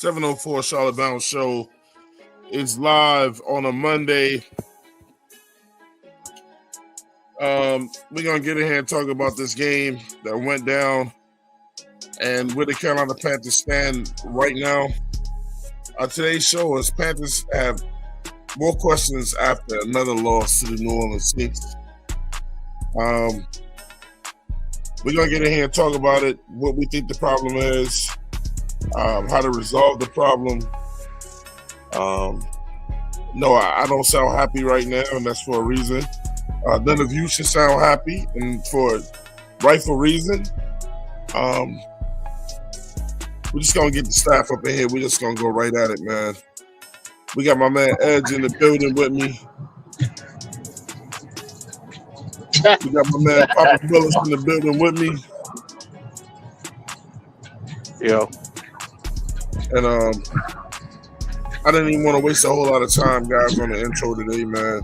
704 Charlotte Bounce Show is live on a Monday. We're going to get in here and talk about this game that went down and where the Carolina Panthers stand right now. Today's show is Panthers have more questions after another loss to the New Orleans Saints. We're going to get in here and talk about it, what we think the problem is, how to resolve the problem. No, I don't sound happy right now, and that's for a reason. None of you should sound happy, and for a rightful reason. We're just going to get the staff up in here. We're just going to go right at it, man. We got my man Edge in the building with me. We got my man Papa Willis in the building with me. Yo. And I didn't even want to waste a whole lot of time, guys, on the intro today, man.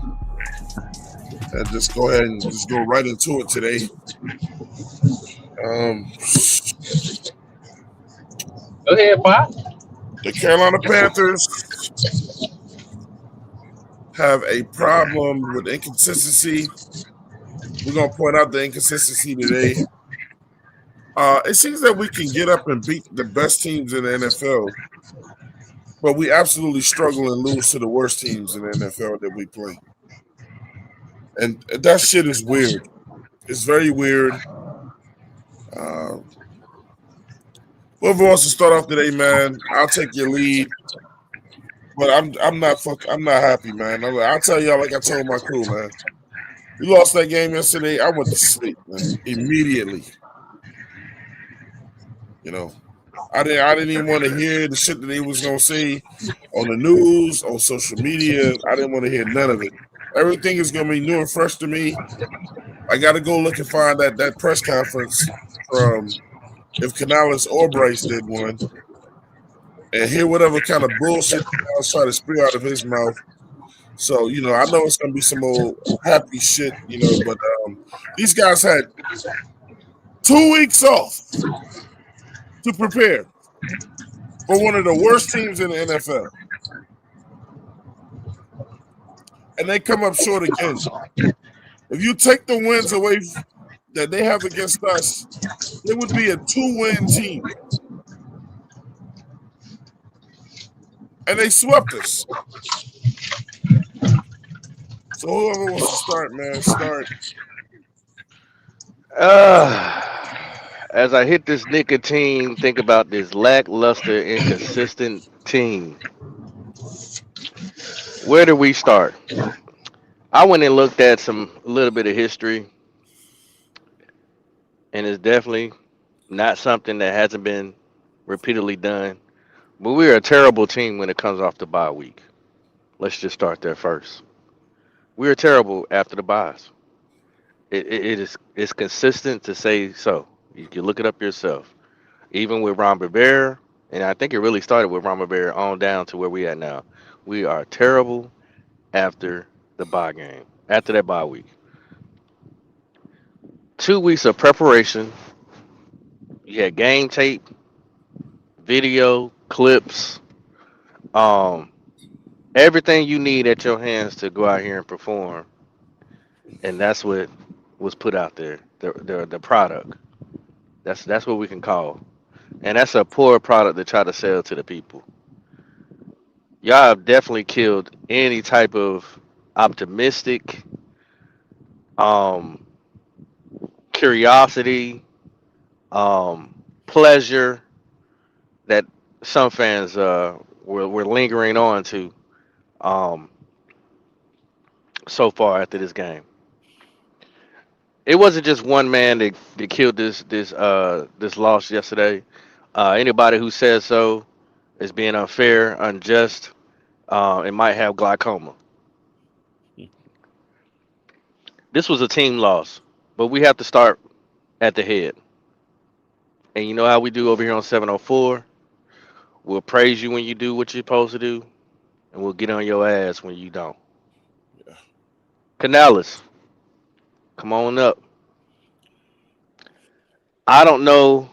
And just go ahead and just go right into it today. Go ahead, Pop. The Carolina Panthers have a problem with inconsistency. We're going to point out the inconsistency today. It seems that we can get up and beat the best teams in the NFL, but we absolutely struggle and lose to the worst teams in the NFL that we play. And that shit is weird. It's very weird. Whoever wants to start off today, man, I'll take your lead. But I'm not happy, man. I'll tell y'all like I told my crew, man. We lost that game yesterday. I went to sleep, man, immediately. You know, I didn't even want to hear the shit that he was gonna say on the news, on social media. I didn't want to hear none of it. Everything is gonna be new and fresh to me. I gotta go look and find that press conference from if Canales or Bryce did one, and hear whatever kind of bullshit Canales try to spew out of his mouth. So, you know, I know it's gonna be some old happy shit, you know, but these guys had 2 weeks off to prepare for one of the worst teams in the NFL. And they come up short again. If you take the wins away that they have against us, it would be a 2-win team. And they swept us. So whoever wants to start, man, start. As I hit this nicotine, think about this lackluster, inconsistent team. Where do we start? I went and looked at a little bit of history, and it's definitely not something that hasn't been repeatedly done. But we're a terrible team when it comes off the bye week. Let's just start there first. We're terrible after the byes. It's consistent to say so. You can look it up yourself. Even with Ron Rivera, and I think it really started with Ron Rivera on down to where we at now. We are terrible after the bye game, after that bye week. 2 weeks of preparation. You had game tape, video, clips, um, everything you need at your hands to go out here and perform, and that's what was put out there. The product. That's what we can call, and that's a poor product to try to sell to the people. Y'all have definitely killed any type of optimistic, um, curiosity, pleasure that some fans were lingering on to um, so far after this game. It wasn't just one man that killed this loss yesterday. Anybody who says so is being unfair, unjust, and might have glaucoma. This was a team loss, but we have to start at the head. And you know how we do over here on 704? We'll praise you when you do what you're supposed to do, and we'll get on your ass when you don't. Yeah. Canales, come on up. I don't know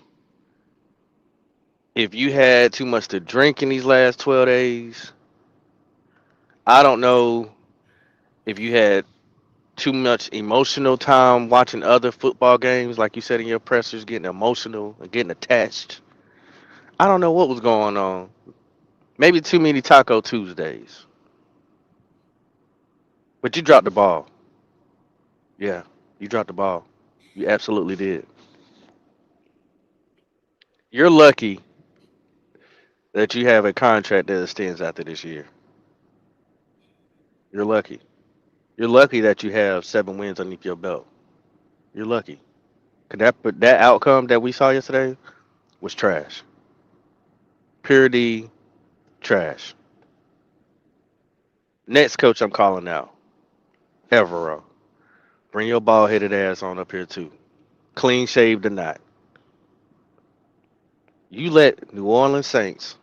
If you had too much to drink in these last 12 days, I don't know if you had too much emotional time watching other football games, like you said in your pressers, getting emotional and getting attached. I don't know what was going on. Maybe too many Taco Tuesdays. But you dropped the ball. Yeah, you dropped the ball. You absolutely did. You're lucky that you have a contract that extends after this year. You're lucky. You're lucky that you have 7 wins underneath your belt. You're lucky. 'Cause that outcome that we saw yesterday was trash. Purity trash. Next coach I'm calling out, Evero. Bring your bald headed ass on up here too. Clean shaved or not. You let New Orleans Saints,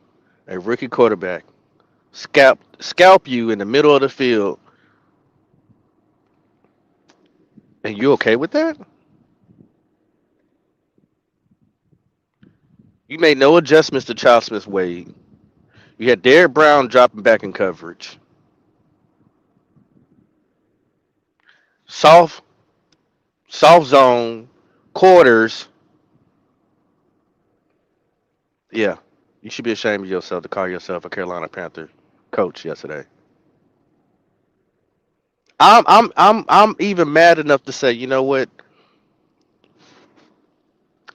a rookie quarterback, scalp you in the middle of the field, and you okay with that? You made no adjustments to Charles Smith Wade. You had Derrick Brown dropping back in coverage. Soft, soft zone, quarters. Yeah, you should be ashamed of yourself to call yourself a Carolina Panther coach yesterday. I'm even mad enough to say, you know what?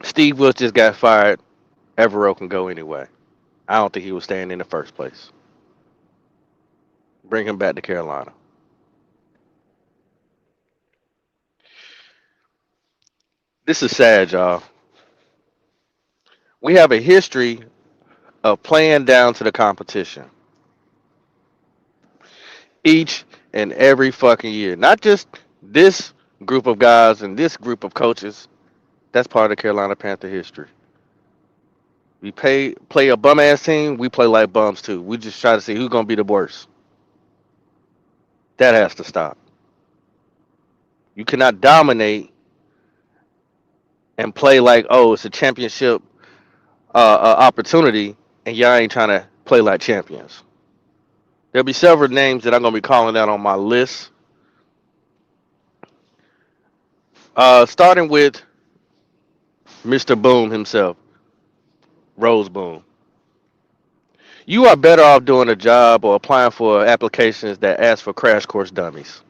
Steve Wilks just got fired. Evero can go anyway. I don't think he was staying in the first place. Bring him back to Carolina. This is sad, y'all. We have a history of playing down to the competition each and every fucking year. Not just this group of guys and this group of coaches. That's part of Carolina Panther history. We play a bum ass team. We play like bums too. We just try to see who's gonna be the worst. That has to stop. You cannot dominate and play like, oh, it's a championship opportunity, and y'all ain't trying to play like champions. There'll be several names that I'm gonna be calling out on my list. Starting with Mr. Boom himself, Rose Boom. You are better off doing a job or applying for applications that ask for crash course dummies.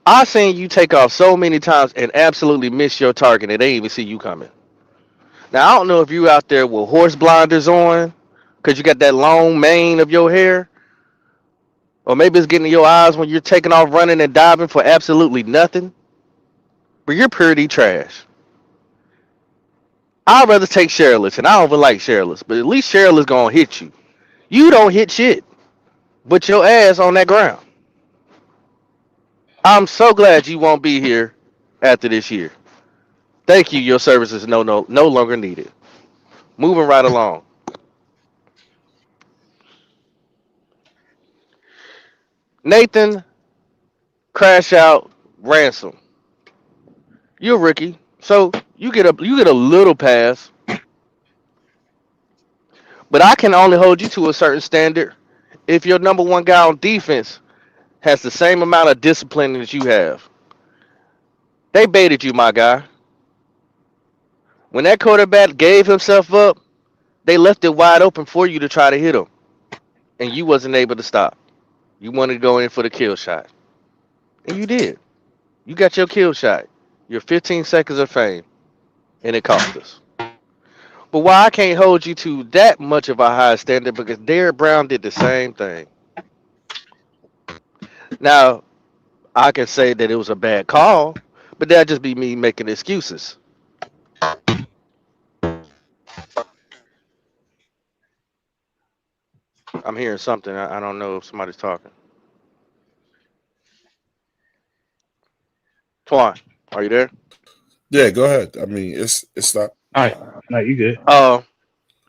I seen you take off so many times and absolutely miss your target and they didn't even see you coming. Now I don't know if you out there with horse blinders on, cause you got that long mane of your hair, or maybe it's getting in your eyes when you're taking off running and diving for absolutely nothing. But you're pretty trash. I'd rather take Shirless, and I don't even like Shirless, but at least Shirless gonna hit you. You don't hit shit, but your ass on that ground. I'm so glad you won't be here after this year. Thank you. Your services no longer needed. Moving right along. Nathan Crash Out Ransom. You're a rookie, so you get a little pass, but I can only hold you to a certain standard if your number one guy on defense has the same amount of discipline as you have. They baited you, my guy. When that quarterback gave himself up, they left it wide open for you to try to hit him, and you wasn't able to stop. You wanted to go in for the kill shot, and you did. You got your kill shot, your 15 seconds of fame, and it cost us. But why I can't hold you to that much of a high standard because Derrick Brown did the same thing. Now, I can say that it was a bad call, but that'd just be me making excuses. I'm hearing something. I don't know if somebody's talking. Twan, are you there? Yeah, go ahead. I mean, it's not. All right. No, you good. Uh,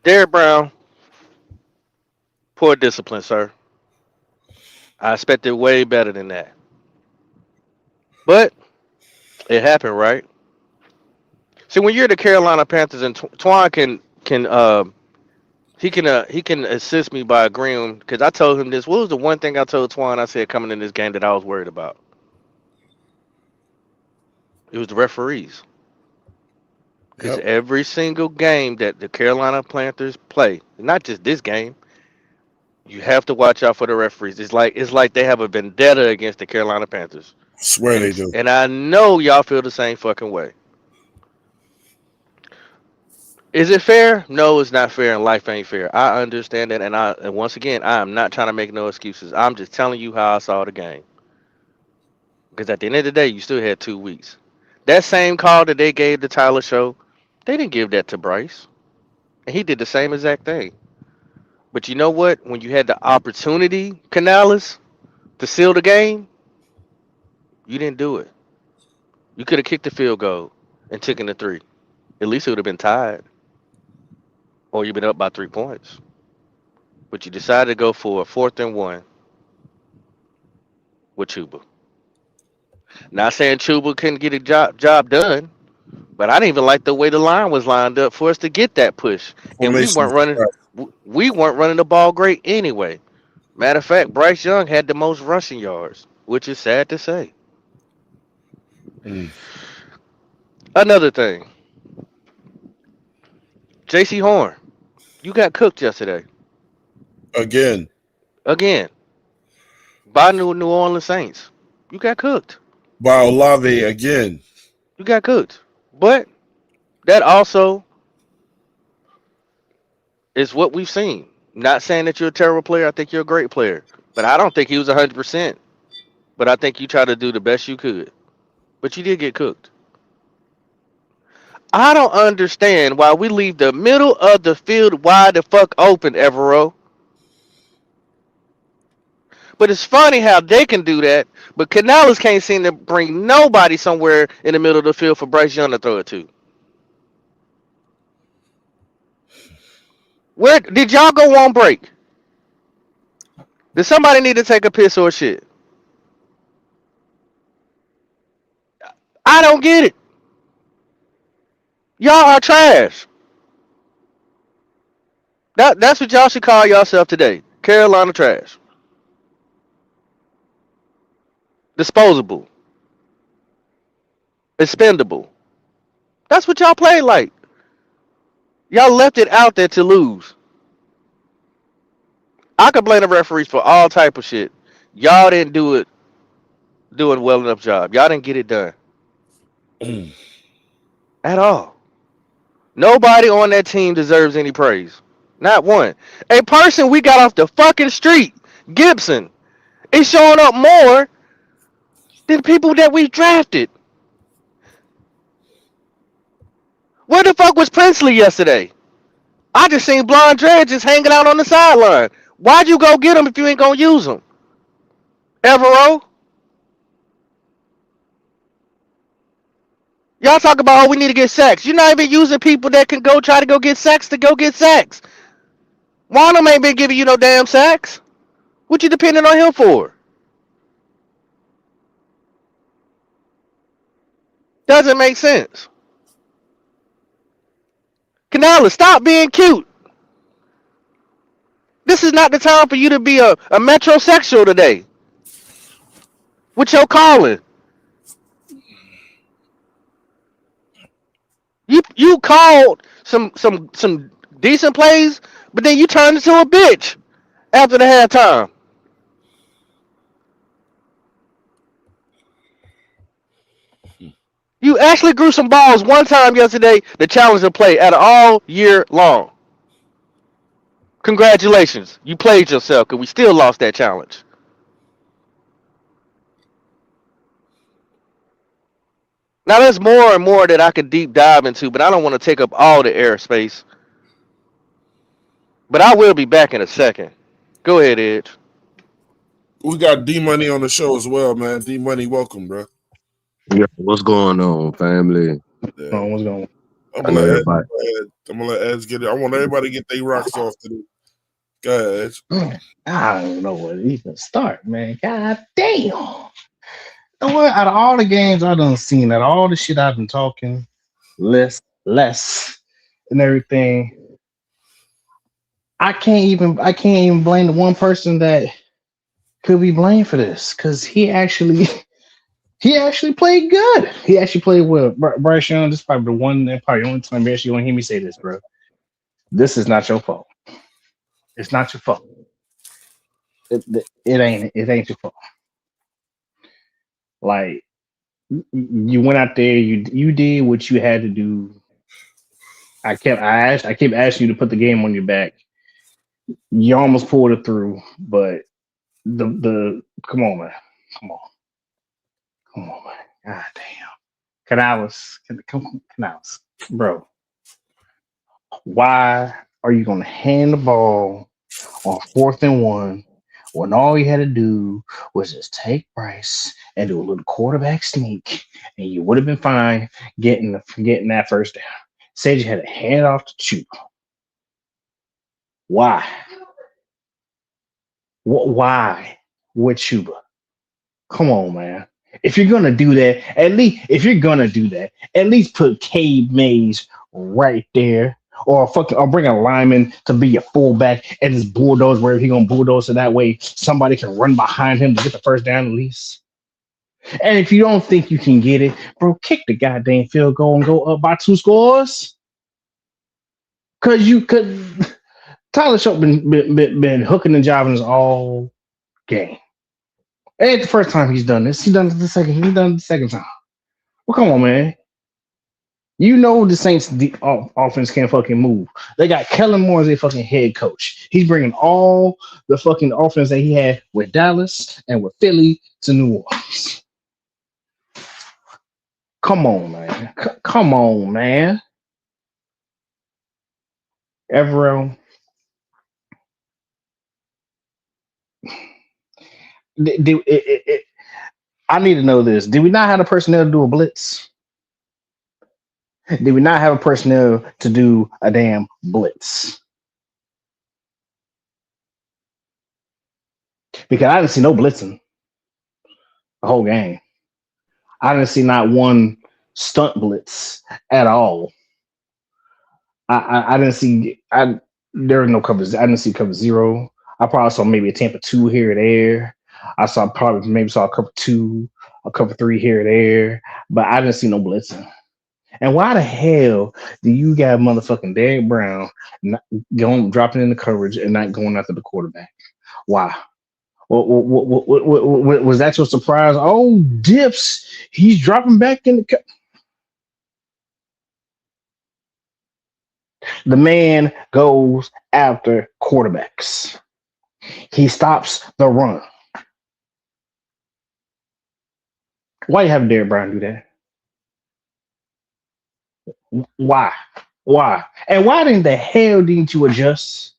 Derrick Brown, poor discipline, sir. I expected way better than that. But it happened, right? See, when you're the Carolina Panthers, and Twan can assist me by agreeing because I told him this. What was the one thing I told Twan? I said coming in this game that I was worried about. It was the referees. Because Yep. every single game that the Carolina Panthers play, not just this game, you have to watch out for the referees. It's like they have a vendetta against the Carolina Panthers, Swear and they it's do. and I know y'all feel the same fucking way. Is it fair? No, it's not fair, and life ain't fair. I understand that, and once again, I am not trying to make no excuses. I'm just telling you how I saw the game. Because at the end of the day, you still had 2 weeks. That same call that they gave the Tyler show, they didn't give that to Bryce, and he did the same exact thing. But you know what? When you had the opportunity, Canales, to seal the game, you didn't do it. You could have kicked the field goal and taken the three. At least it would have been tied, or you've been up by 3 points. But you decided to go for a 4th and 1 with Chuba. Not saying Chuba couldn't get a job done, but I didn't even like the way the line was lined up for us to get that push, and we Formation weren't is running. trash. We weren't running the ball great anyway. Matter of fact, Bryce Young had the most rushing yards, which is sad to say. Mm. Another thing, J.C. Horn, you got cooked yesterday Again, again by New Orleans Saints. You got cooked. by Olave again. You got cooked. But that also is what we've seen. Not saying that you're a terrible player. I think you're a great player, but I don't think he was 100%. But I think you tried to do the best you could. But you did get cooked. I don't understand why we leave the middle of the field wide the fuck open, Evero. But it's funny how they can do that, but Canales can't seem to bring nobody somewhere in the middle of the field for Bryce Young to throw it to. Where did y'all go on break? Did somebody need to take a piss or shit? I don't get it. Y'all are trash. That's what y'all should call yourself today. Carolina trash. Disposable. Expendable. That's what y'all play like. Y'all left it out there to lose. I could blame the referees for all type of shit. Y'all didn't doing well enough job. Y'all didn't get it done Mm. at all. Nobody on that team deserves any praise. Not one. A person we got off the fucking street, Gibson, is showing up more than people that we drafted. Where the fuck was Princely yesterday? I just seen Blonde Dread just hanging out on the sideline. Why'd you go get him if you ain't gonna use him? Evero? Y'all talk about, oh, we need to get sacks. You're not even using people that can go try to go get sacks to go get sacks. Wano ain't been giving you no damn sacks. What you depending on him for? Doesn't make sense. Canales, stop being cute. This is not the time for you to be a metrosexual today. With your calling. You called some decent plays, but then you turned into a bitch after the halftime. You actually grew some balls one time yesterday to challenge a play at all year long. Congratulations. You played yourself because we still lost that challenge. Now there's more and more that I could deep dive into, but I don't want to take up all the airspace. But I will be back in a second. Go ahead, Edge. We got D Money on the show as well, man. D Money, welcome, bro. Yeah, what's going on, family? Yeah. Oh, what's going on? I'm I gonna know let Ed, everybody. I'm gonna let Ed get it. I want everybody to get their rocks off today. Go ahead, Ed. I don't know where to even start, man. God damn. You know what? Out of all the games I done seen, out of all the shit I've been talking, less, and everything. I can't even blame the one person that could be blamed for this because he actually played good. He actually played well. Bryce Young, this is probably the only time you actually gonna hear me say this, bro. This is not your fault. It's not your fault. It ain't your fault. Like you went out there, you did what you had to do. I kept asking you to put the game on your back. You almost pulled it through, but the come on, man. Come on. Come on, man. God damn. Canales. Bro, why are you gonna hand the ball on 4th and 1 when all you had to do was just take Bryce and do a little quarterback sneak, and you would have been fine getting that first down. Said you had to hand it off to Chuba. Why? Why with Chuba? Come on, man. At least put Cade Mays right there. Or bring a lineman to be your fullback and just bulldoze wherever he gonna bulldoze so that way somebody can run behind him to get the first down at least. And if you don't think you can get it, bro, kick the goddamn field goal and go up by 2 scores. Cause Tyler Shope been hooking and jiving us all game. It ain't the first time he's done this. He done it the second time. Well, come on, man. You know the Saints' offense can't fucking move. They got Kellen Moore as a fucking head coach. He's bringing all the fucking offense that he had with Dallas and with Philly to New Orleans. Come on, man. Come on, man. Evero, I need to know this. Did we not have the personnel to do a blitz? Did we not have a personnel to do a damn blitz? Because I didn't see no blitzing the whole game. I didn't see not one stunt blitz at all. I didn't see. There was no covers. I didn't see cover zero. I probably saw maybe a Tampa 2 here or there. I saw a cover 2, a cover 3 here or there, but I didn't see no blitzing. And why the hell do you got motherfucking Derek Brown not dropping in the coverage and not going after the quarterback? Why? Was that your surprise? Oh, dips! He's dropping back in the. The man goes after quarterbacks. He stops the run. Why you having Derek Brown do that? Why? Why? And why in the hell didn't you adjust?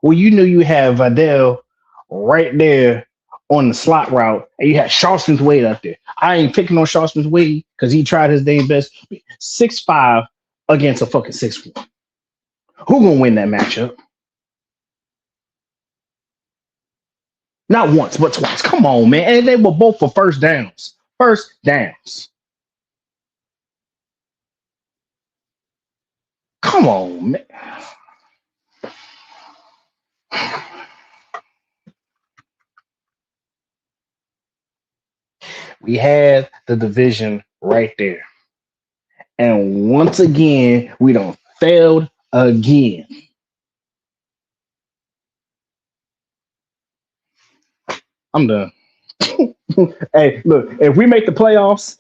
Well, you knew you had Vidal right there on the slot route, and you had Shaw Smith Wade out there. I ain't picking on Shaw Smith Wade because he tried his damn best. 6'5" against a fucking 6'1". Who gonna win that matchup? Not once, but twice. Come on, man. And they were both for first downs. First downs. Come on, man. We had the division right there. And once again, we don't failed again. I'm done. Hey, look, if we make the playoffs,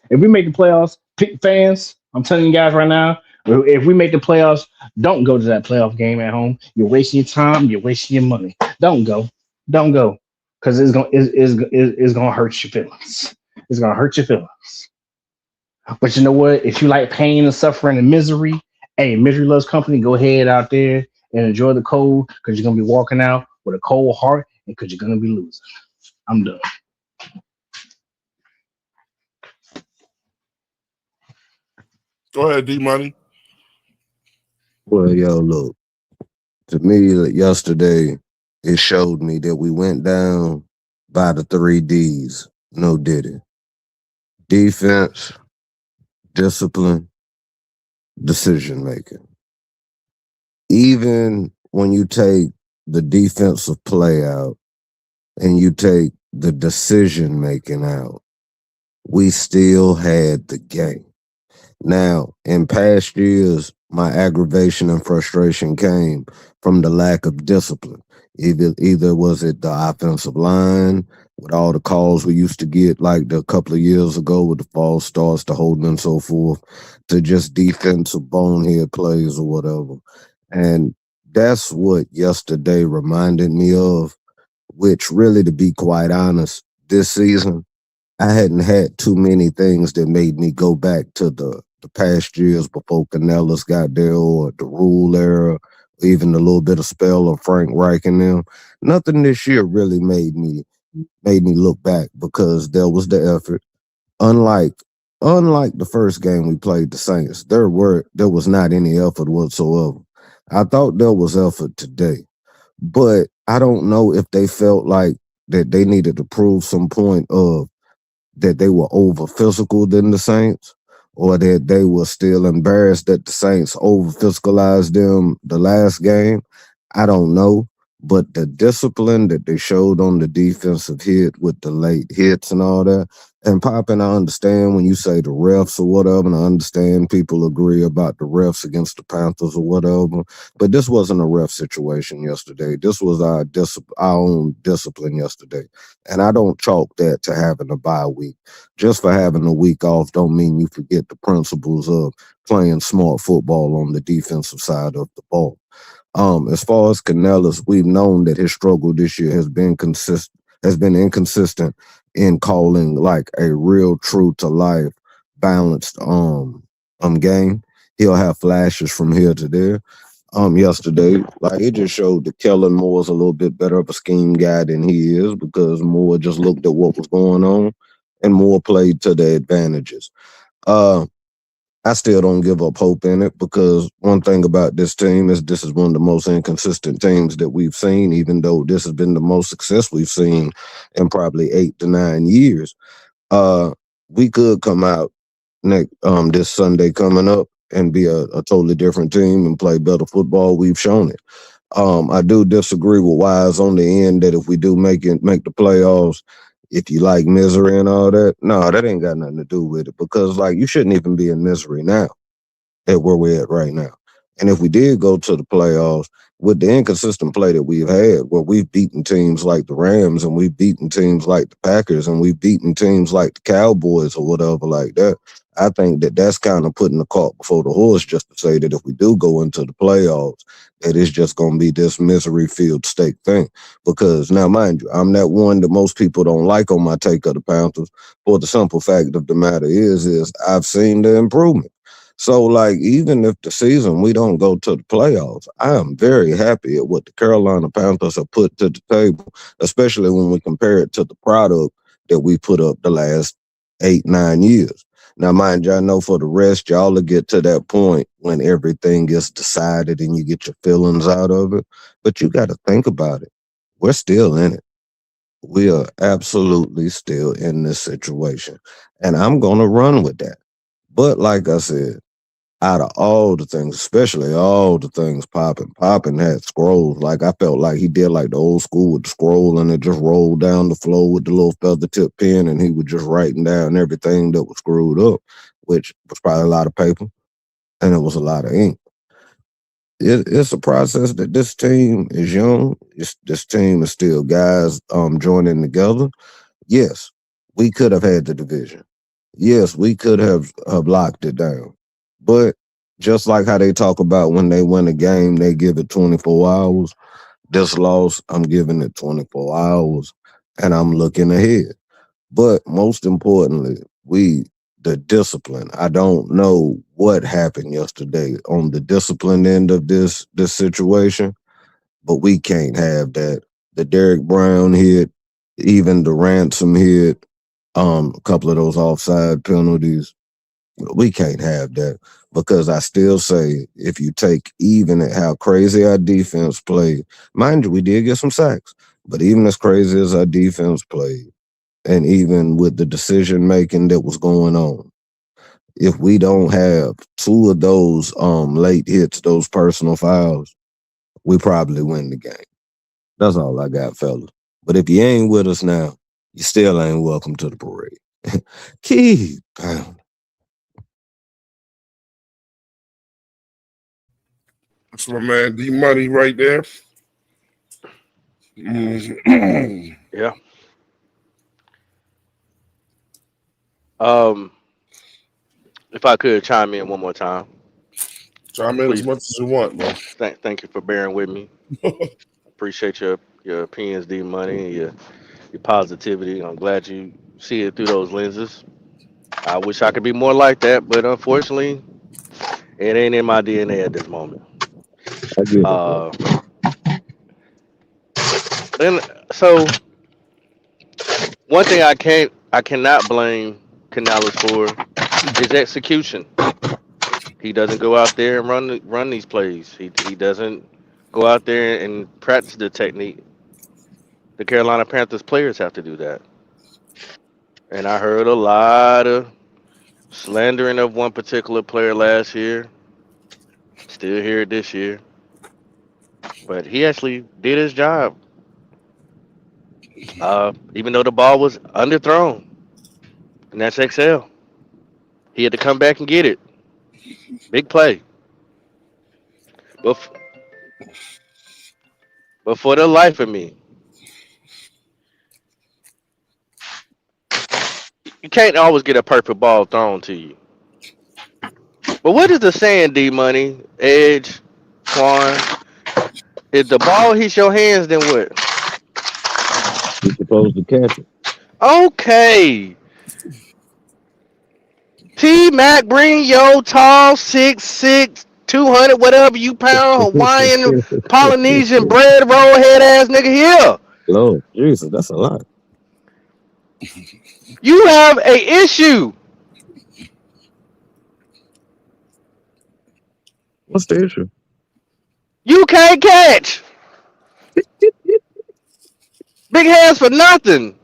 pick fans, I'm telling you guys right now, if we make the playoffs, don't go to that playoff game at home. You're wasting your time, you're wasting your money. Don't go. Don't go. Because it's gonna hurt your feelings. It's gonna hurt your feelings. But you know what? If you like pain and suffering and misery, hey, Misery Loves Company, go ahead out there and enjoy the cold because you're gonna be walking out with a cold heart and because you're gonna be losing. I'm done. Go ahead, D Money. Well, yo, look. To me, yesterday, it showed me that we went down by the 3 Ds. No did it. Defense, discipline, decision making. Even when you take the defensive play out and you take the decision making out, we still had the game. Now, in past years, my aggravation and frustration came from the lack of discipline. Either was it the offensive line with all the calls we used to get like a couple of years ago with the false starts, the holding and so forth, to just defensive bonehead plays or whatever. And that's what yesterday reminded me of, which really, to be quite honest, this season I hadn't had too many things that made me go back to the past years before Canellis got there, or the rule era, or even a little bit of spell of Frank Reich and them. Nothing this year really made me look back because there was the effort. Unlike unlike the first game we played the Saints, there was not any effort whatsoever. I thought there was effort today, but I don't know if they felt like that they needed to prove some point of that they were over physical than the Saints, or that they were still embarrassed that the Saints over physicalized them the last game. I don't know. But the discipline that they showed on the defensive hit with the late hits and all that. And Poppin, I understand when you say the refs or whatever, and I understand people agree about the refs against the Panthers or whatever. But this wasn't a ref situation yesterday. This was our own discipline yesterday. And I don't chalk that to having a bye week. Just for having a week off don't mean you forget the principles of playing smart football on the defensive side of the ball. As far as Canellis, we've known that his struggle this year has been inconsistent in calling like a real true to life balanced game. He'll have flashes from here to there. Yesterday, like it just showed that Kellen Moore's a little bit better of a scheme guy than he is, because Moore just looked at what was going on and Moore played to their advantages. Uh I still don't give up hope in it, because one thing about this team is this is one of the most inconsistent teams that we've seen, even though this has been the most success we've seen in probably 8 to 9 years. Uh, we could come out this Sunday coming up and be a totally different team and play better football. We've shown it. I do disagree with Wise on the end that if we do make the playoffs, if you like misery and all that, no, that ain't got nothing to do with it, because like you shouldn't even be in misery now at where we're at right now. And if we did go to the playoffs with the inconsistent play that we've had, where we've beaten teams like the Rams and we've beaten teams like the Packers and we've beaten teams like the Cowboys or whatever like that, I think that that's kind of putting the cart before the horse, just to say that if we do go into the playoffs, that it's just going to be this misery-filled state thing. Because now, mind you, I'm that one that most people don't like on my take of the Panthers, for the simple fact of the matter is I've seen the improvement. So, like, even if the season we don't go to the playoffs, I am very happy at what the Carolina Panthers have put to the table, especially when we compare it to the product that we put up the last 8, 9 years. Now, mind you, I know for the rest, y'all will get to that point when everything gets decided and you get your feelings out of it. But you got to think about it. We're still in it. We are absolutely still in this situation. And I'm going to run with that. But like I said, out of all the things, especially all the things Poppin had scrolls. Like I felt like he did like the old school with the scroll, and it just rolled down the floor with the little feather tip pen, and he was just writing down everything that was screwed up, which was probably a lot of paper and it was a lot of ink. It's a process that this team is young. This team is still guys joining together. Yes, we could have had the division. Yes, we could have locked it down. But just like how they talk about when they win a game, they give it 24 hours. This loss, I'm giving it 24 hours and I'm looking ahead. But most importantly, the discipline. I don't know what happened yesterday on the discipline end of this situation, but we can't have that. The Derek Brown hit, even the ransom hit, a couple of those offside penalties. We can't have that, because I still say if you take even at how crazy our defense played, mind you, we did get some sacks, but even as crazy as our defense played, and even with the decision making that was going on, If we don't have two of those late hits, those personal fouls, we probably win the game. That's all I got, fellas. But if you ain't with us now, you still ain't welcome to the parade. Keep pounding. That's my man D Money right there. Mhm. Yeah. Um, if I could chime in one more time, Chime in as please. much as you want, man. Thank you for bearing with me. Appreciate your opinions, D Money, and your positivity. I'm glad you see it through those lenses. I wish I could be more like that, but unfortunately, it ain't in my DNA at this moment. I get it, bro. Uh, and so one thing I cannot blame Canales for is execution. He doesn't go out there and run these plays. He doesn't go out there and practice the technique. The Carolina Panthers players have to do that. And I heard a lot of slandering of one particular player last year. Still hear it this year. But he actually did his job. Even though the ball was underthrown. And that's XL. He had to come back and get it. Big play. But, but for the life of me, you can't always get a perfect ball thrown to you. But what is the saying, D Money, Edge, Quan? If the ball hits your hands, then what? You're supposed to catch it. Okay. T Mac, bring your tall 6'6", 200, whatever you pound, Hawaiian, Polynesian, bread roll head ass nigga here. Lord, Jesus, that's a lot. You have a issue. What's the issue? You can't catch. Big hands for nothing.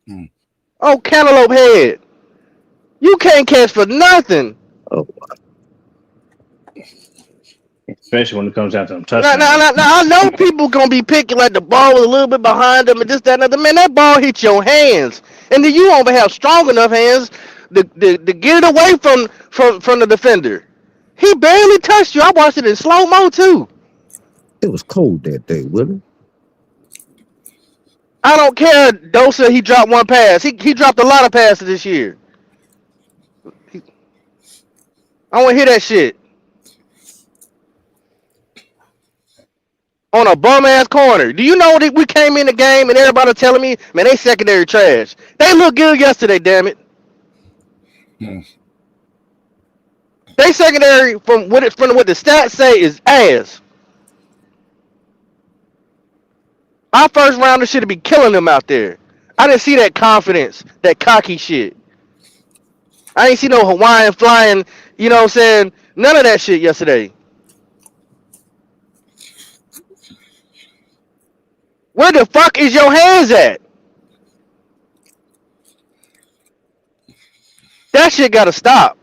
Hmm. Oh, cantaloupe head. You can't catch for nothing. Oh, Especially when it comes down to them Now, now, touchdowns. now, now, I know people gonna be picking like the ball was a little bit behind them and this, that, and other. Man, that ball hit your hands, and then you don't have strong enough hands to get it away from the defender. He barely touched you. I watched it in slow mo too. it was cold that day, wasn't I don't care. Dosa, he dropped one pass. He dropped a lot of passes this year. I want to hear that shit on a bum ass corner. Do you know that we came in the game and everybody telling me, man, they secondary trash. They look good yesterday, damn it. Hmm. They secondary from what the stats say is ass. Our first rounder should be killing them out there. I didn't see that confidence, that cocky shit. I ain't see no Hawaiian flying, you know what I'm saying? None of that shit yesterday. Where the fuck is your hands at? That shit gotta stop.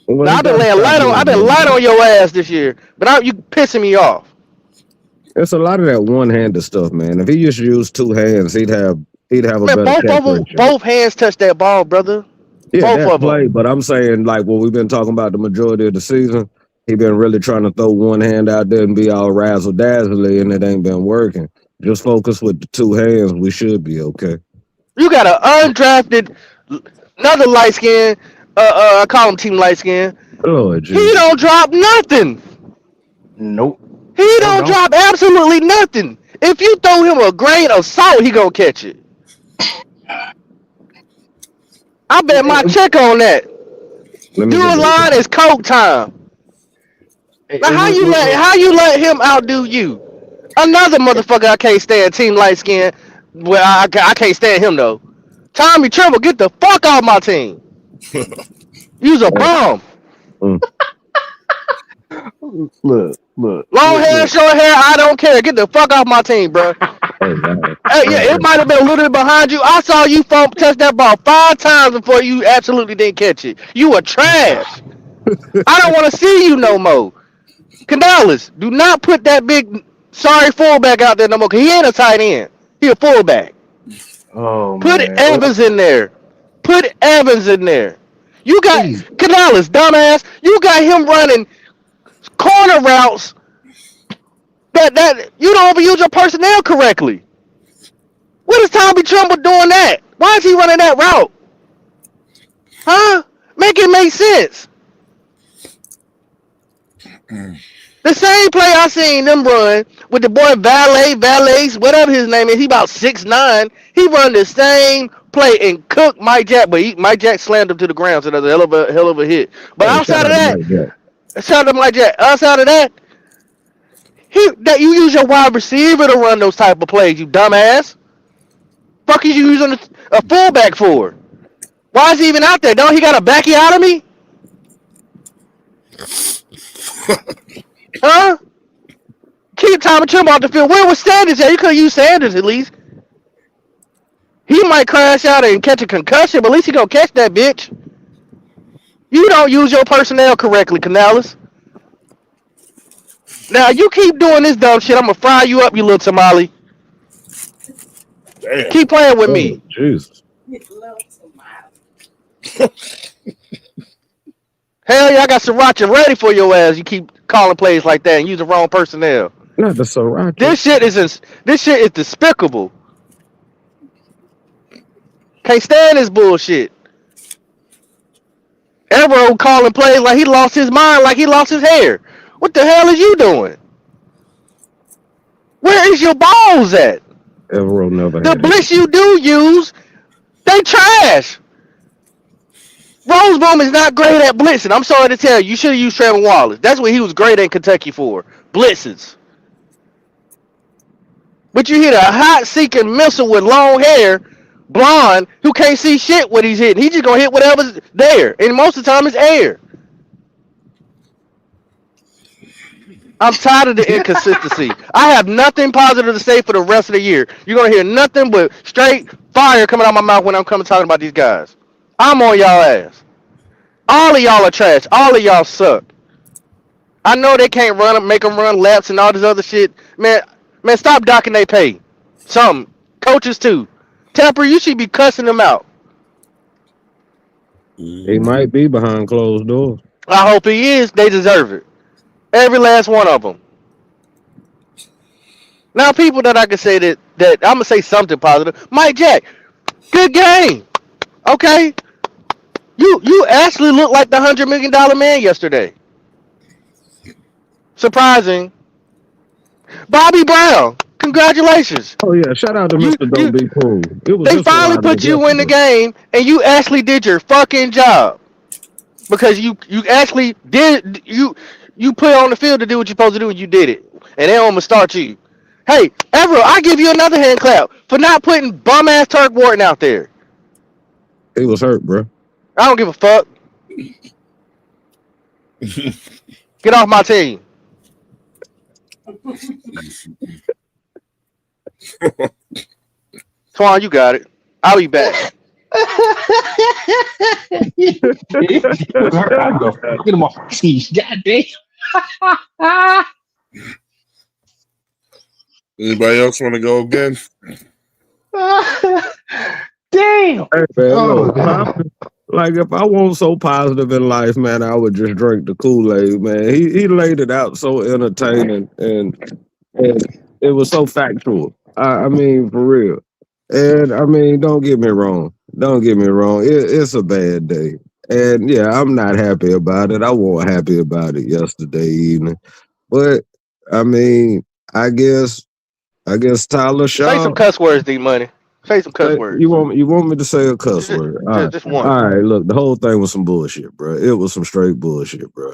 Well, Now he I've been got to laying stop light on doing I've been that, light man. on your ass this year. But you pissing me off. It's a lot of that one-handed stuff, man. If he just used two hands, he'd have a Man, better catch ratio. both hands touch that ball, brother. Yeah, Both that of them. play, but I'm saying like what we've been talking about the majority of the season. He been really trying to throw one hand out there and be all razzle dazzly, and it ain't been working. Just focus with the two hands. We should be okay. You got an undrafted another light skin. I call him Team Light Skin. Lord He Jesus. don't drop nothing. Nope. He Sure don't don't. drop absolutely nothing. If you throw him a grain of salt, he gonna catch it. I bet my And, check on that. Let me get Your back to line is coke time. Now and how you let him outdo you? Another motherfucker I can't stand, Team Light Skin. Well, I can't stand him though. Tommy Tremble, get the fuck off my team. You's a that. bum. Mm. look, look, Long look, hair, look. short hair, I don't care. Get the fuck off my team, bro. Yeah, it might have been a little bit behind you. I saw you touch that ball 5 times before you absolutely didn't catch it. You were trash. I don't want to see you no more. Canales, do not put that big sorry fullback out there no more. Cause he ain't a tight end. He a fullback. Oh Put man. Evans in there. Put Evans in there. You got Please. Canales, dumbass. You got him running corner routes that you don't even use your personnel correctly. What is Tommy Trumbull doing that? Why is he running that route? Huh? Make it make sense. The same play I seen them run with the boy Valets, whatever his name is. He about 6'9". He run the same play and cooked Mike Jack, but Mike Jack slammed him to the ground, so that's a hell of a hit. But Hey, outside shout of out to that, Mike Jack. shout out to Mike Jack. Outside of that, that you use your wide receiver to run those type of plays, you dumbass. Fuck is you using a fullback for? Why is he even out there? Don't he got a backy out of me? Huh? Keep Tommy Trimble off the field. Where was Sanders at? You could have used Sanders at least. He might crash out and catch a concussion, but at least he gonna catch that bitch. You don't use your personnel correctly, Canales. Now you keep doing this dumb shit, I'm gonna fry you up, you little tamale. Damn. Keep playing with Oh, me. Jesus. Hell yeah, I got Sriracha ready for your ass. You keep calling plays like that and use the wrong personnel. Not the Sriracha. This shit is despicable. Can't stand this bullshit. Evero calling plays like he lost his mind, like he lost his hair. What the hell is you doing? Where is your balls at? Evero never The had blitz you do use, they trash. Roseboom is not great at blitzing. I'm sorry to tell you. You should have used Trevor Wallace. That's what he was great in Kentucky for. Blitzes. But you hit a hot seeking missile with long hair, blonde, who can't see shit what he's hitting. He just gonna hit whatever's there. And most of the time it's air. I'm tired of the inconsistency. I have nothing positive to say for the rest of the year. You're gonna hear nothing but straight fire coming out my mouth when I'm coming talking about these guys. I'm on y'all ass. All of y'all are trash. All of y'all suck. I know they can't make them run laps and all this other shit. Man, stop docking they pay. Some coaches too. Temper, you should be cussing them out. He might be behind closed doors. I hope he is. They deserve it. Every last one of them. Now, people that I can say that I'm gonna say something positive. Mike Jack, good game. Okay, you actually look like the $100 million man yesterday. Surprising. Bobby Brown, congratulations. Oh yeah, shout out to You, Mr. you, Don't Be Cool. It was they just a finally lot put of you in the yesterday. game, and you actually did your fucking job because you actually did you put on the field to do what you're supposed to do, and you did it. And they almost start you. Hey, Everett, I give you another hand clap for not putting bum ass Turk Wharton out there. He was hurt, bro. I don't give a fuck. Get off my team. Twan, you got it. I'll be back. Get him off my team. God damn. Anybody else want to go again? Damn. Hey man, Oh, look, like if I wasn't so positive in life, man, I would just drink the Kool-Aid, man. He laid it out so entertaining and it was so factual. I mean, for real. And I mean, don't get me wrong. Don't get me wrong. It's a bad day. And yeah, I'm not happy about it. I wasn't happy about it yesterday evening. But I mean, I guess Tyler Say some Shaw. cuss words, D Money. Say some cuss words. You want me to say a cuss word? Just one. All right. Look, the whole thing was some bullshit, bro. It was some straight bullshit, bro.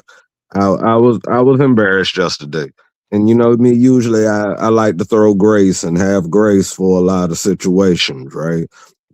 I was embarrassed yesterday, and you know me. Usually, I like to throw grace and have grace for a lot of situations, right?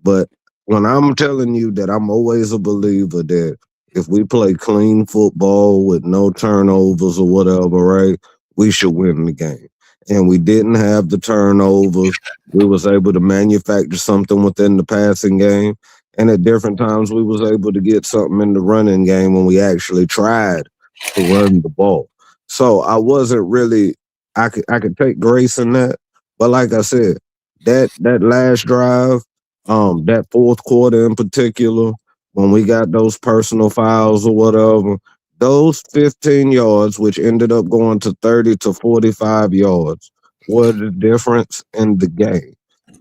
But when I'm telling you that I'm always a believer that if we play clean football with no turnovers or whatever, right, we should win the game. and we didn't have the turnovers. We was able to manufacture something within the passing game, and at different times we was able to get something in the running game when we actually tried to run the ball. So I wasn't really I could take grace in that, but like I said, that last drive, that fourth quarter in particular, when we got those personal fouls or whatever, those 15 yards, which ended up going to 30 to 45 yards, were the difference in the game.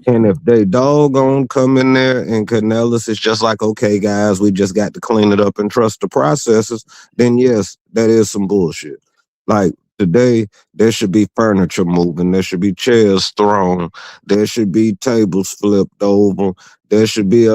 And if they doggone come in there and Canellis is just like, okay, guys, we just got to clean it up and trust the processes, then yes, that is some bullshit. Like today, there should be furniture moving, there should be chairs thrown, there should be tables flipped over, there should be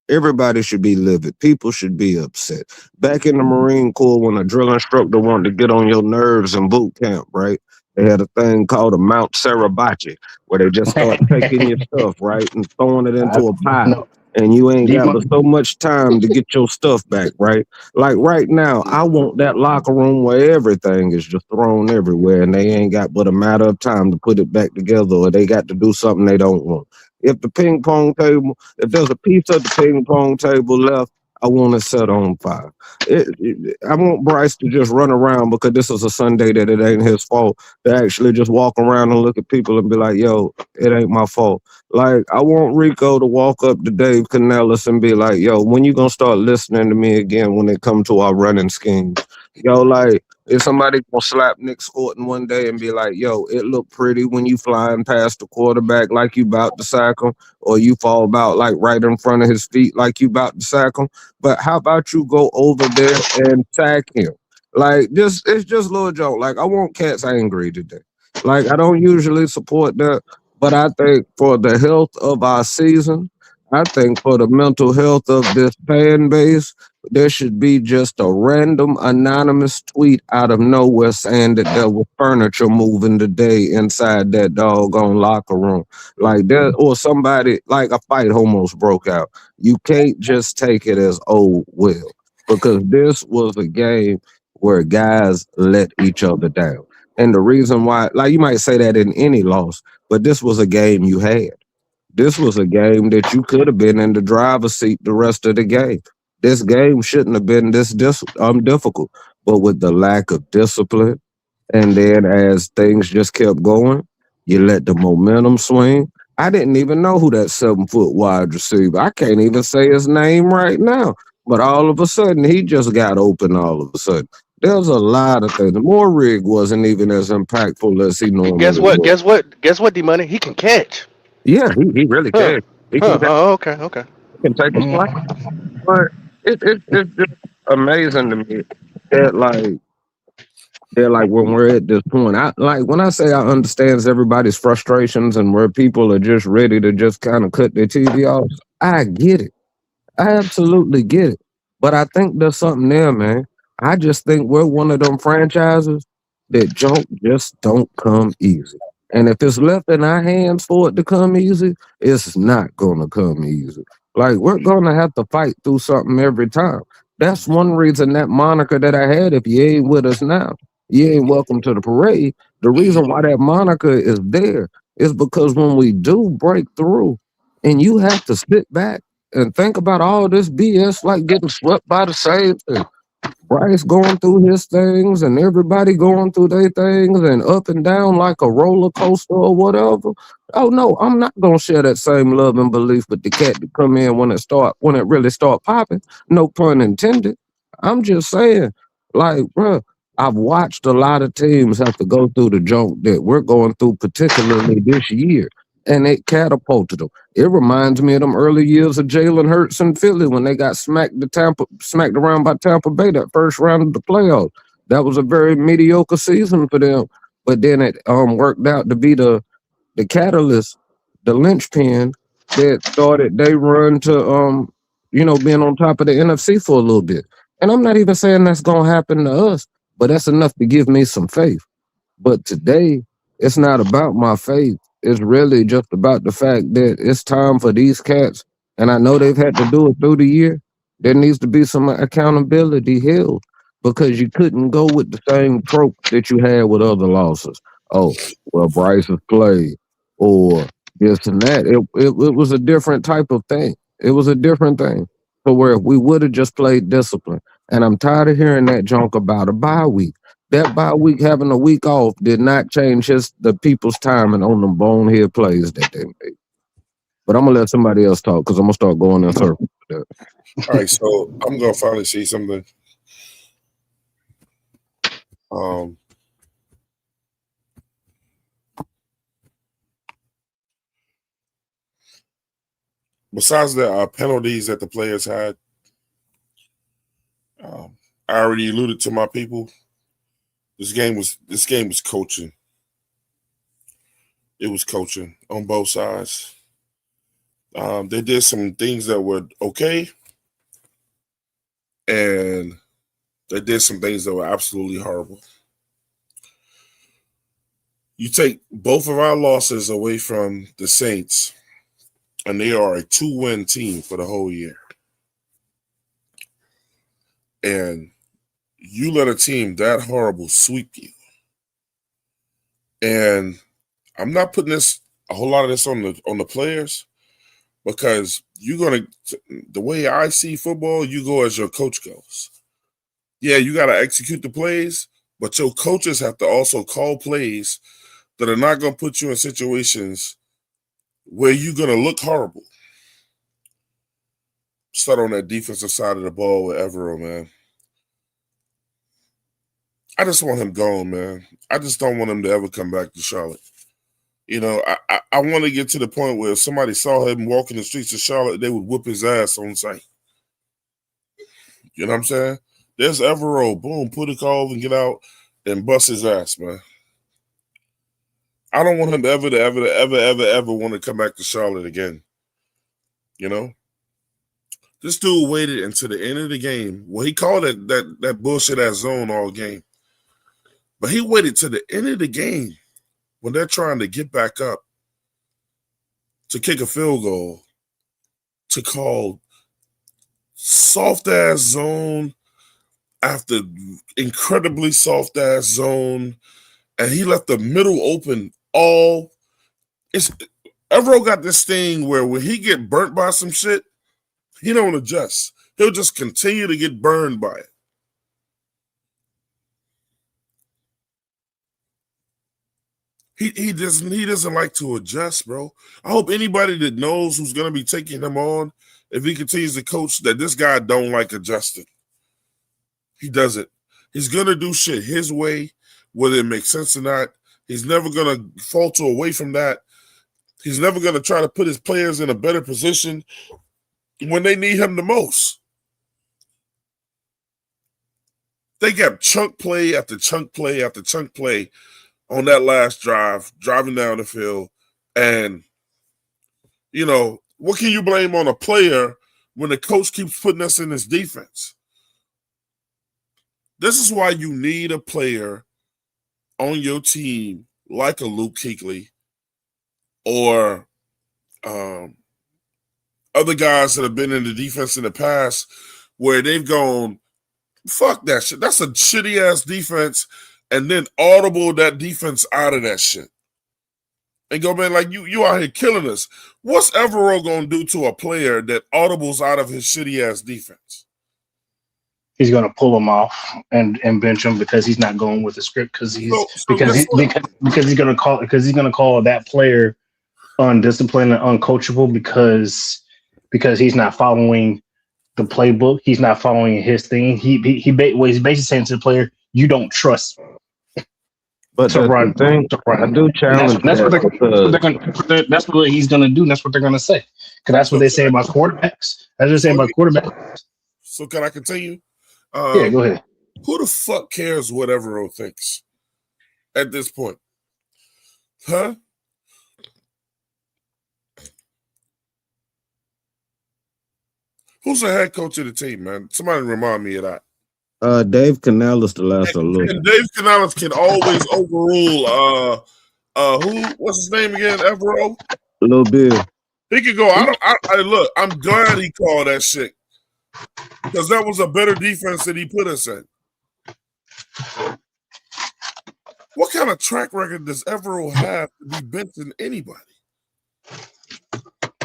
everybody should be livid. People should be upset. Back in the Marine Corps, when a drill instructor wanted to get on your nerves in boot camp, right? They had a thing called a Mount Sarabachi where they just start taking your stuff, right, and throwing it I into a pile. no And you ain't got Debo. but so much time to get your stuff back, right? Like right now, I want that locker room where everything is just thrown everywhere and they ain't got but a matter of time to put it back together or they got to do something they don't want. If there's a piece of the ping pong table left, I want it set on fire. I want Bryce to just run around because this is a Sunday that it ain't his fault to actually just walk around and look at people and be like, yo, it ain't my fault. Like, I want Rico to walk up to Dave Canellis and be like, yo, when you gonna start listening to me again when it come to our running schemes? Yo, like, is somebody gonna slap Nick Scorton one day and be like, yo, it looked pretty when you flying past the quarterback like you about to sack him, or you fall about like right in front of his feet like you about to sack him? But how about you go over there and sack him? Like, just it's just little joke. Like, I want cats angry today. Like, I don't usually support that, but I think for the health of our season, I think for the mental health of this fan base, there should be just a random anonymous tweet out of nowhere saying that there was furniture moving today inside that doggone locker room. Like that, or somebody like a fight almost broke out. You can't just take it as oh well, because this was a game where guys let each other down. And the reason why, like you might say that in any loss, but this was a game you had. This was a game that you could have been in the driver's seat the rest of the game. This game shouldn't have been this difficult, but with the lack of discipline, and then as things just kept going, you let the momentum swing. I didn't even know who that 7 foot wide receiver. I can't even say his name right now. But all of a sudden, he just got open. All of a sudden, there's a lot of things. Morig wasn't even as impactful as he Guess normally what? was. Guess what? D Money. He can catch. Yeah, he really Huh? can. He can, Huh? Oh, okay. Okay. he can take a Mm, flight. But it's just amazing to me that like when we're at this point, I like when I say I understands everybody's frustrations and where people are just ready to just kind of cut their TV off. I get it. I absolutely get it. But I think there's something there, man. I just think we're one of them franchises that just don't come easy. And if it's left in our hands for it to come easy, it's not gonna come easy. Like we're gonna have to fight through something every time. That's one reason that moniker that I had, if you ain't with us now, you ain't welcome to the parade. The reason why that moniker is there is because when we do break through and you have to sit back and think about all this BS like getting swept by the Saints and Bryce going through his things and everybody going through their things and up and down like a roller coaster or whatever. Oh no, I'm not gonna share that same love and belief with the cat to come in when it really start popping. No pun intended. I'm just saying, like, bruh, I've watched a lot of teams have to go through the junk that we're going through, particularly this year, and it catapulted them. It reminds me of them early years of Jalen Hurts in Philly when they got smacked around by Tampa Bay that first round of the playoffs. That was a very mediocre season for them, but then it worked out to be the catalyst, the linchpin that started they run to being on top of the NFC for a little bit. And I'm not even saying that's gonna happen to us, but that's enough to give me some faith. But today, it's not about my faith. It's really just about the fact that it's time for these cats, and I know they've had to do it through the year. There needs to be some accountability held because you couldn't go with the same trope that you had with other losses. oh, well, Bryce has played, or this and that. It was a different type of thing. It was a different thing. So where if we would have just played discipline, and I'm tired of hearing that junk about a bye week. That bye week, having a week off, did not change the people's timing on them bonehead plays that they made. But I'm gonna let somebody else talk because I'm gonna start going in circles with that. All right, so I'm gonna finally see something. Besides the penalties that the players had, I already alluded to my people. This game was coaching. It was coaching on both sides. They did some things that were okay, and they did some things that were absolutely horrible. You take both of our losses away from the Saints, and they are a 2-win team for the whole year. And you let a team that horrible sweep you. And I'm not putting a whole lot of this on the players, because the way I see football, you go as your coach goes. Yeah, you got to execute the plays, but your coaches have to also call plays that are not going to put you in situations where you're going to look horrible. Start on that defensive side of the ball with Evero, man. I just want him gone, man. I just don't want him to ever come back to Charlotte. You know, I want to get to the point where if somebody saw him walking the streets of Charlotte, they would whip his ass on sight. You know what I'm saying? There's Evero. Boom, put a call and get out and bust his ass, man. I don't want him ever want to come back to Charlotte again. You know? This dude waited until the end of the game. Well, he called it that bullshit ass zone all game. But he waited to the end of the game when they're trying to get back up to kick a field goal to call soft-ass zone after incredibly soft-ass zone, and he left the middle open all. Evero got this thing where when he get burnt by some shit, he don't adjust. He'll just continue to get burned by it. He doesn't like to adjust, bro. I hope anybody that knows who's going to be taking him on, if he continues to coach, that this guy don't like adjusting. He doesn't. He's going to do shit his way, whether it makes sense or not. He's never going to falter away from that. He's never going to try to put his players in a better position when they need him the most. They got chunk play after chunk play after chunk play on that last drive, driving down the field. And, you know, what can you blame on a player when the coach keeps putting us in this defense? This is why you need a player on your team like a Luke Kuechly or other guys that have been in the defense in the past where they've gone, fuck that shit. That's a shitty-ass defense, and then audible that defense out of that shit. And go, man, like, you out here killing us. What's Evero going to do to a player that audibles out of his shitty-ass defense? He's going to pull him off and bench him because he's not going with the script because he's going to call that player undisciplined and uncoachable because he's not following the playbook. He's not following his thing. He's basically saying to the player, "You don't trust me." But that's the thing. I do challenge that's what he's going to do. And that's what they're going to say because that's what they say about quarterbacks. That's what they say about quarterbacks. So can I continue? Yeah, go ahead. Who the fuck cares what Evero thinks at this point? Huh? Who's the head coach of the team, man? Somebody remind me of that. Dave Canales the last I looked. And Dave Canales can always overrule what's his name again? Evero? Little bit. He could go. Look, I'm glad he called that shit. Because that was a better defense that he put us in. What kind of track record does Evero have to be benching anybody?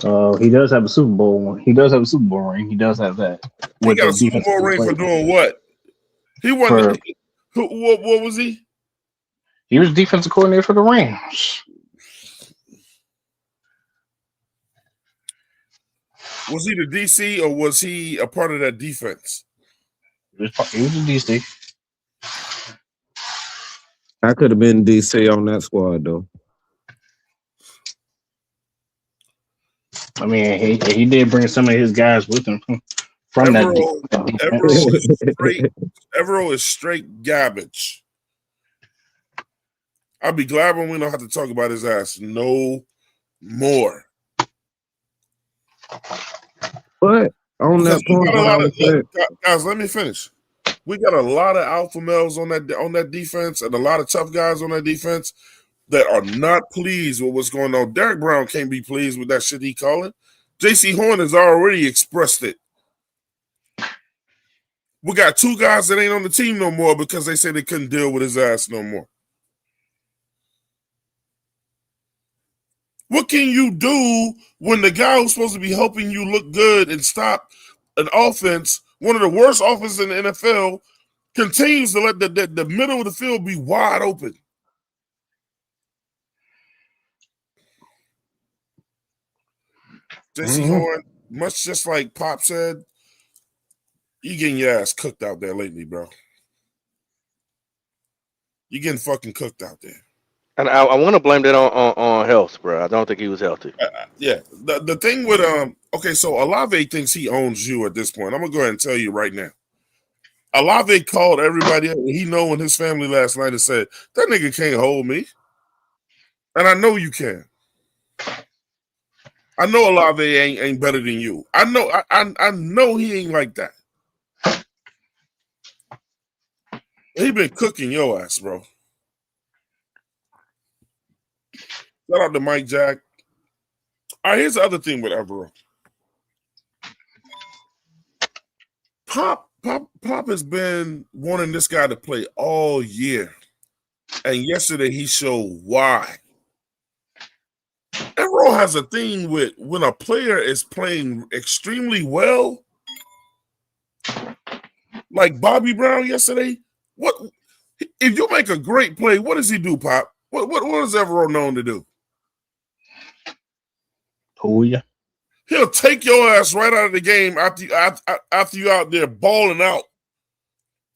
He does have a Super Bowl one. He does have a Super Bowl ring. He does have that He with got the a Super defense Bowl ring for play. doing what? He won. For What was he? he was defensive coordinator for the Rams. Was he the DC or was he a part of that defense? He was a DC. I could have been DC on that squad though. I mean, he did bring some of his guys with him from that defense. Evero is straight garbage. I'll be glad when we don't have to talk about his ass no more. But on that point, guys, let me finish. We got a lot of alpha males on that defense and a lot of tough guys on that defense that are not pleased with what's going on. Derek Brown can't be pleased with that shit he calling. J.C. Horn has already expressed it. We got two guys that ain't on the team no more because they say they couldn't deal with his ass no more. What can you do when the guy who's supposed to be helping you look good and stop an offense, one of the worst offenses in the NFL, continues to let the middle of the field be wide open? J.C. Horn, much just like Pop said, you getting your ass cooked out there lately, bro. You getting fucking cooked out there. And I want to blame that on health, bro. I don't think he was healthy. Yeah. The thing with okay, so Olave thinks he owns you at this point. I'm gonna go ahead and tell you right now. Olave called everybody up. He know in his family last night and said, that nigga can't hold me. And I know you can. I know Olave ain't better than you. I know he ain't like that. He been cooking your ass, bro. Shout out to Mike Jack. All right, here's the other thing with Evero. Pop has been wanting this guy to play all year. And yesterday he showed why. Evero has a thing with when a player is playing extremely well, like Bobby Brown yesterday. What if you make a great play? What does he do, Pop? What is Evero known to do? Who ya? He'll take your ass right out of the game after you out there balling out.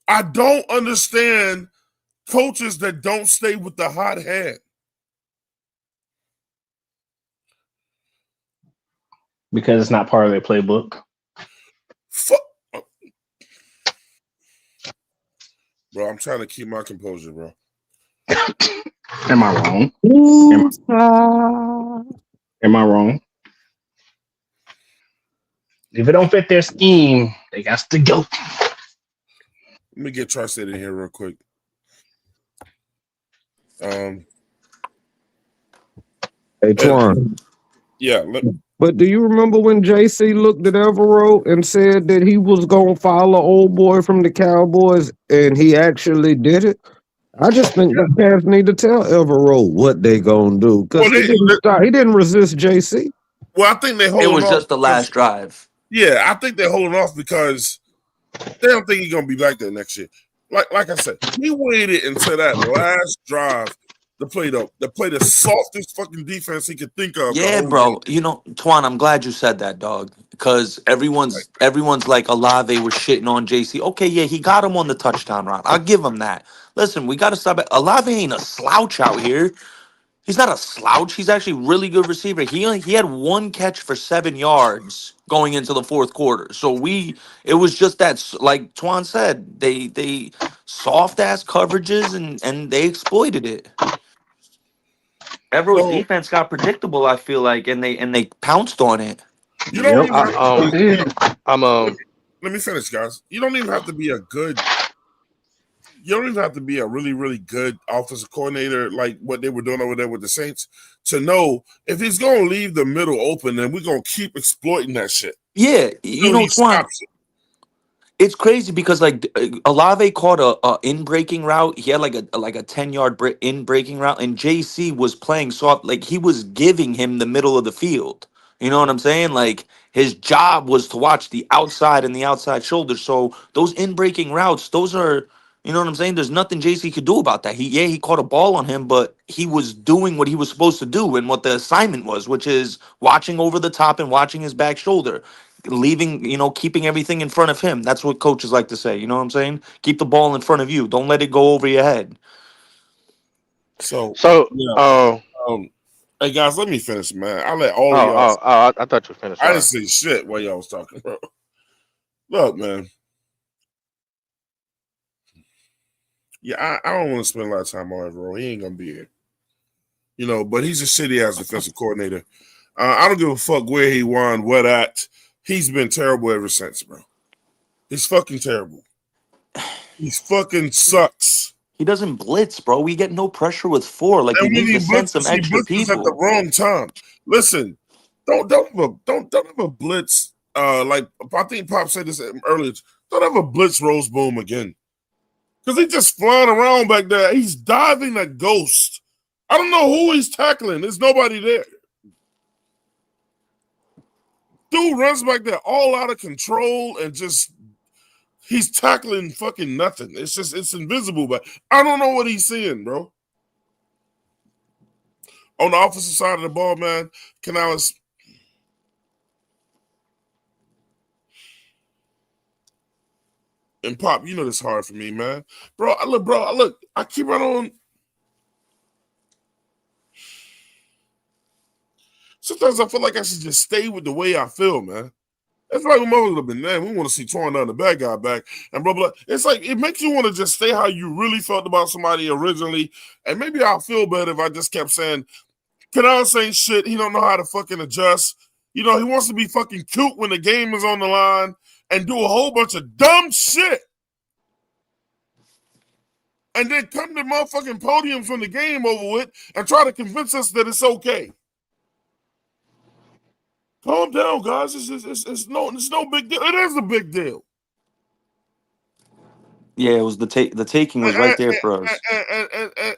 I don't understand coaches that don't stay with the hot hand. Because it's not part of their playbook. Bro, I'm trying to keep my composure, bro. Am I wrong? Am I wrong? If it don't fit their scheme, they got to go. Let me get Tri-State in here real quick. Hey, Twan. Yeah. But do you remember when JC looked at Evero and said that he was going to follow old boy from the Cowboys, and he actually did it? I just think the Cavs need to tell Evero what they going to do, because he didn't resist JC. Well, I think they holding off. It was just the last drive. Yeah, I think they're holding off because they don't think he's going to be back there next year. Like I said, he waited until that last drive to play the softest fucking defense he could think of. Yeah, bro. Game. You know, Twan, I'm glad you said that, dog. Because everyone's like Olave was shitting on JC. Okay, yeah, he got him on the touchdown run. I'll give him that. Listen, we got to stop it. Olave ain't a slouch out here. He's not a slouch. He's actually a really good receiver. He had one catch for 7 yards going into the fourth quarter. So it was just that, like Twan said, they soft ass coverages and they exploited it. Everett's defense got predictable, I feel like, and they pounced on it. You don't even have to let me finish, guys. You don't even have to be a good. You don't even have to be a really, really good offensive coordinator like what they were doing over there with the Saints to know if he's going to leave the middle open, then we're going to keep exploiting that shit. Yeah, you know, Twan, It's crazy because like Olave caught a in breaking route. He had like a 10-yard in breaking route, and JC was playing soft. Like he was giving him the middle of the field. You know what I'm saying? Like his job was to watch the outside and the outside shoulder. So those in breaking routes, those are, you know what I'm saying? There's nothing JC could do about that. He caught a ball on him, but he was doing what he was supposed to do and what the assignment was, which is watching over the top and watching his back shoulder, leaving, keeping everything in front of him. That's what coaches like to say. You know what I'm saying? Keep the ball in front of you. Don't let it go over your head. So So, yeah. oh, Hey guys, let me finish, man. I let all of y'all. I thought you were finished. I Sorry. didn't say shit while y'all was talking, bro. Look, man. Yeah, I don't want to spend a lot of time on Everett. He ain't gonna be here. But he's a shitty ass defensive coordinator. I don't give a fuck where he won, what at. He's been terrible ever since, bro. He's fucking terrible. He's fucking sucks. He doesn't blitz, bro. We get no pressure with 4. Like, we And when need he to send some blitzes, he extra blitzes at the people. wrong time. Listen, don't have a blitz. Like I think Pop said this earlier. Don't have a blitz Rose Boom again, because he's just flying around back there. He's diving a ghost. I don't know who he's tackling. There's nobody there. Dude runs back there all out of control and just he's tackling fucking nothing. It's invisible, but I don't know what he's seeing, bro. On the offensive side of the ball, man, Canales. And Pop, this is hard for me, man. Bro, I keep right on. Sometimes I feel like I should just stay with the way I feel, man. It's like when motherfuckers have been, man, we want to see Twan down the bad guy back and blah, blah. It's like it makes you want to just stay how you really felt about somebody originally. And maybe I'll feel better if I just kept saying, Canales ain't shit. He don't know how to fucking adjust. He wants to be fucking cute when the game is on the line and do a whole bunch of dumb shit. And then come to motherfucking podiums when the game over with and try to convince us that it's okay. Calm down, guys. It's no big deal. It is a big deal. Yeah, it was the taking was right there for us.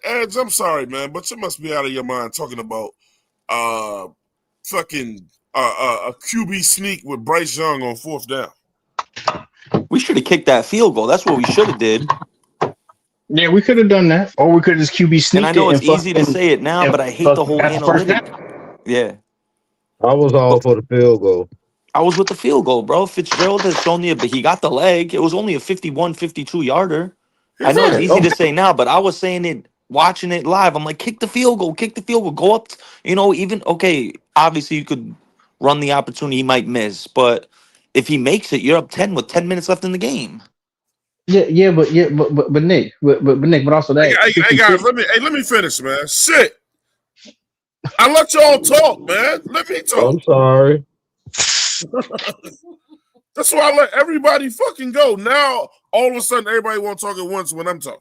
Edge, I'm sorry, man, but you must be out of your mind talking about fucking a QB sneak with Bryce Young on 4th down. We should have kicked that field goal. That's what we should have did. Yeah, we could have done that, or we could have just QB sneaked And I know it it's easy to say it now, but I hate the whole analytic. Yeah. I was all for the field goal. I was with the field goal, bro. Fitzgerald has shown you, but he got the leg. It was only a 51, 52-yarder. I know it's easy to say now, but I was saying it, watching it live. I'm like, kick the field goal, go up. Okay, obviously you could run the opportunity he might miss, but if he makes it, you're up 10 with 10 minutes left in the game. But Nick, but also that. Hey guys, let me finish, man. Shit, I let y'all talk, man. Let me talk. I'm sorry. That's why I let everybody fucking go. Now, all of a sudden, everybody want to talk at once when I'm talking.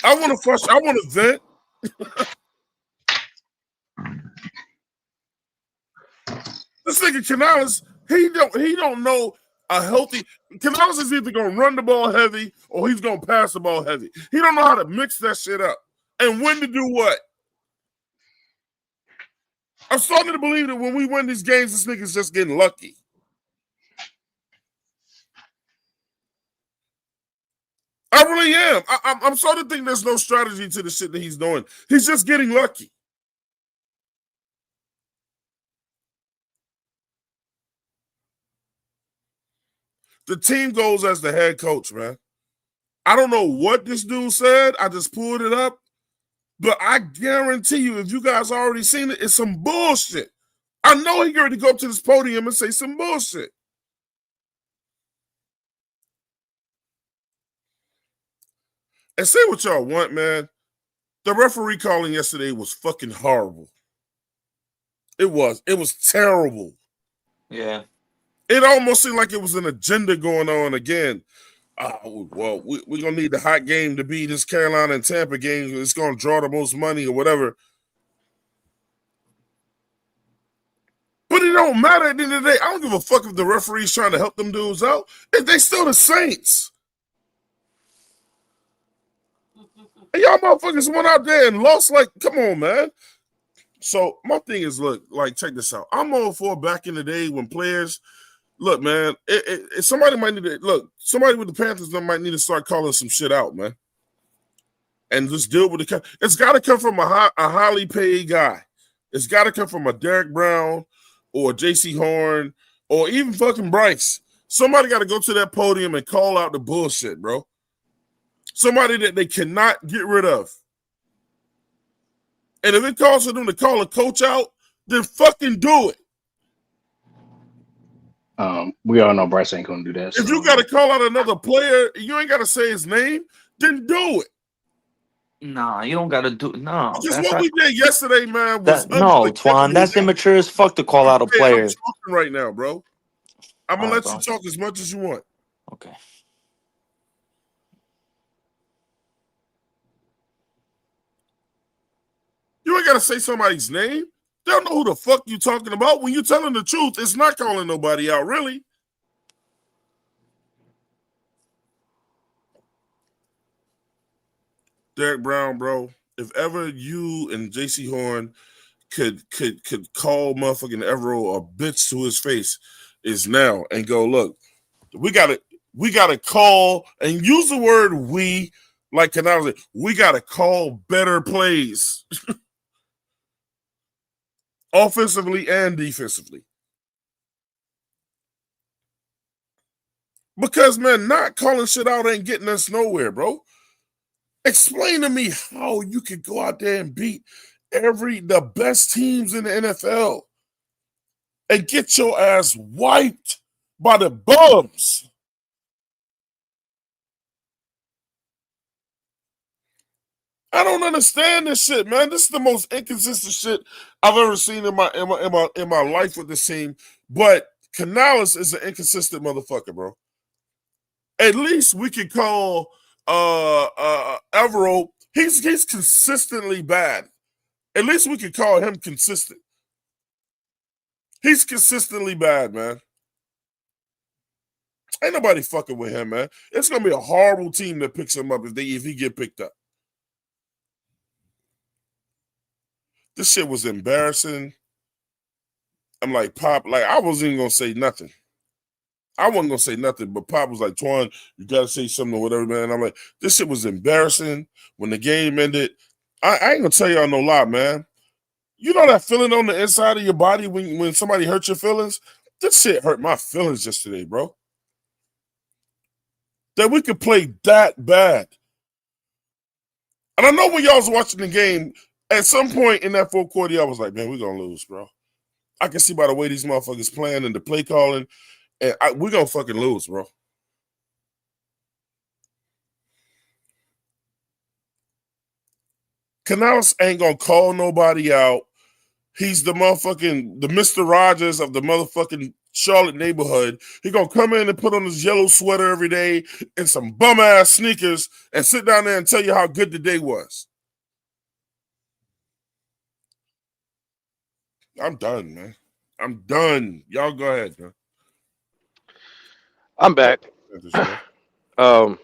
I want to vent. This nigga Canales, he don't know a healthy. Canales is either gonna run the ball heavy or he's gonna pass the ball heavy. He don't know how to mix that shit up and when to do what. I'm starting to believe that when we win these games, this nigga's just getting lucky. I really am. I'm starting to think there's no strategy to the shit that he's doing. He's just getting lucky. The team goes as the head coach, man. I don't know what this dude said. I just pulled it up. But I guarantee you, if you guys already seen it, it's some bullshit. I know he going to go up to this podium and say some bullshit. And say what y'all want, man. The referee calling yesterday was fucking horrible. It was. It was terrible. Yeah. It almost seemed like it was an agenda going on again. Well, we're going to need the hot game to be this Carolina and Tampa game. It's going to draw the most money or whatever. But it don't matter at the end of the day. I don't give a fuck if the referee's trying to help them dudes out. They still the Saints. And y'all motherfuckers went out there and lost. Like, come on, man. So my thing is, look, like, check this out. I'm all for back in the day when players, look, man, somebody might need to look. Somebody with the Panthers might need to start calling some shit out, man, and just deal with the. It's got to come from a highly paid guy. It's got to come from a Derek Brown or J.C. Horn or even fucking Bryce. Somebody got to go to that podium and call out the bullshit, bro. Somebody that they cannot get rid of. And if it calls for them to call a coach out, then fucking do it. We all know Bryce ain't gonna do that. If you got to call out another player, you ain't got to say his name, then do it. Nah, you don't gotta do no. Because what we did yesterday, man, was no, Twan. That's immature as fuck to call out a player. I'm talking right now, bro. I'm gonna let you talk as much as you want. Okay. You ain't gotta say somebody's name. They don't know who the fuck you talking about. When you telling the truth, it's not calling nobody out, really. Derek Brown, bro. If ever you and J.C. Horn could call motherfucking Evero a bitch to his face, is now, and go, look, we gotta call and use the word we, like Canales. We gotta call better plays. Offensively and defensively. Because, man, not calling shit out ain't getting us nowhere, bro. Explain to me how you could go out there and beat the best teams in the NFL and get your ass wiped by the bums. I don't understand this shit, man. This is the most inconsistent shit I've ever seen in my life with this team. But Canales is an inconsistent motherfucker, bro. At least we could call Evero. He's consistently bad. At least we could call him consistent. He's consistently bad, man. Ain't nobody fucking with him, man. It's gonna be a horrible team that picks him up if he get picked up. This shit was embarrassing. I'm like, Pop, like, I wasn't even gonna say nothing. I wasn't gonna say nothing, but Pop was like, Twan, you gotta say something or whatever, man. And I'm like, this shit was embarrassing. When the game ended, I ain't gonna tell y'all no lie, man. You know that feeling on the inside of your body when somebody hurts your feelings? This shit hurt my feelings yesterday, bro. That we could play that bad. And I know when y'all was watching the game, at some point in that fourth quarter, I was like, man, we're going to lose, bro. I can see by the way these motherfuckers playing and the play calling, and we're going to fucking lose, bro. Canales ain't going to call nobody out. He's the Mr. Rogers of the motherfucking Charlotte neighborhood. He going to come in and put on his yellow sweater every day and some bum-ass sneakers and sit down there and tell you how good the day was. I'm done, man. I'm done. Y'all go ahead, man. I'm back. And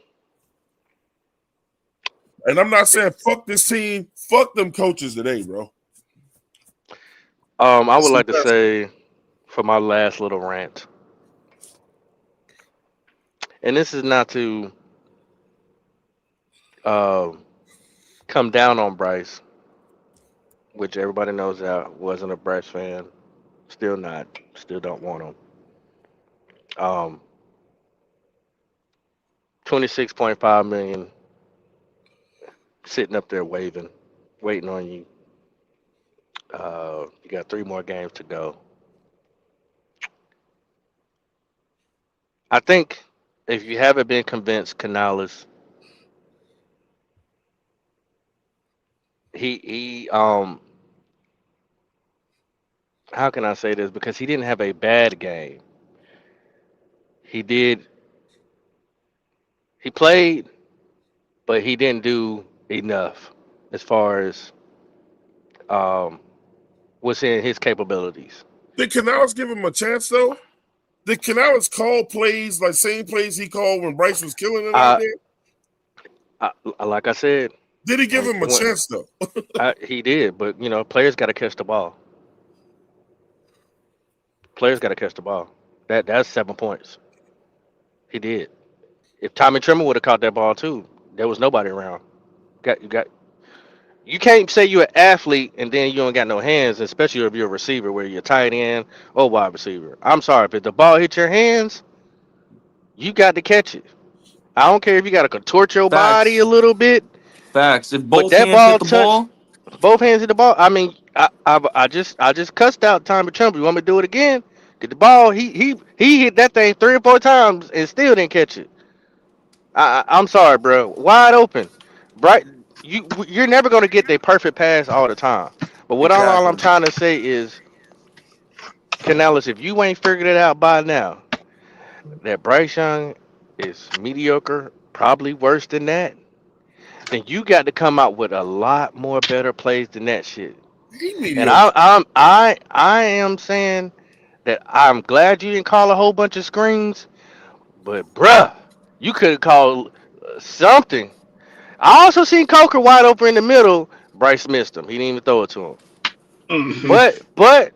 I'm not saying fuck this team, fuck them coaches today, bro. I would like to say for my last little rant, and this is not to come down on Bryce, which everybody knows that I wasn't a Bryce fan. Still not. Still don't want him. 26.5 million sitting up there waiting on you. You got 3 more games to go. I think if you haven't been convinced, Canales, he how can I say this? Because he didn't have a bad game. He did. He played, but he didn't do enough as far as what's in his capabilities. Did Canales give him a chance though? Did Canales call plays like same plays he called when Bryce was killing it out I, there? like I said, Did he give when him a when chance though? he did, but players got to catch the ball. Players got to catch the ball. That's 7 points. He did. If Tommy Trimmer would have caught that ball too, there was nobody around. You got. You can't say you're an athlete and then you don't got no hands, especially if you're a receiver, where you're tight end or wide receiver. I'm sorry, if the ball hits your hands, you got to catch it. I don't care if you got to contort your body a Facts. little bit, Facts. If but both that hands ball hit the touch ball, both hands hit the ball. I mean, I just cussed out Tommy Trump. You want me to do it again? Get the ball. He hit that thing 3 or 4 times and still didn't catch it. I'm sorry, bro. Wide open, bright. You're never gonna get the perfect pass all the time. But what all I'm exactly. trying to say is, Canales, if you ain't figured it out by now, that Bryce Young is mediocre, probably worse than that, then you got to come out with a lot more better plays than that shit. He And mediocre. I am saying that I'm glad you didn't call a whole bunch of screens, but bruh, you could have called something. I also seen Coker wide open in the middle. Bryce missed him. He didn't even throw it to him. Mhm. But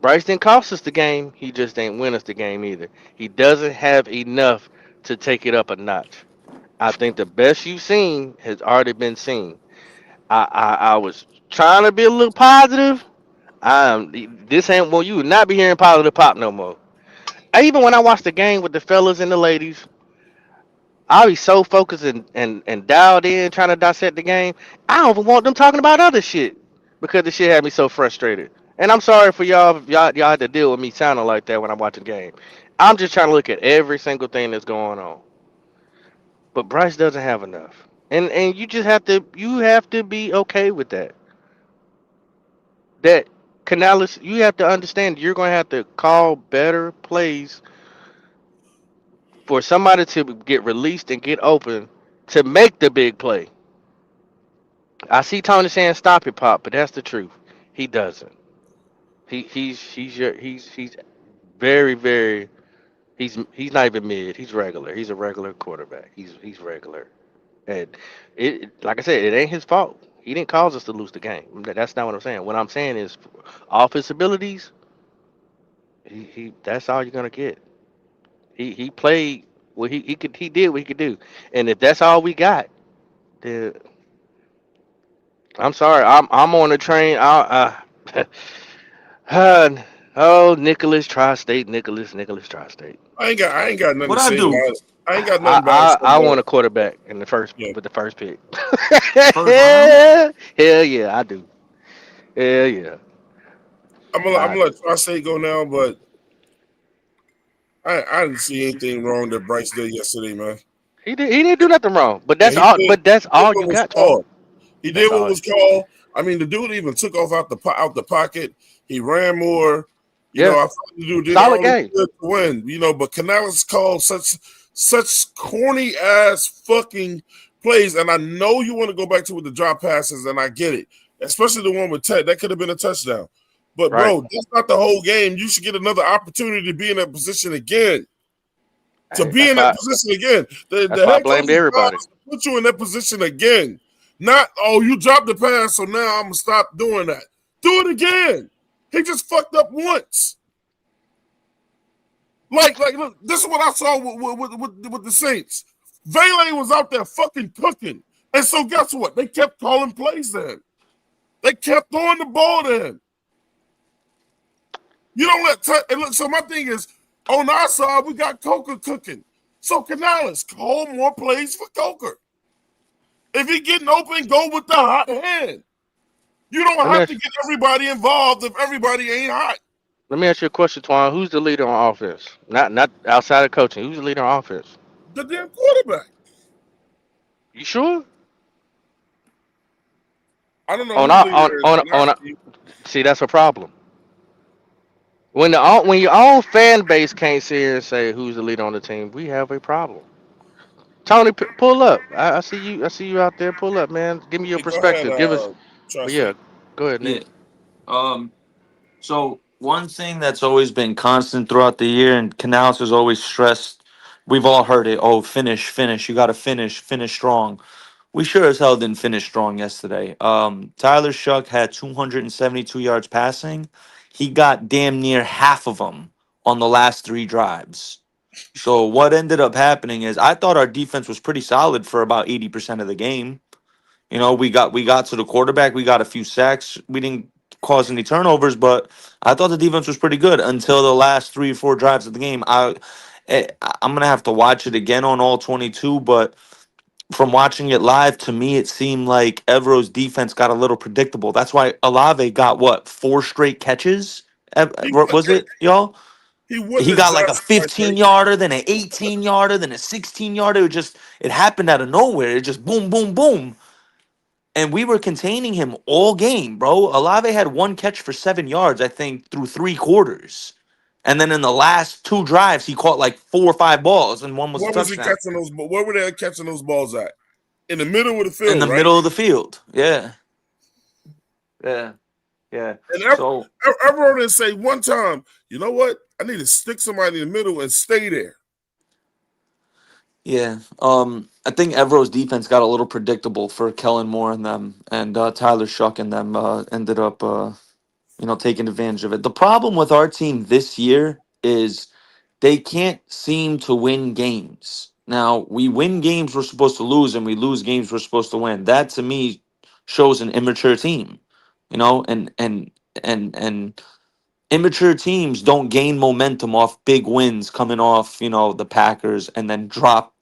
Bryce didn't cost us the game. He just didn't win us the game either. He doesn't have enough to take it up a notch. I think the best you've seen has already been seen. I was trying to be a little positive. This ain't well. You would not be hearing positive pop no more. Even when I watch the game with the fellas and the ladies, I'll be so focused and dialed in trying to dissect the game. I don't even want them talking about other shit because the shit had me so frustrated. And I'm sorry for y'all. Y'all had to deal with me sounding like that when I'm watching the game. I'm just trying to look at every single thing that's going on. But Bryce doesn't have enough, and you have to be okay with that. That Canales, you have to understand you're going to have to call better plays for somebody to get released and get open to make the big play. I see Tony saying stop it, pop, but that's the truth. He doesn't. He's very very he's not even mid. He's regular. He's a regular quarterback. He's regular. And like I said, it ain't his fault. He didn't cause us to lose the game. That's not what I'm saying. What I'm saying is, off his abilities, he that's all you're gonna get. He played what he did what he could do. And if that's all we got, then I'm sorry. I'm on the train. Oh, Nicholas Tri-State, Nicholas Tri-State. I ain't got nothing What to I say do? about it. I ain't got nothing bad to say I about want it. a quarterback in the first Yeah. with the first pick. First round? Hell yeah, I do. Hell yeah, I'm I gonna do. let Tri-State go now, but I didn't see anything wrong that Bryce did yesterday, man. He didn't do nothing wrong. But Yeah, that's all. But he that's did all what you was got, Twan. called. He That's did what all. was called. I mean, the dude even took off out the pocket. He ran more. Yeah, I thought the dude did solid all he game. could to win. But Canales called such corny ass fucking plays, and I know you want to go back to with the drop passes, and I get it, especially the one with Ted. That could have been a touchdown. But Right. bro, that's not the whole game. You should get another opportunity to be in that position again. To Hey, be in that position again. that's The why I head blamed coach's job everybody. is to put you in that position again. Not, oh, you dropped the pass, so now I'm gonna stop doing that. Do it again. He just fucked up once. Look, this is what I saw with the Saints. Vele was out there fucking cooking. And so guess what? They kept calling plays then. They kept throwing the ball then. You don't and look, so my thing is, on our side, we got Coker cooking. So Canales, call more plays for Coker. If he getting open, go with the hot hand. You don't Let me have to ask get everybody involved if everybody ain't hot. Let me ask you a question, Twan. Who's the leader on offense? Not outside of coaching. Who's the leader on offense? The damn quarterback. You sure? I don't know On who the our- leader is, but not see, that's a problem. When your own fan base can't sit here and say who's the leader on the team, we have a problem. Tony, pull up. I see you. I see you out there. Pull up, man. Give me your go ahead, perspective. Give us. Oh trust yeah, me. go ahead, Yeah. Nick. Um, So one thing that's always been constant throughout the year, and Canals has always stressed. We've all heard it. Oh, finish, finish. You got to finish, finish strong. We sure as hell didn't finish strong yesterday. Tyler Shuck had 272 yards passing. He got damn near half of them on the last three drives. So what ended up happening is I thought our defense was pretty solid for about 80% of the game. You know, we got to the quarterback, we got a few sacks, we didn't cause any turnovers, but I thought the defense was pretty good until the last 3 or 4 drives of the game. I'm gonna have to watch it again on all 22, but from watching it live, to me, it seemed like Evro's defense got a little predictable. That's why Olave got what 4 straight catches. He Was it y'all? he wouldn't He got like a adjust, quite 15 frankly. yarder, then an 18 yarder, then a 16 yarder. It happened out of nowhere. It just boom, boom, boom. And we were containing him all game, bro. Olave had 1 catch for 7 yards, I think, through 3 quarters. And then in the last 2 drives, he caught like 4 or 5 balls, and one was a Where was he touchdown catching those? Where were they catching those balls at? In the middle of the in field, the right? middle of the field. Yeah, yeah, yeah. And So everyone didn't say one time, you know what? I need to stick somebody in the middle and stay there. yeah, I think Evro's defense got a little predictable for Kellen Moore and them, and Tyler Shuck and them ended up, taking advantage of it. The problem with our team this year is they can't seem to win games. Now, we win games we're supposed to lose, and we lose games we're supposed to win. That to me shows an immature team, and immature teams don't gain momentum off big wins coming off, the Packers and then drop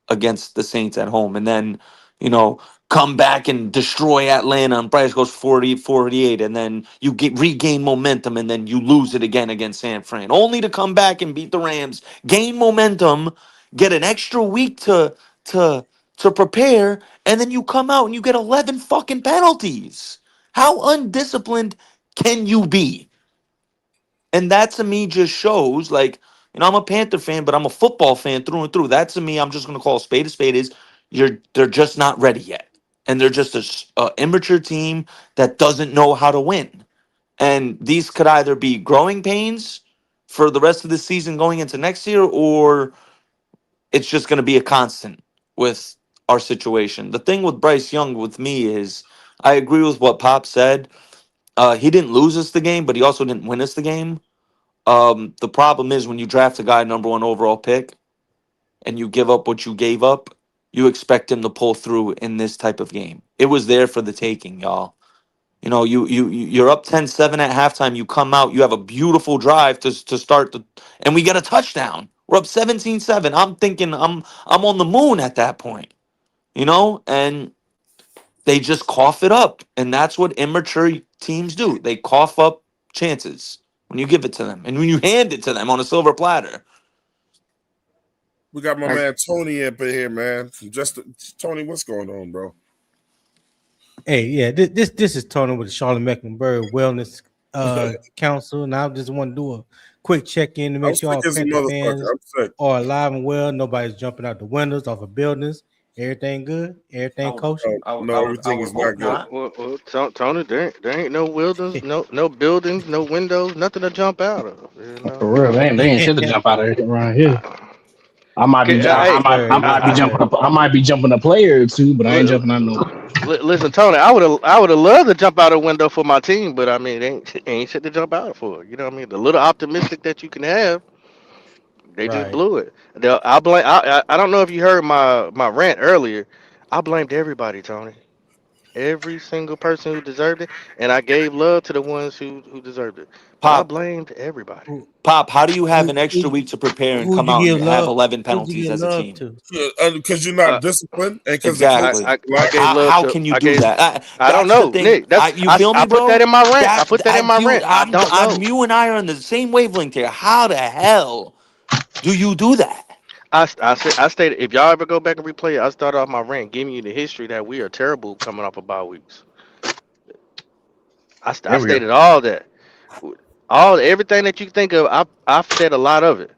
against the Saints at home and then, you know, come back and destroy Atlanta and Bryce goes 40-48, and then you get regain momentum and then you lose it again against San Fran only to come back and beat the Rams, gain momentum, get an extra week to to prepare, and then you come out and you get 11 fucking penalties. How undisciplined can you be? And that to me just shows, like, I'm a Panther fan, but I'm a football fan through and through. That to me, I'm just gonna call a spade a spade. Is they're just not ready yet, and they're just a immature team that doesn't know how to win. And these could either be growing pains for the rest of the season going into next year, or it's just gonna be a constant with our situation. The thing with Bryce Young with me is, I agree with what Pop said. He didn't lose us the game, but he also didn't win us the game. The problem is when you draft a guy number one overall pick and you give up what you gave up, you expect him to pull through in this type of game. It was there for the taking, y'all. You're up 10-7 at halftime. You come out, you have a beautiful drive to start and we get a touchdown. We're up 17-7. I'm thinking I'm on the moon at that point, and they just cough it up. And that's what immature teams do. They cough up chances when you give it to them and when you hand it to them on a silver platter. We got my Hey, man Tony up in here, man. Just Tony, what's going on, bro? Hey, yeah, this is Tony with the Charlotte Mecklenburg Wellness Council, and I just want to do a quick check in to I'm make sure sick all as a Panther motherfucker. fans I'm sick. are alive and well. Nobody's jumping out the windows off of buildings. Everything good. Everything kosher. No, I everything would is not hope good. not. Tony, there ain't no buildings, no buildings, no windows, nothing to jump out of. You know. For real, they ain't shit to jump out of here around here. Uh, I might be, hey, I Yes, might be sir. jumping up. I might be jumping a player or two, but I ain't li- jumping out no. listen, Tony, I would have loved to jump out a window for my team, but I mean, ain't shit to jump out for. You know what I mean? The little optimistic that you can have, they just Right. blew it. I don't know if you heard my rant earlier. I blamed everybody, Tony. Every single person who deserved it, and I gave love to the ones who deserved it. But I Pop, blamed everybody. Who Pop, how do you have who an extra who week to prepare and who'd come you out and give have love? 11 Who'd you penalties give as a love team? to? Because you're Uh, not disciplined and because the coach Exactly. I, is I black. gave love How to can you I do gave that? I don't That's the know, thing. Nick. That's You feel I me, put that bro? in my rant. I That put that in my you rant. I don't know. you and I are on the same wavelength here. How the hell do you do that? I stated if y'all ever go back and replay it, I started off my rant giving you the history that we are terrible coming off of bye weeks. I There we go. stated all that, all everything that you think of. I've said a lot of it.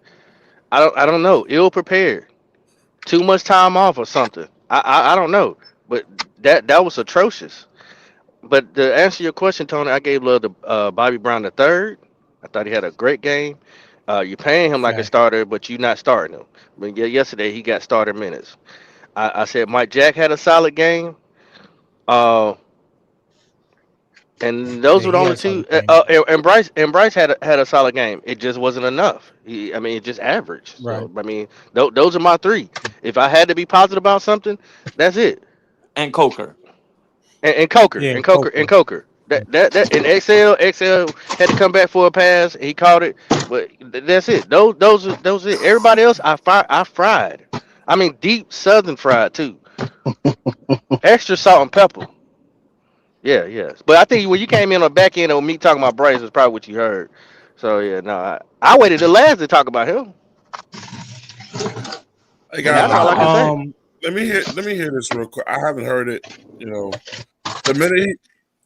I don't know. Ill prepared, too much time off or something. I don't know, but that was atrocious. But to answer your question, Tony, I gave love to Bobby Brown the third. I thought he had a great game. You're paying him like a Fact. starter, but you're not starting him. But yesterday he got starter minutes. I said Mike Jack had a solid game. Uh, and those Yeah, were the he had only a two. solid game. And Bryce had a solid game. It just wasn't enough. I mean, it just average. Right. So I mean, those are my three. If I had to be positive about something, that's it. And Coker. And Coker, Yeah, and Coker, and Coker. Coker. That and XL had to come back for a pass. He caught it, but that's it. Those it. Everybody else, I fried. I mean, deep Southern fried too. Extra salt and pepper. Yeah, yeah. But I think when you came in on the back end of me talking about Bryce, is probably what you heard. So yeah, no, I waited the last to talk about him, Hey and guys, that's all I can say. let me hear this real quick. I haven't heard it. You know, the minute he,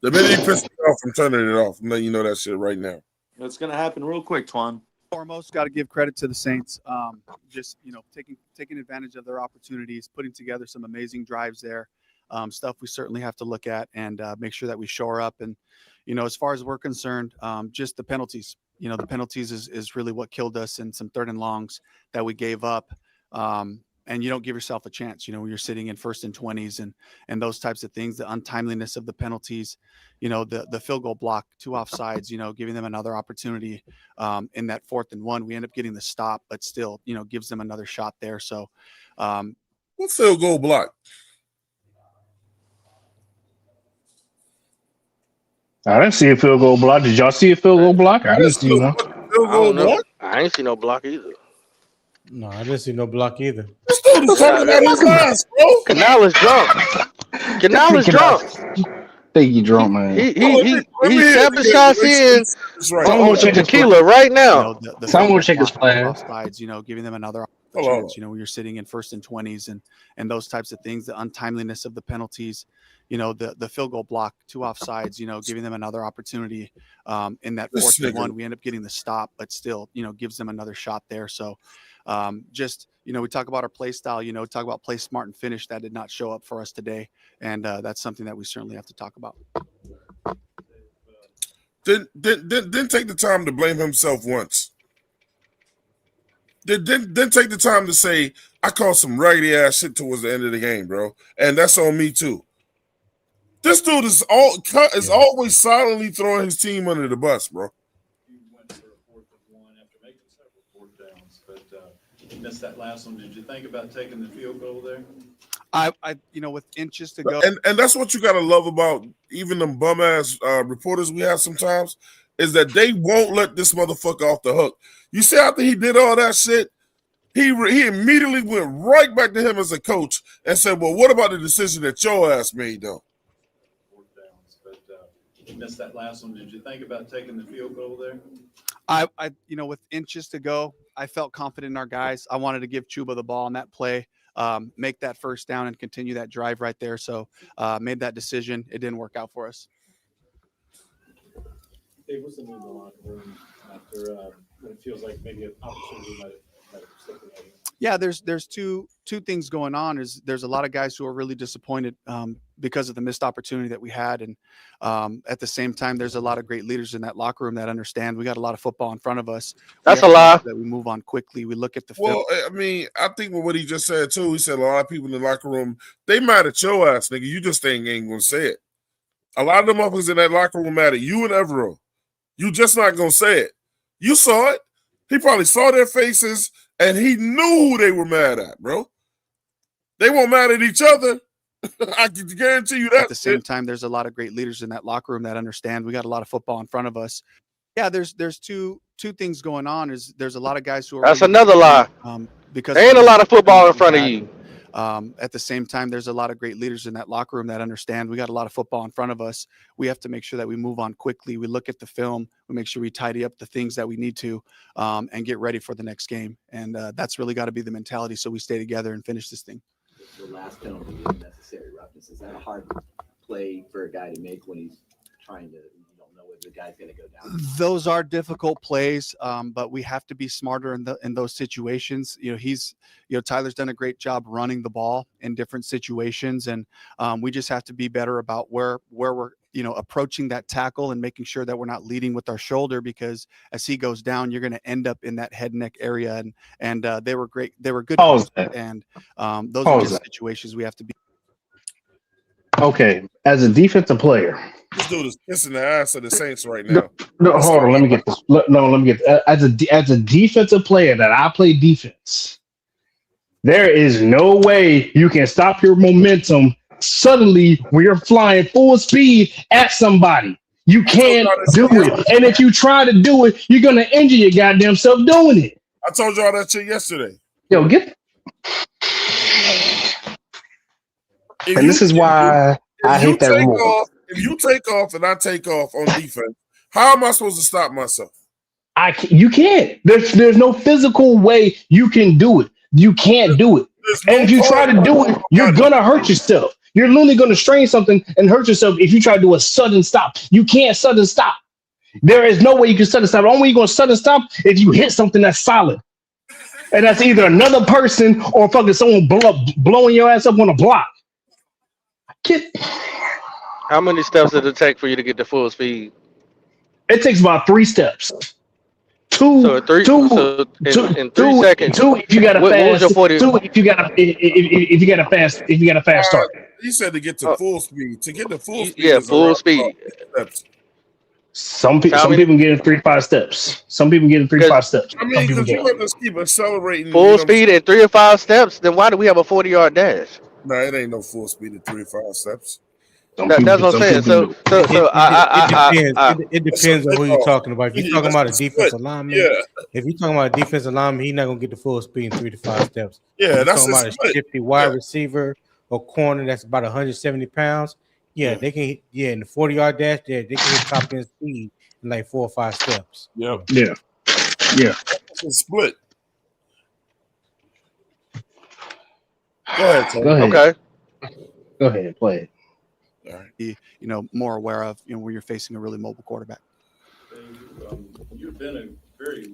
the minute he pisses me off, I'm turning it off. I'm letting you know that shit right now. It's gonna happen real quick, Twan. Foremost, got to give credit to the Saints. Just taking advantage of their opportunities, putting together some amazing drives there. Stuff we certainly have to look at and make sure that we shore up. And as far as we're concerned, just the penalties. The penalties is really what killed us, and some third and longs that we gave up. And you don't give yourself a chance. When you're sitting in 1st and 20s and those types of things, the untimeliness of the penalties. The field goal block, 2 offsides. Giving them another opportunity. In that 4th and 1, we end up getting the stop, but still, gives them another shot there. So, What field goal block? I didn't see a field goal block. Did y'all see a field goal block? I didn't see one. Field I goal don't know. block? I ain't see no block either. No, I didn't see no block either. This dude is talking about his lines, bro. Canal is drunk. Canal is drunk. Think you drunk, man. He Oh, he let he, me he hear it 7 again. shots Make sure in it's right. Someone on will some check his tequila right now. the Someone field will goal check his block, 2 plans. offsides. Giving them another Hold on. chance. When you're sitting in 1st and 20s and those types of things, the untimeliness of the penalties. The field goal block, 2 offsides. Giving them another opportunity. In that This 4th and nigga. 1, we end up getting the stop, but still, gives them another shot there. So, just we talk about our play style. Talk about play smart and finish. That did not show up for us today, and that's something that we certainly have to talk about. Didn't take the time to blame himself once. Didn't take the time to say I called some raggedy ass shit towards the end of the game, bro, and that's on me too. This dude is always silently throwing his team under the bus, bro. You went for a 4th and 1 after making several 4th downs, but you missed that last one. Did you think about taking the field goal there? I with inches to go. And that's what you gotta love about even them bum ass reporters we have sometimes is that they won't let this motherfucker off the hook. You see, after he did all that shit, he immediately went right back to him as a coach and said, "Well, what about the decision that your ass made, though?" 4th downs, but you missed that last one. Did you think about taking the field goal there? I with inches to go, I felt confident in our guys. I wanted to give Chuba the ball on that play, make that 1st down and continue that drive right there. So made that decision. It didn't work out for us. Dave, what's the mood in the locker room after what it feels like maybe an opportunity might have slipped away? Yeah, there's two things going on. There's a lot of guys who are really disappointed because of the missed opportunity that we had, and at the same time, there's a lot of great leaders in that locker room that understand we got a lot of football in front of us. That's a lie. That we move on quickly. We look at the film. Well, I mean, I think with what he just said too, he said a lot of people in the locker room, they mad at your ass, nigga. You just ain't gonna say it. A lot of them motherfuckers in that locker room mad at you and Evero. You just not gonna say it. You saw it. He probably saw their faces and he knew who they were mad at, bro. They weren't mad at each other. I can guarantee you that. At the same time, there's a lot of great leaders in that locker room that understand we got a lot of football in front of us. Yeah, there's two things going on. There's a lot of guys who are. That's another lie. Because there ain't a lot of football in front of you. At the same time, there's a lot of great leaders in that locker room that understand we got a lot of football in front of us. We have to make sure that we move on quickly. We look at the film. We make sure we tidy up the things that we need to and get ready for the next game. And that's really got to be the mentality so we stay together and finish this thing. The last penalty is unnecessary roughness. Is that a hard play for a guy to make when he's trying to don't know whether the guy's going to go down? Those are difficult plays, but we have to be smarter in those situations. Tyler's done a great job running the ball in different situations, and we just have to be better about where we're approaching that tackle and making sure that we're not leading with our shoulder, because as he goes down, you're going to end up in that head neck area. And they were great. They were good. Pause that. And those are Pause just that. situations we have to be. Okay, as a defensive player, This dude is kissing the ass of the Saints right no, now. no, hold on. Let me get this. Let me get as a defensive player that I play defense. There is no way you can stop your momentum suddenly when you're flying full speed at somebody. You can't do it. And if you try to do it, you're gonna injure your goddamn self doing it. I told y'all that shit yesterday. Yo, get. And this is why I hate that rule. If you take off and I take off on defense, how am I supposed to stop myself? You can't. There's no physical way you can do it. You can't do it. And if you try to do it, you're gonna hurt yourself. You're literally gonna strain something and hurt yourself if you try to do a sudden stop. You can't sudden stop. There is no way you can sudden stop. The only way you're gonna sudden stop if you hit something that's solid. And that's either another person or fucking someone blowing your ass up on a block. How many steps did it take for you to get to full speed? It takes about 3 steps. Two. So in 3 seconds. Two if you got a fast. What was your 40? Two if you got a fast start. You said to get to full speed. To get to full speed. Yeah, full speed. Some people get in 3 to 5 steps. Some people get in 3 to 5 steps. I mean, because you got to keep accelerating. Full speed in 3 or 5 steps. Then why do we have a 40-yard dash? No, it ain't no full speed at 3 or 5 steps. That's what I'm saying. So it depends on who you're talking about. If you're talking about a defensive lineman, if you're talking about a defensive lineman, he's not gonna get the full speed in 3 to 5 steps. Yeah, if that's you're talking about a shifty wide receiver or corner that's about 170 pounds. Yeah, they can. Yeah, in the 40-yard dash, they can hit top end speed in like 4 or 5 steps. Yeah. It's a split. Go ahead, Tony. Okay. Go ahead, play it. Be, more aware of, when you're facing a really mobile quarterback. You've been a very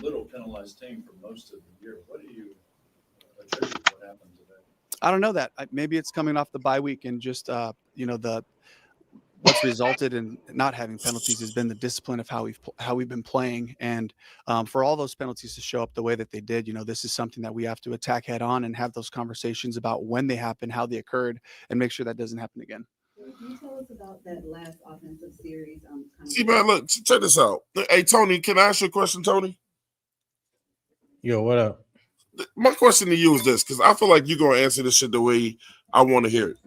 little penalized team for most of the year. What do you attribute what happened today? I don't know that. Maybe it's coming off the bye week and just what's resulted in not having penalties has been the discipline of how we've been playing, and for all those penalties to show up the way that they did, this is something that we have to attack head on and have those conversations about when they happen, how they occurred, and make sure that doesn't happen again. Can you tell us about that last offensive series? See, man, look, check this out. Hey, Tony, can I ask you a question, Tony? Yo, what up? My question to you is this, because I feel like you're going to answer this shit the way I want to hear it.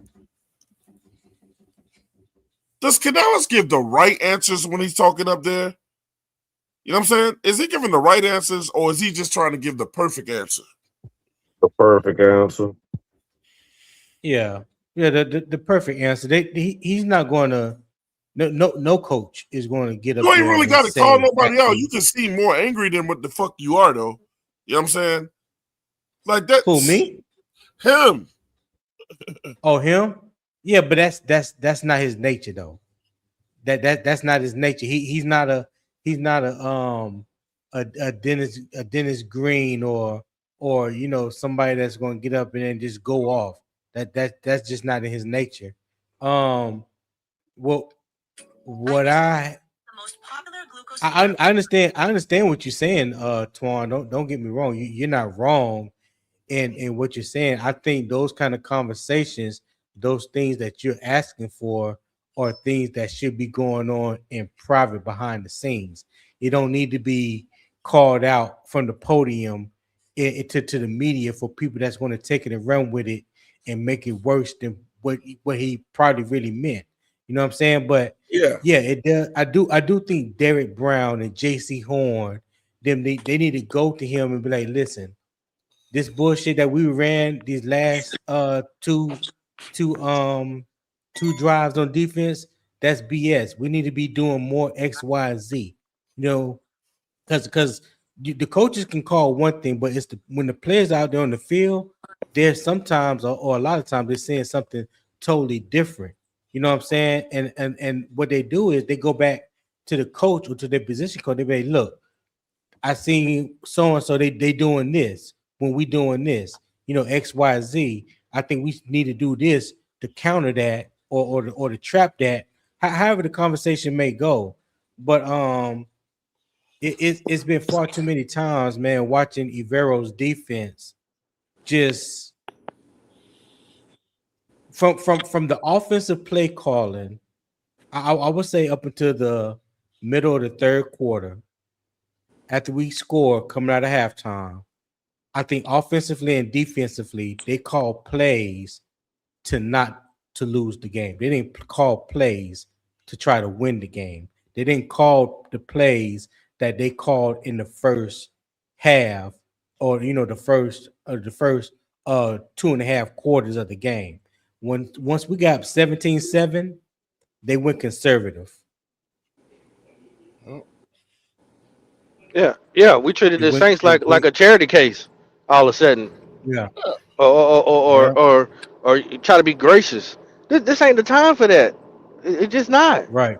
Does Canales give the right answers when he's talking up there? You know what I'm saying? Is he giving the right answers, or is he just trying to give the perfect answer? The perfect answer. Yeah, the perfect answer. He's not going to. No coach is going to get up. You ain't really got to call nobody out. Exactly. You can seem more angry than what the fuck you are, though. You know what I'm saying? Like that. Who, me? Him. Oh, him? Yeah, but that's not his nature, though. That's not his nature. He's not a Dennis Green or somebody that's going to get up and then just go off. That's just not in his nature. What I understand what you're saying, Twan. Don't get me wrong. You're not wrong in what you're saying. I think those kind of conversations, those things that you're asking for, are things that should be going on in private behind the scenes. It don't need to be called out from the podium to the media for people that's going to take it and run with it and make it worse than what he probably really meant. You know what I'm saying? But yeah, it does. I do think Derek Brown and J.C. Horn, they need to go to him and be like, listen, this bullshit that we ran these last two drives on defense, that's BS. We need to be doing more X, Y, and Z. Because the coaches can call one thing, but it's when the players out there on the field, there's sometimes or a lot of times they're saying something totally different. You know what I'm saying? And what they do is they go back to the coach or to their position coach. They be like, look, I seen so and so they doing this when we doing this. X, Y, Z. I think we need to do this to counter that or to trap that. however the conversation may go, but it's been far too many times, man, watching Ivero's defense just from the offensive play calling. I would say up until the middle of the third quarter, after we score coming out of halftime, I think offensively and defensively they call plays to not to lose the game. They didn't call plays to try to win the game. They didn't call the plays that they called in the first half, or the first 2.5 quarters of the game. Once we got 17-7, they went conservative. Yeah. We treated It the went Saints it like went a charity case all of a sudden, Yeah, or yeah, or or, or you try to be gracious. This ain't the time for that. It's just not. right,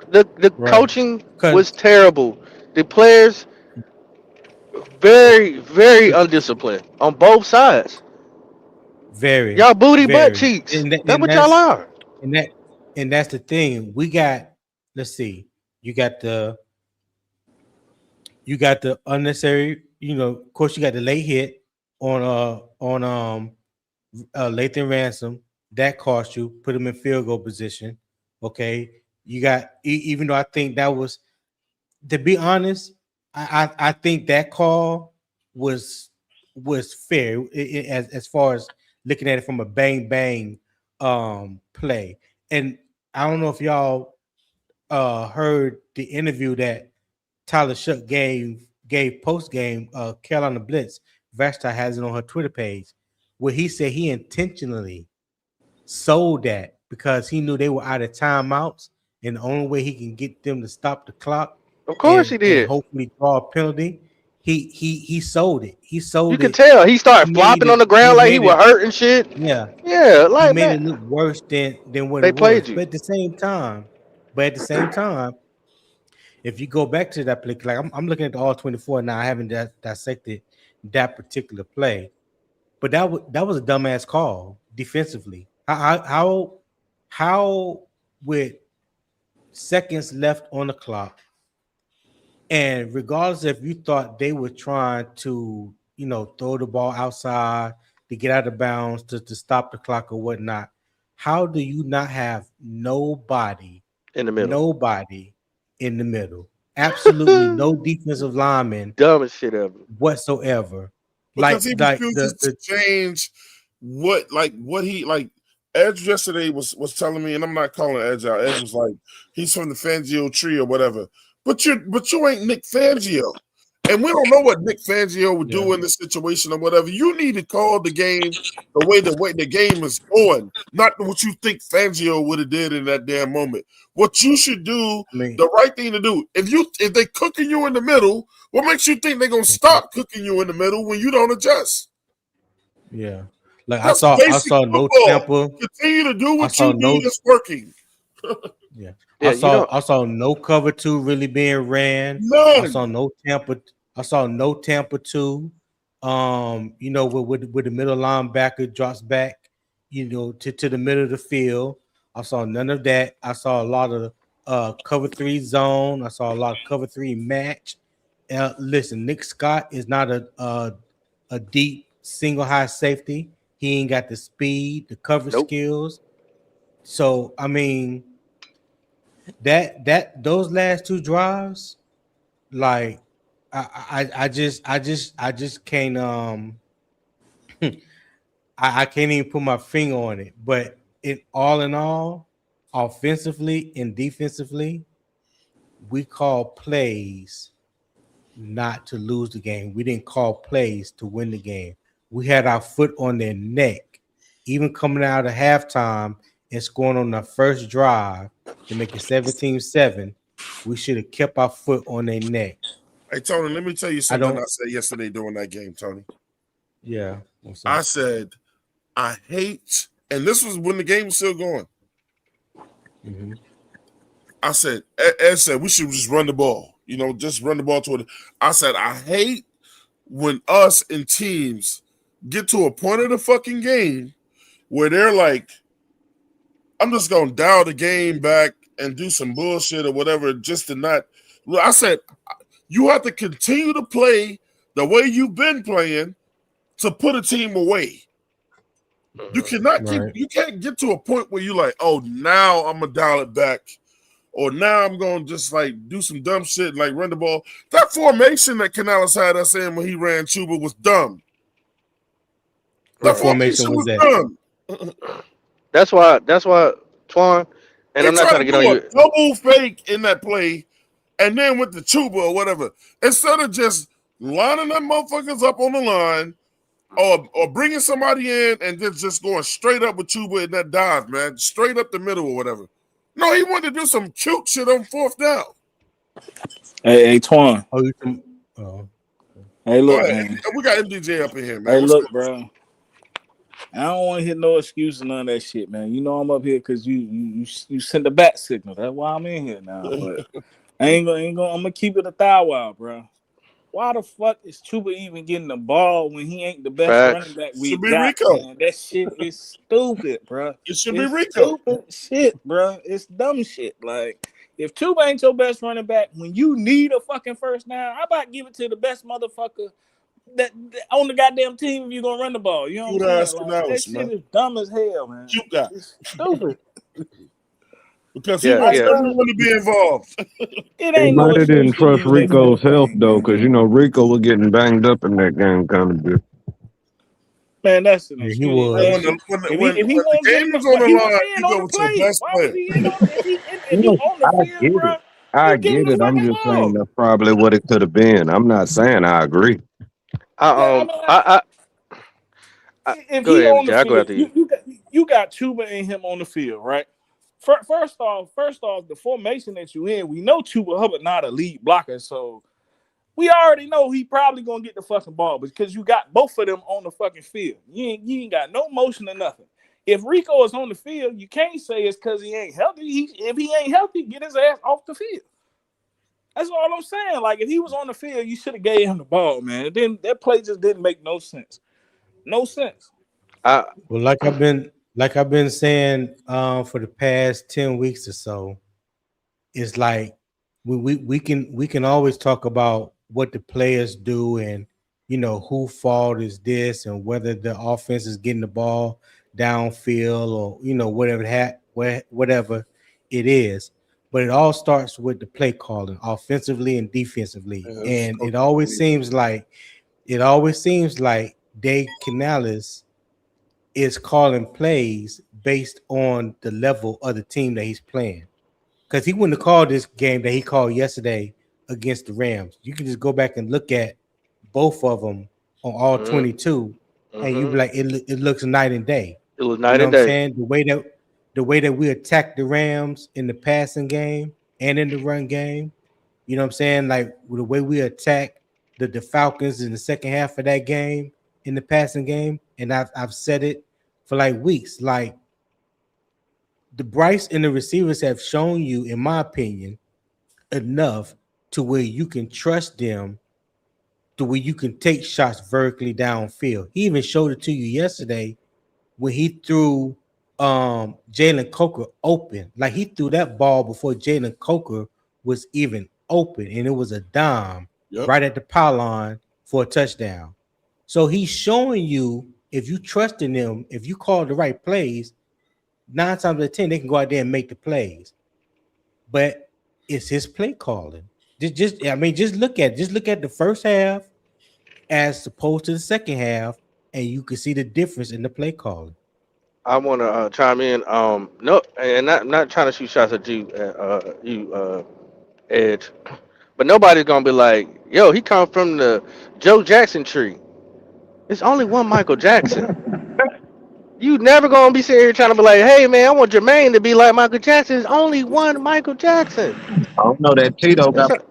The right. coaching Cause was terrible. The players very undisciplined on both sides. very, Y'all booty butt very, cheeks. and that, That's and what y'all that's are. and that and that's the thing. We got. Let's see. You got the unnecessary. Of course, you got the late hit on Lathan Ransom. That cost you. Put him in field goal position. Okay. You got even though I think that was, to be honest, I think that call was fair, as far as looking at it from a bang bang play. And I don't know if y'all heard the interview that Tyler Shook gave post game Carolina Blitz. Vesta has it on her Twitter page, where he said he intentionally sold that because he knew they were out of timeouts, and the only way he can get them to stop the clock Of course he and did. hopefully draw a penalty. He sold it. He You sold could it. tell he He started made flopping on it. the He ground like he made was it. hurting shit. Yeah, Yeah, he like made it man, look worse than what it they played was. you. But at the same time, if you go back to that play, like I'm looking at the all 24 now. I haven't dissected that particular play, but that was a dumbass call defensively. How with seconds left on the clock, and regardless if you thought they were trying to throw the ball outside to get out of bounds to stop the clock or whatnot, how do you not have In the middle. nobody in the middle? Absolutely no defensive lineman Dumbest shit ever. whatsoever. because Like he like refuses the to change what he like. Edge yesterday was telling me, and I'm not calling Edge out. Edge was like, he's from the Fangio tree or whatever. But you ain't Nick Fangio. And we don't know what Nick Fangio would yeah do in this situation or whatever. You need to call the game the way the game is going, not what you think Fangio would have did in that damn moment. What you should do, I mean the right thing to do. If they cooking you in the middle, what makes you think they're gonna stop cooking you in the middle when you don't adjust? yeah, like I That's saw I basic saw no football. Tampa. Continue to do I what saw you do no that's working. Yeah, I Yeah, you saw don't. I saw no cover two really being ran. I None. saw no Tampa. I saw no Tampa two. With the middle linebacker drops back, to the middle of the field. I saw none of that. I saw a lot of cover three zone. I saw a lot of cover three match. Listen, Nick Scott is not a deep single high safety. He ain't got the speed, the cover Nope. skills. So I mean that those last two drives, like I just can't I can't even put my finger on it. But it all in all, offensively and defensively, we call plays not to lose the game. We didn't call plays to win the game. We had our foot on their neck, even coming out of halftime and scoring on the first drive to make it 17-7. We should have kept our foot on their neck. Hey Tony, let me tell you I something I don't. said yesterday during that game, Tony. Yeah. What's I up? said I hate, and this was when the game was still going. Mm-hmm. I said, Ed said we should just run the ball. Just run the ball toward it. I said I hate when us and teams get to a point of the fucking game where they're like, I'm just gonna dial the game back and do some bullshit or whatever just to not. Look, I said you have to continue to play the way you've been playing to put a team away. You cannot keep. Right. You can't get to a point where you're like, oh, now I'm gonna dial it back, or now I'm gonna just like do some dumb shit and like run the ball. That formation that Canales had us in when he ran Chuba was dumb. That What Right. formation formation was was that? dumb. That's why. Twan. And They I'm not tried trying to to get on do a you. double fake in that play, and then with the Chuba or whatever, instead of just lining them motherfuckers up on the line, or bringing somebody in and just going straight up with Chuba in that dive, man, straight up the middle or whatever. No, he wanted to do some cute shit on fourth down. Hey, Twan. Oh, you can, oh. Hey, Go look, ahead. man. We got MDJ up in here, man. Hey, What's look, up? bro. I don't want to hear no excuses, none of that shit, man. You know I'm up here because you sent the bat signal. That's why I'm in here now. But I ain't gonna. I'm gonna keep it a thou wow, bro. Why the fuck is Chuba even getting the ball when he ain't the best running Facts. back we Should be got, Rico. man? That shit is stupid, bro. It should be It's Rico. stupid shit, bro. It's dumb shit. Like, if Chuba ain't your best running back when you need a fucking first down, how about give it to the best motherfucker that on the goddamn team if you're gonna run the ball? You know what I'm Cute saying? ass Like, that Canales, shit man. is dumb as hell, man. Cute guy. It's stupid. Because he Yeah. wants Like, Yeah. bro, everyone to be involved. it He ain't no might have didn't excuse to trust lose that Rico's fucking health thing, though, man. because Rico was getting banged up in that game kind of bit. Man, that's an Yeah, he excuse, And man. was. when the If he won't game getting is on but the he wasn't line, in you on go the with your play. best Why was player. he in on if he Yes, on the I field, get bro? it. I You give him get the it. I'm fucking just saying ball. that's probably what it could have been. I'm not saying I agree. Yeah, I I mean, if go he ahead, on MJ. the I go field, after you. you got Chuba and him on the field, right? First off, the formation that you in, we know Chuba Hubbard not a lead blocker, so we already know he probably gonna get the fucking ball because you got both of them on the fucking field. You ain't got no motion or nothing. If Rico is on the field, you can't say it's because he ain't healthy. If he ain't healthy, get his ass off the field. That's all I'm saying. Like, if he was on the field, you should have gave him the ball, man. Then that play just didn't make no sense. No sense. I Well, like I've been saying for the past 10 weeks or so, it's like we can always talk about what the players do and who fault is this and whether the offense is getting the ball downfield or whatever it is. But it all starts with the play calling, offensively and defensively. Yeah, it's And it coaching always league. seems like Dave Canales is calling plays based on the level of the team that he's playing. Because he wouldn't have called this game that he called yesterday against the Rams. You can just go back and look at both of them on all mm, 22, and you be mm-hmm. like, it looks night and day. It was You night know what and I'm day. saying? The way that we attack the Rams in the passing game and in the run game, you know what I'm saying? Like the way we attack the Falcons in the second half of that game in the passing game, and I've said it for like weeks. Like the Bryce and the receivers have shown you, in my opinion, enough to where you can trust them, to where you can take shots vertically downfield. He even showed it to you yesterday when he threw Jalen Coker open. Like he threw that ball before Jalen Coker was even open, and it was a dime Yep. right at the pylon for a touchdown. So he's showing you, if you trust in them, if you call the right plays, 9 times out of 10 they can go out there and make the plays. But it's his play calling. Just look at the first half as opposed to the second half, and you can see the difference in the play calling. I want to chime in. No, and not trying to shoot shots at Edge, but nobody's gonna be like, yo, he come from the Joe Jackson tree. It's only one Michael Jackson. You never gonna be sitting here trying to be like, hey man, I want Jermaine to be like Michael Jackson. It's only one Michael Jackson. I don't know that Tito It's got. a,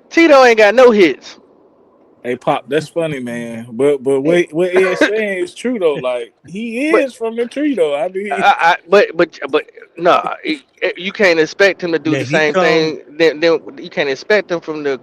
Tito ain't got no hits. Hey, Pop, that's funny, man. But what Ed's saying is true though. Like, he But is from the tree though. I mean, but no, you can't expect him to do Yeah, the he same come. thing. Then you can't expect him from the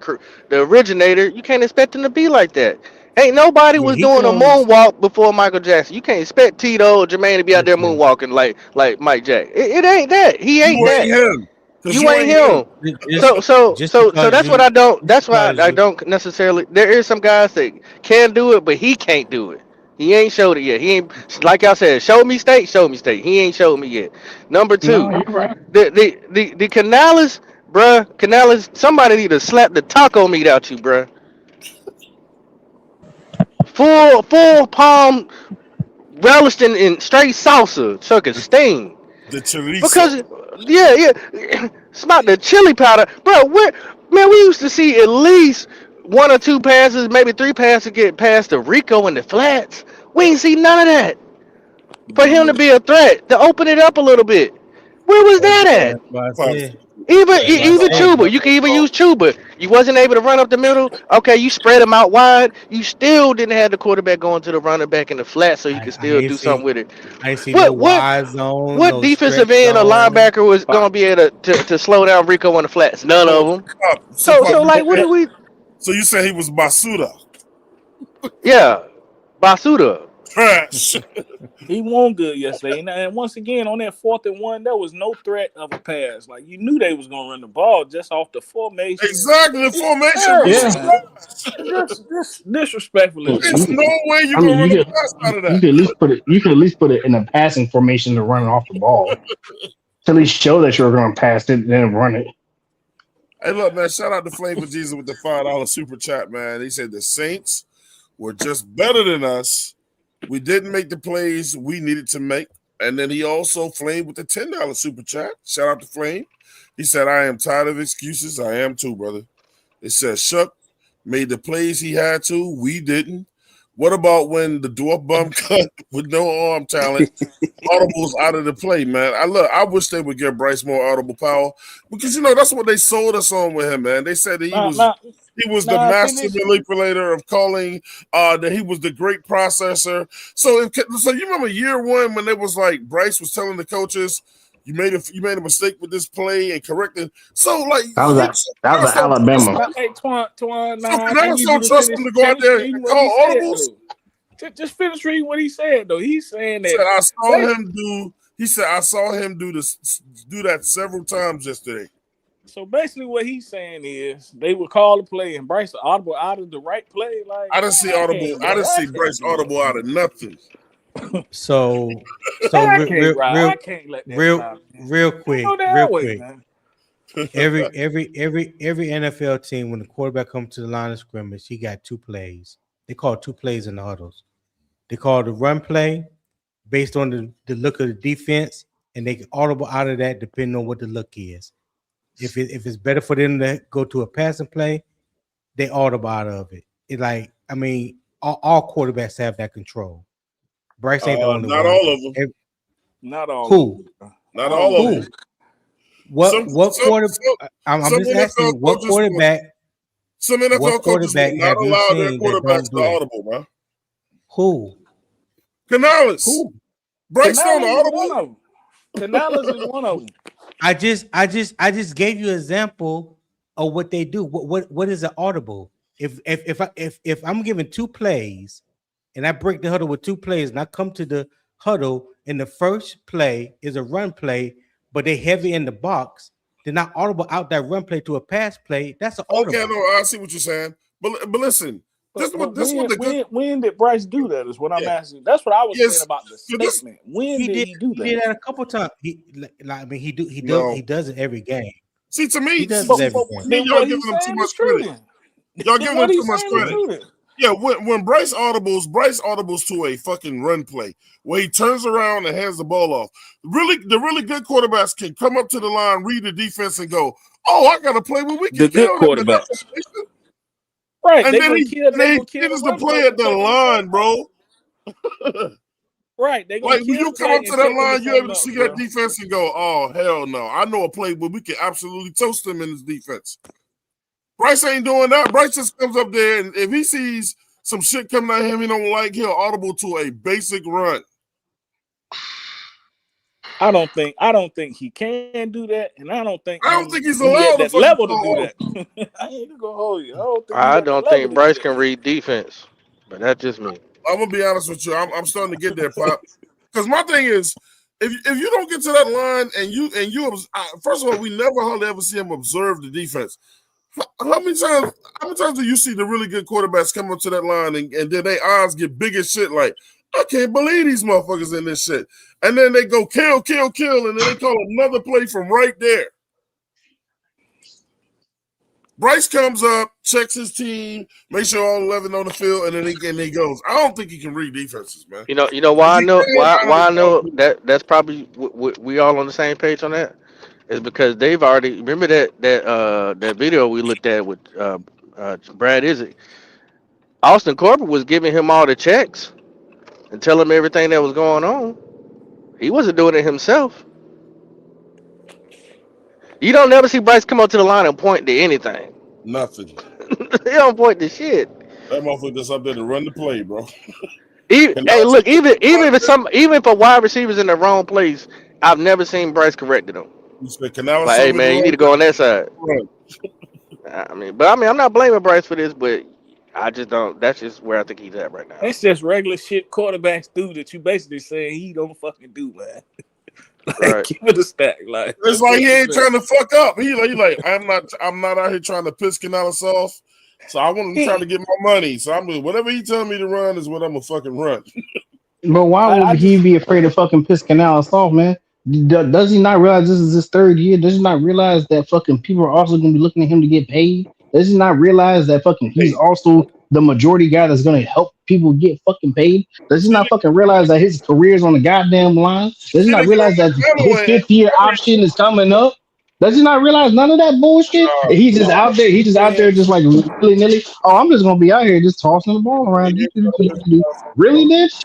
originator. You can't expect him to be like that. Ain't nobody Yeah, was he doing a comes. moonwalk before Michael Jackson. You can't expect Tito or Jermaine to be out there Listen, moonwalking like Mike Jack. It ain't that. He You ain't ain't that. him. Because You you ain't ain't him. him. Just, just So because that's what I you, don't. just That's why because I you, don't necessarily. There is some guys that can do it, but he can't do it. He ain't showed it yet. He ain't like I said. Show me state. Show me state. He ain't showed me yet. Number No, two, you're right. the Canales, bruh. Canales. Somebody need to slap the taco meat out you, bruh. Full palm relished in straight salsa, took a The, sting. the chorizo. Because yeah, it's about the chili powder, bro. Man, we used to see at least one or two passes, maybe three passes get past the Rico and the flats. We ain't see none of that. For him to Mm, be a threat, to open it up a little bit. Where was that's, that at? that's why I probably, said, that's why I Even probably said, Chuba, bro. you can Rico's even fault. use Chuba. You wasn't able to run up the middle. Okay, you spread them out wide. You still didn't have the quarterback going to the running back in the flat, so he could I still ain't do something see, with it. I ain't see no What what wide zone, what no stretch defensive end or zone. linebacker was gonna be able to slow down Rico on the flats? None So, of them. so So Pop, like, what do we? so you say he was Basuda. Yeah, Basuda. Trash. He won good yesterday, and once again on that 4th and 1, there was no threat of a pass. Like you knew they was gonna run the ball just off the formation. Exactly. The It's formation was terrible, Yeah. man. trash. Just disrespectful as It's hell. You, no way you're I mean, gonna run a pass out of you that. could at least put it. You could at least put it in a passing formation to run off the ball. To at least show that you're going to pass it, then run it. Hey, look, man, shout out to Flame for Jesus with the $5 super chat, man. He said the Saints were just better than us. We didn't make the plays we needed to make. And then he also flamed with the $10 super chat. Shout out to Flame. He said, I am tired of excuses. I am too, brother. It says Shuck made the plays he had to. We didn't. What about when the dwarf bum cut with no arm talent? Audibles out of the play, man. I wish they would give Bryce more audible power because that's what they sold us on with him, man. They said that Nah, nah, he was the nah. master Finish. manipulator of calling, that he was the great processor. So you remember year one when they was like Bryce was telling the coaches, you made a mistake with this play and corrected. So like That was you that. That was Alabama. Nah, hey, Twan. so Nah, I Canales need you don't to trust him to go out finish there reading and what he call said audibles. though. Just finish reading what he said though. He's saying Said that I saw they. him do. He said I saw him do that several times yesterday. So basically, what he's saying is they would call the play and Bryce audible out of the right play. Like, I didn't man, see that audible. can't I go. didn't see That Bryce can't be right. audible out of nothing. So, so That real, can't real, right. real, I can't let that real, fly, man. real Ain't no quick, real damn way, quick. man. Every NFL team, when the quarterback comes to the line of scrimmage, he got two plays. They call two plays in the huddles. They call the run play based on the look of the defense, and they can audible out of that depending on what the look is. If it's better for them to go to a passing play, they audible out of it. All quarterbacks have that control. Bryce ain't the only Not one. all of them. Not all of Who? them. Bro. I Not don't all of know. Who? them. What quarter? I'm Some just NFL asking what coaches will. quarterback Some what NFL coaches will quarterback not have you allow their seen that quarterbacks don't to do that? audible, man. Who? Canales, Who? Bryce don't Canales is one audible. of them. Canales is one of them. I just gave you an example of what they do. What is an audible? If I'm giving two plays and I break the huddle with two plays and I come to the huddle and the first play is a run play, but they heavy in the box, then I audible out that run play to a pass play. That's an Okay, audible. no, I see what you're saying, but listen, But this what the good. when did Bryce do that? Is what I'm Yeah, asking. That's what I was saying yes. about the So this statement. When did he do He that? did that a couple times. He no. does it every game. See, to He me, does But, it see, every but to game. me, then y'all what giving he's them too saying much is true. credit. Then, Y'all then giving what them too he's much saying is credit. true. Then. Yeah, when Bryce audibles to a fucking run play where he turns around and hands the ball off. The really good quarterbacks can come up to the line, read the defense, and go, "Oh, I got a play where we can The good kill them in that quarterbacks, formation." right? And then They he gonna kill the finishes the run play play at and the take them to line, something else. bro. Right? They gonna Like when kill you the come play up to and that take them to line, you're able something to else, see that bro. defense and go, "Oh hell no! I know a play where we can absolutely toast them in this defense." Bryce ain't doing that. Bryce just comes up there, and if he sees some shit coming at him he don't like, he'll audible to a basic run. I don't think he can do that, and I don't think I don't think he's he allowed at to that fucking level to call do audible. that. I ain't gonna hold you. I don't think he's I at the don't level think to do Bryce that can yet. read defense, but that's just me. I'm gonna be honest with you. I'm starting to get there, Pop. Because my thing is, if you don't get to that line and you first of all, we never hardly ever see him observe the defense. How many times do you see the really good quarterbacks come up to that line and then their eyes get big as shit? Like, I can't believe these motherfuckers in this shit. And then they go kill, and then they call another play from right there. Bryce comes up, checks his team, makes sure all 11 on the field, and then he goes. I don't think he can read defenses, man. You know why I know that's probably we all on the same page on that is because they've already remember that video we looked at with Brad Isaac. Austin Corbett was giving him all the checks and telling him everything that was going on. He wasn't doing it himself. You don't never see Bryce come up to the line and point to anything. Nothing. He don't point to shit. That motherfucker just up there to run the play, bro. Hey, look, even if a wide receiver's in the wrong place, I've never seen Bryce corrected him. Like, hey man, you need to go on that side. I mean, I'm not blaming Bryce for this, but I just don't. That's just where I think he's at right now. That's just regular shit quarterbacks do that you basically saying he don't fucking do, man. Like, right. Give it a stack. Like, it's like he ain't trying to fuck up. He like I'm not out here trying to piss Canales off. So I want him trying to get my money. So I'm whatever he telling me to run is what I'm gonna fucking run. But why would he be afraid of fucking piss Canales off, man? Does he not realize this is his third year? Does he not realize that fucking people are also gonna be looking at him to get paid? Does he not realize that fucking he's also the majority guy that's gonna help people get fucking paid? Does he not fucking realize that his career's on the goddamn line? Does he not realize that his 5th-year option is coming up? Does he not realize none of that bullshit? He's just out there. He's just out there, just like willy nilly. Oh, I'm just gonna be out here just tossing the ball around. Really, bitch?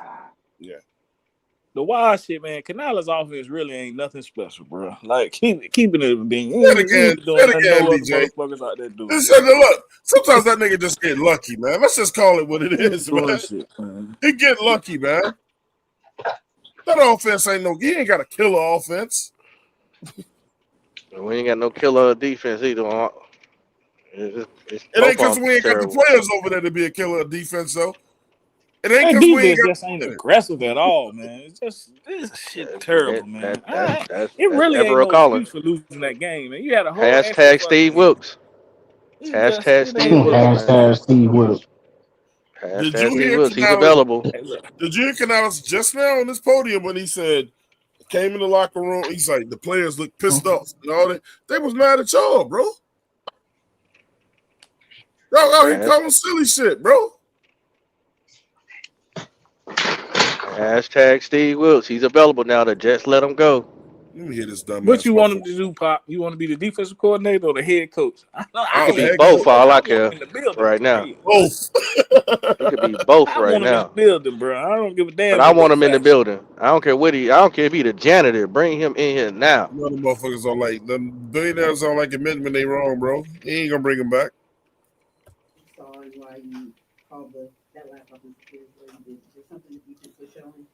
Yeah. The wild shit, man. Canales' offense really ain't nothing special, bro. Like keeping it being. DJ. Motherfuckers out there doing. Look, sometimes that nigga just get lucky, man. Let's just call it what it is, man. He get lucky, man. That offense ain't no. He ain't got a killer offense. We ain't got no killer defense either. It ain't because we ain't got the players over there to be a killer defense, though. It ain't because we ain't just ain't aggressive at all, man. It's just this shit terrible, man. It really ain't no excuse for losing that game, man. You had a whole hashtag Steve Wilkes. Hashtag Steve Wilkes. Hashtag Steve Wilkes. Did you hear He's available. Did you hear Canales just now on this podium when he said came in the locker room? He's like the players look pissed off and all that. They was mad at y'all, bro. Y'all out here calling silly shit, bro. Hashtag Steve Wilkes. He's available now. The Jets let him go. Let me hear this dumb. What you want him to do, Pop? You want to be the defensive coordinator or the head coach? I could be both for all I care right now. Both. He could be both right now. In the building, bro. I don't give a damn. But I want him in the building. I don't care what I don't care if he the janitor. Bring him in here now. You know, the motherfuckers are like the billionaires don't like admitting when they wrong, bro. He ain't gonna bring him back. Sorry, why you called that last offensive series? Is something that you think was showing?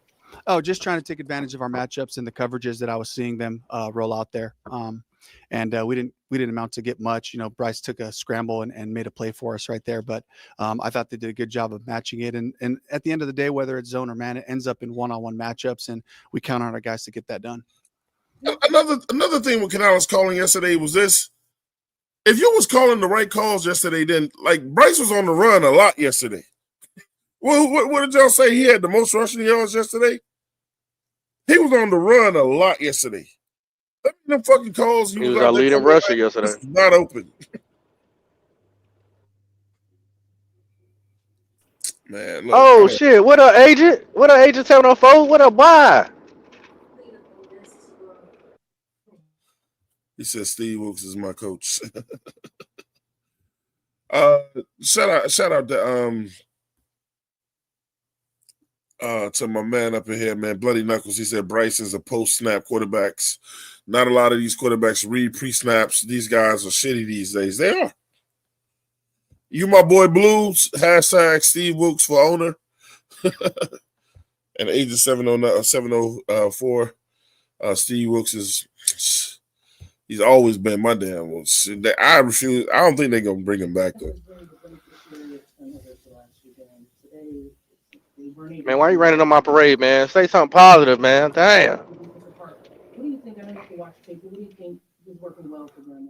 Oh, just trying to take advantage of our matchups and the coverages that I was seeing them roll out there. And we didn't amount to get much. You know, Bryce took a scramble and made a play for us right there. But I thought they did a good job of matching it. And at the end of the day, whether it's zone or man, it ends up in one-on-one matchups, and we count on our guys to get that done. Another thing with Canales calling yesterday was this. If you was calling the right calls yesterday, then like Bryce was on the run a lot yesterday. Well, what did y'all say? He had the most rushing yards yesterday? He was on the run a lot yesterday. Them fucking calls. He was our leading rusher yesterday. Not open. Man, look, shit. What up, agent? What up, agent 704? What up, why? He said Steve Wilkes is my coach. Shout out to my man up in here, man, Bloody Knuckles. He said Bryce is a post-snap quarterbacks. Not a lot of these quarterbacks read pre-snaps. These guys are shitty these days. They are. You my boy Blues, hashtag Steve Wilkes for owner. And agent 704, Steve Wilkes he's always been my damn one. I refuse. I don't think they're going to bring him back, though. Man, why are you raining on my parade, man? Say something positive, man. Damn. take. What do you think was working well for them?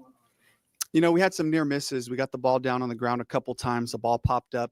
You know, we had some near misses. We got the ball down on the ground a couple times. The ball popped up,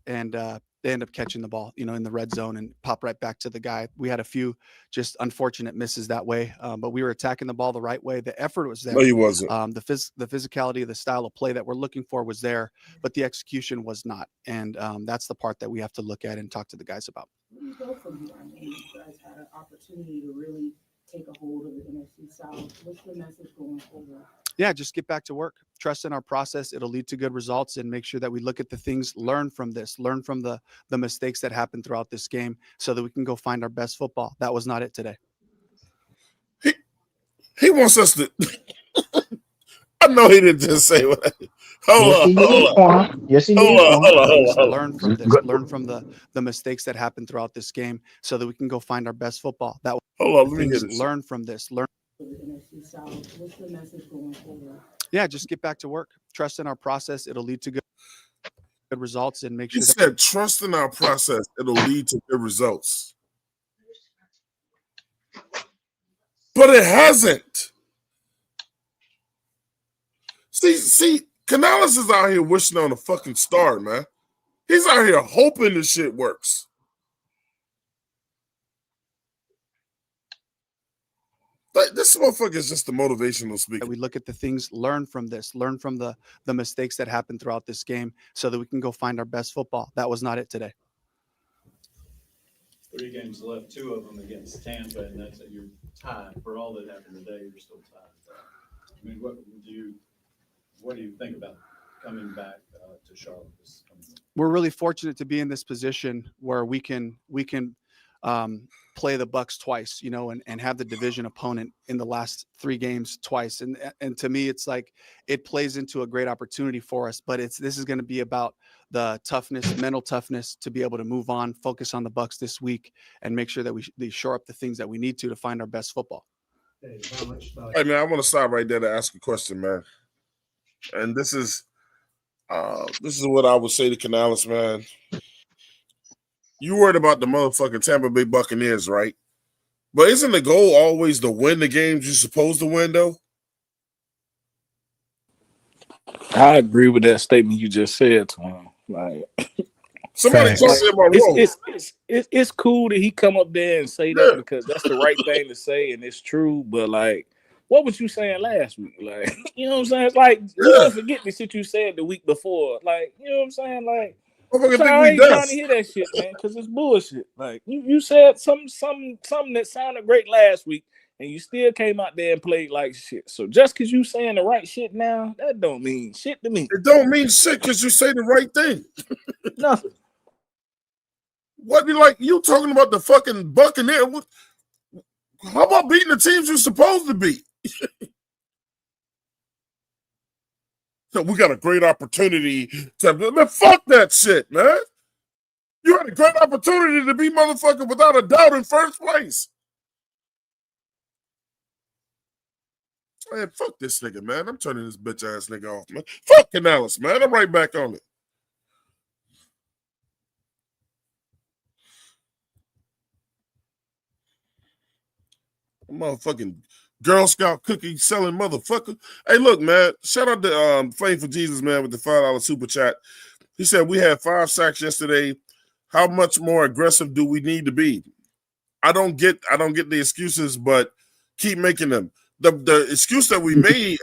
and they end up catching the ball, in the red zone and pop right back to the guy. We had a few just unfortunate misses that way, but we were attacking the ball the right way. The effort was there. No, he wasn't. The physicality, the style of play that we're looking for was there, but the execution was not. And that's the part that we have to look at and talk to the guys about. Where do you go from here? I mean, you guys had an opportunity to really take a hold of the NFC South. What's the message going forward? Yeah, just get back to work. Trust in our process. It'll lead to good results, and make sure that we look at the things, learn from this, learn from the mistakes that happened throughout this game so that we can go find our best football. That was not it today. He wants us to. I know he didn't just say what. Hold on. Yes, he did. Learn from this, learn from the mistakes that happened throughout this game so that we can go find our best football. That Hold on, let me hear this. Learn from this, learn. The NFC South. What's the message going forward? Yeah, just get back to work. Trust in our process. It'll lead to good results, and make sure. He said, "Trust in our process. It'll lead to good results." But it hasn't. See, Canales is out here wishing on a fucking star, man. He's out here hoping the shit works. Like, this motherfucker is just a motivational speaker. We look at the things, learn from this, learn from the mistakes that happened throughout this game so that we can go find our best football. That was not it today. 3 games left, 2 of them against Tampa, and that's you're tied. For all that happened today, you're still tied. I mean, what do you think about coming back to Charlotte this coming week? We're really fortunate to be in this position where we can play the Bucs twice, and have the division opponent in the last 3 games twice. And to me, it's like it plays into a great opportunity for us. But this is going to be about the toughness, mental toughness to be able to move on, focus on the Bucs this week, and make sure that we shore up the things that we need to find our best football. Hey man, I want to stop right there to ask a question, man. And this is what I would say to Canales, man. You worried about the motherfucking Tampa Bay Buccaneers, right? But isn't the goal always to win the games you're supposed to win, though? I agree with that statement you just said to him. Like, somebody tell me am I wrong? It's cool that he come up there and say that because that's the right thing to say and it's true. But like, what was you saying last week? Like, you know what I'm saying? It's like you don't forget the shit you said the week before. Like, you know what I'm saying? Like, I ain't trying to hear that shit, man, because it's bullshit. Like you said something that sounded great last week, and you still came out there and played like shit. So just because you saying the right shit now, that don't mean shit to me. It don't mean shit because you say the right thing. Nothing. What you talking about the fucking Buccaneers? How about beating the teams you're supposed to beat? So we got a great opportunity to man, fuck that shit, man. You had a great opportunity to be motherfucker without a doubt in first place. Man, fuck this nigga, man. I'm turning this bitch ass nigga off, man. Fuck Canales, man. I'm right back on it. Motherfucking Girl Scout cookie selling motherfucker. Hey, look, man. Shout out to Flame for Jesus, man, with the $5 super chat. He said we had 5 sacks yesterday. How much more aggressive do we need to be? I don't get the excuses, but keep making them. The excuse that we made,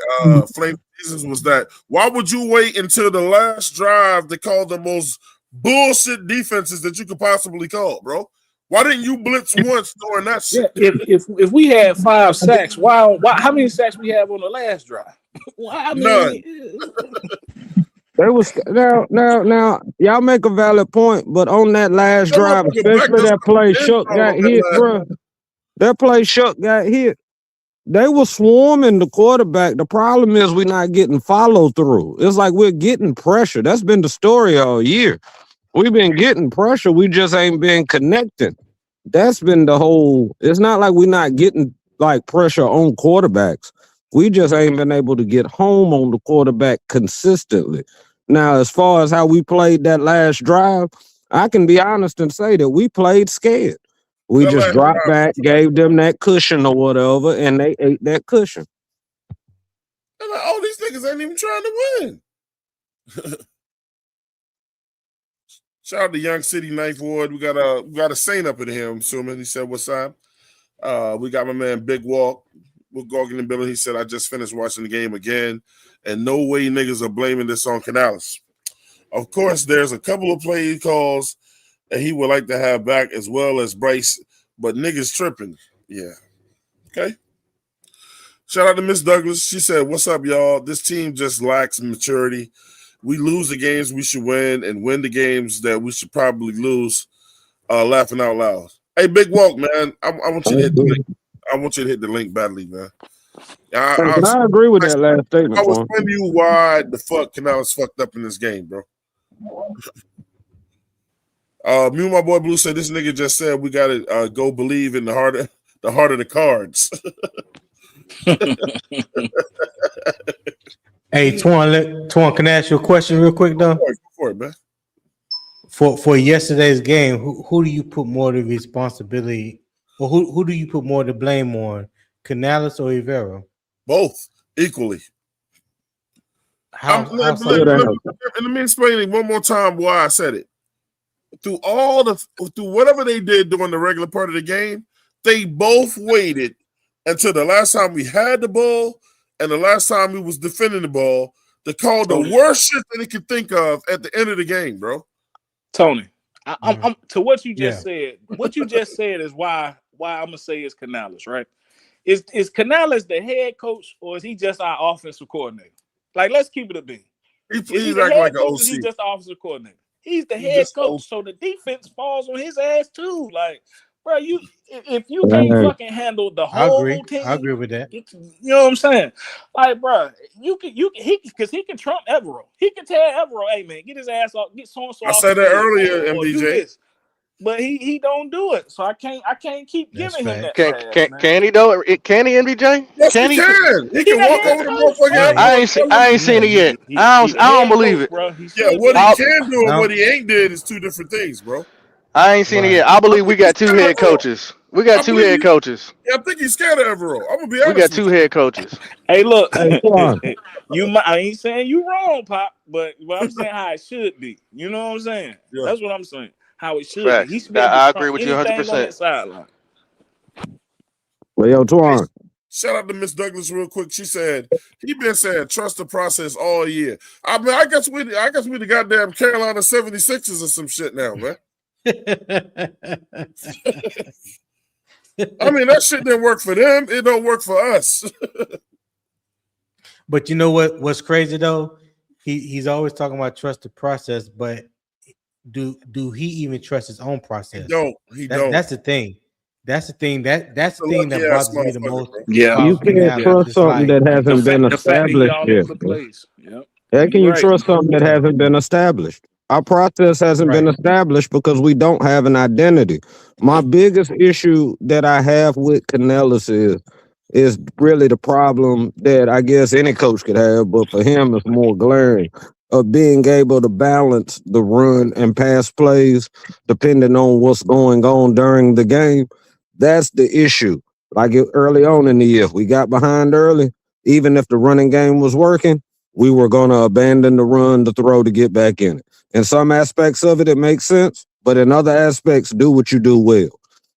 Flame for Jesus, was that why would you wait until the last drive to call the most bullshit defenses that you could possibly call, bro? Why didn't you blitz once during that shit? Yeah, if we had 5 sacks, why how many sacks we have on the last drive? None. There was now y'all make a valid point, but on that last drive, especially that play Shook got hit, bro. That play Shook got hit. They were swarming the quarterback. The problem is we're not getting follow through. It's like we're getting pressure. That's been the story all year. We've been getting pressure. We just ain't been connecting. That's been the whole. It's not like we're not getting like pressure on quarterbacks. We just ain't been able to get home on the quarterback consistently. Now, as far as how we played that last drive, I can be honest and say that we played scared. We That just last dropped drive, back, gave them that cushion or whatever, and they ate that cushion. they're like, oh, these niggas ain't even trying to win. Shout out to Young City, Ninth Ward. We got a Saint up in here, I'm assuming. He said, what's up? We got my man Big Walk with Gorgon and Billy. He said, I just finished watching the game again, and no way niggas are blaming this on Canales. Of course, there's a couple of play calls that he would like to have back, as well as Bryce, but niggas tripping. Yeah. Okay. Shout out to Miss Douglas. She said, what's up, y'all? This team just lacks maturity. We lose the games we should win and win the games that we should probably lose. Laughing out loud. Hey, Big Walk, man. I want you to hit the link. I want you to hit the link badly, man. I agree with that last statement, I was Twan. telling you why the fuck Canales fucked up in this game, bro. Me and my boy Blue said this nigga just said we gotta go believe in the heart of the cards. Hey, Twan, can I ask you a question real quick though? Go for it, man. For yesterday's game, who do you put more of the responsibility, or who do you put more of the blame on, Canales or Rivera? Both equally. How let me explain it one more time why I said it. Through whatever they did during the regular part of the game, they both waited until the last time we had the ball and the last time we was defending the ball to call the worst shit that they could think of at the end of the game, bro. Tony, I'm to what you just said. What you just said is why I'm gonna say it's Canales, right? Is Canales the head coach or is he just our offensive coordinator? Like, let's keep it a bean. Is he the head coach or is he just the offensive coordinator? He's the head coach, so the defense falls on his ass too. Like, bro, if you can't fucking handle the whole team, I agree with that. You know what I'm saying? Like, bro, because he can trump Evero. He can tell Evero, hey man, get his ass off, get so and so. I said that earlier, or MBJ. do this. But he don't do it, so I can't keep giving him that. Can he though? Can he, MBJ? Yes, can he can. He can walk over the motherfucker. I ain't seen it yet. I don't believe it. Bro. Yeah, what he can do and what he ain't did is two different things, bro. I ain't seen it yet. I believe we got two head coaches. We got two head coaches. Yeah, I think he's scared of Evero. I'm gonna be honest. We got two head coaches. Hey, look, I ain't saying you wrong, Pop, but I'm saying how it should be. You know what I'm saying? Yeah. That's what I'm saying. How it should be. He should be able to I agree with you 100%. On that sideline. Well, yo, Twan. Shout out to Miss Douglas real quick. She said he been saying trust the process all year. I mean, I guess we the goddamn Carolina 76ers or some shit now, man. I mean, that shit didn't work for them. It don't work for us. But you know what's crazy though? He's always talking about trust the process, but do he even trust his own process? He don't. That's the thing. That's the thing that bothers me the most. Yeah, you can't trust something that hasn't been established yet. How can you trust something that hasn't been established? Our process hasn't been established because we don't have an identity. My biggest issue that I have with Canales is really the problem that I guess any coach could have, but for him it's more glaring, of being able to balance the run and pass plays depending on what's going on during the game. That's the issue. Like early on in the year, we got behind early. Even if the running game was working, we were going to abandon the run, the throw to get back in it. In some aspects of it, it makes sense, but in other aspects, do what you do well.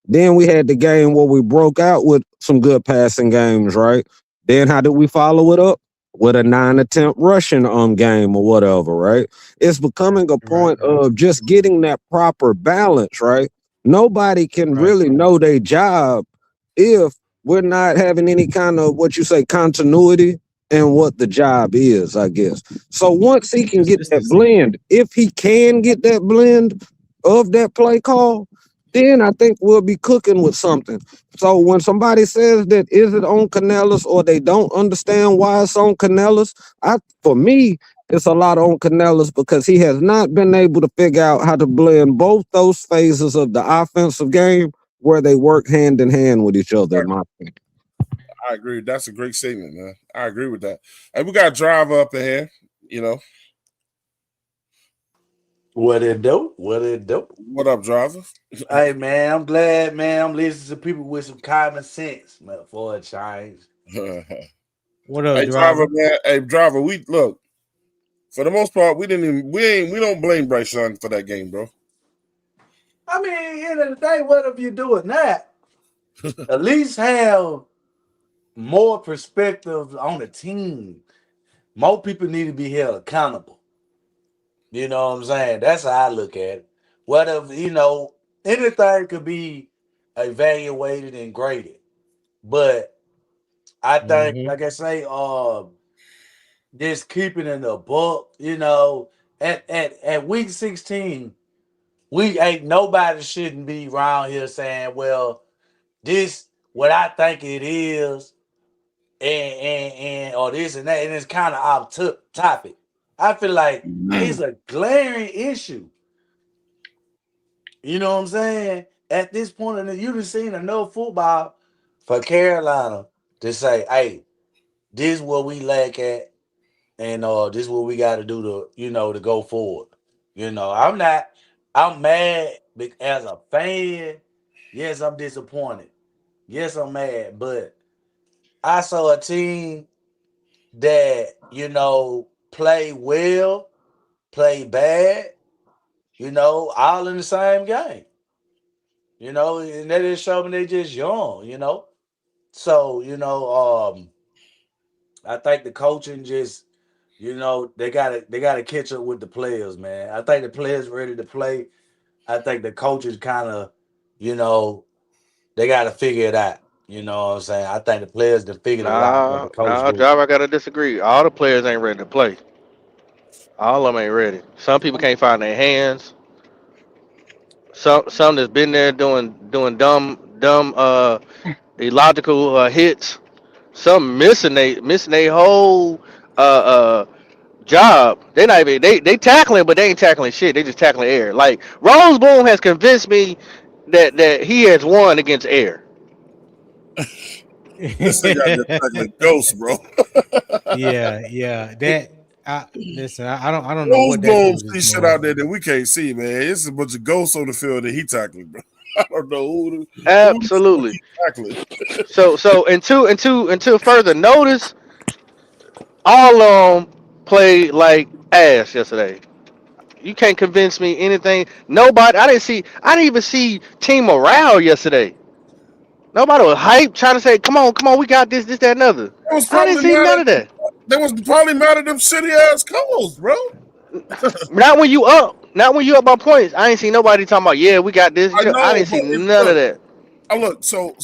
Then we had the game where we broke out with some good passing games, right? Then how did we follow it up? With a 9-attempt rushing game or whatever, right? It's becoming a point of just getting that proper balance, right? Nobody can really know their job if we're not having any kind of continuity in what the job is, I guess. So once he can get that blend, if he can get that blend of that play call, then I think we'll be cooking with something. So when somebody says that is it on Canales or they don't understand why it's on Canales, for me, it's a lot on Canales because he has not been able to figure out how to blend both those phases of the offensive game where they work hand in hand with each other, in my opinion. I agree. That's a great statement, man. I agree with that. And we got Driver up in here, you know. What it do? What it do? What up, driver? Hey man, I'm glad, man. I'm listening to people with some common sense, man, for a change. Hey, What up, driver, driver? man. Hey, driver. We look for the most part. We don't blame Bryce Young for that game, bro. I mean, end of the day, what if you doing that? At least have more perspective on the team. More people need to be held accountable. You know what I'm saying? That's how I look at it. What if, anything could be evaluated and graded. But I think, Mm-hmm. like I say, just keeping in the book, at week 16, we ain't nobody shouldn't be around here saying, well, this what I think it is, and or this and that, and it's kind of off topic. I feel like it's a glaring issue. You know what I'm saying? At this point, in you done seen enough football for Carolina to say, "Hey, this is what we lack at, and this is what we got to do to, to go forward." I'm not. I'm mad as a fan. Yes, I'm disappointed. Yes, I'm mad, but I saw a team that play well, play bad. All in the same game. And that just show me they just young. So I think the coaching just they gotta catch up with the players, man. I think the players ready to play. I think the coaches kind of, you know, they gotta figure it out. You know what I'm saying? I think the players can figure it out, but the coach Nah, do. driver. I gotta disagree. All the players ain't ready to play. All of them ain't ready. Some people can't find their hands. Some that's been there doing dumb illogical hits. Some missing they whole uh uh job. They not even they tackling, but they ain't tackling shit. They just tackling air. Like Rose Boone has convinced me that he has won against air. This thing got this like a ghost, bro. Yeah, yeah. That I listen. I don't know Rose what that Bowl dude is see shit out doing. there that we can't see, man. It's a bunch of ghosts on the field that he tackling, bro. I don't know who the fuck Absolutely. he tackling. So until further notice, all of them played like ass yesterday. You can't convince me anything. Nobody. I didn't even see team morale yesterday. Nobody was hyped trying to say, come on, we got this, that, and other. They was I didn't probably see mad none at of that. they was probably mad at them shitty ass calls, bro. Not when you up. Not when you up by points. I ain't see nobody talking about, yeah, we got this. I I know, didn't but see none of that. I look, so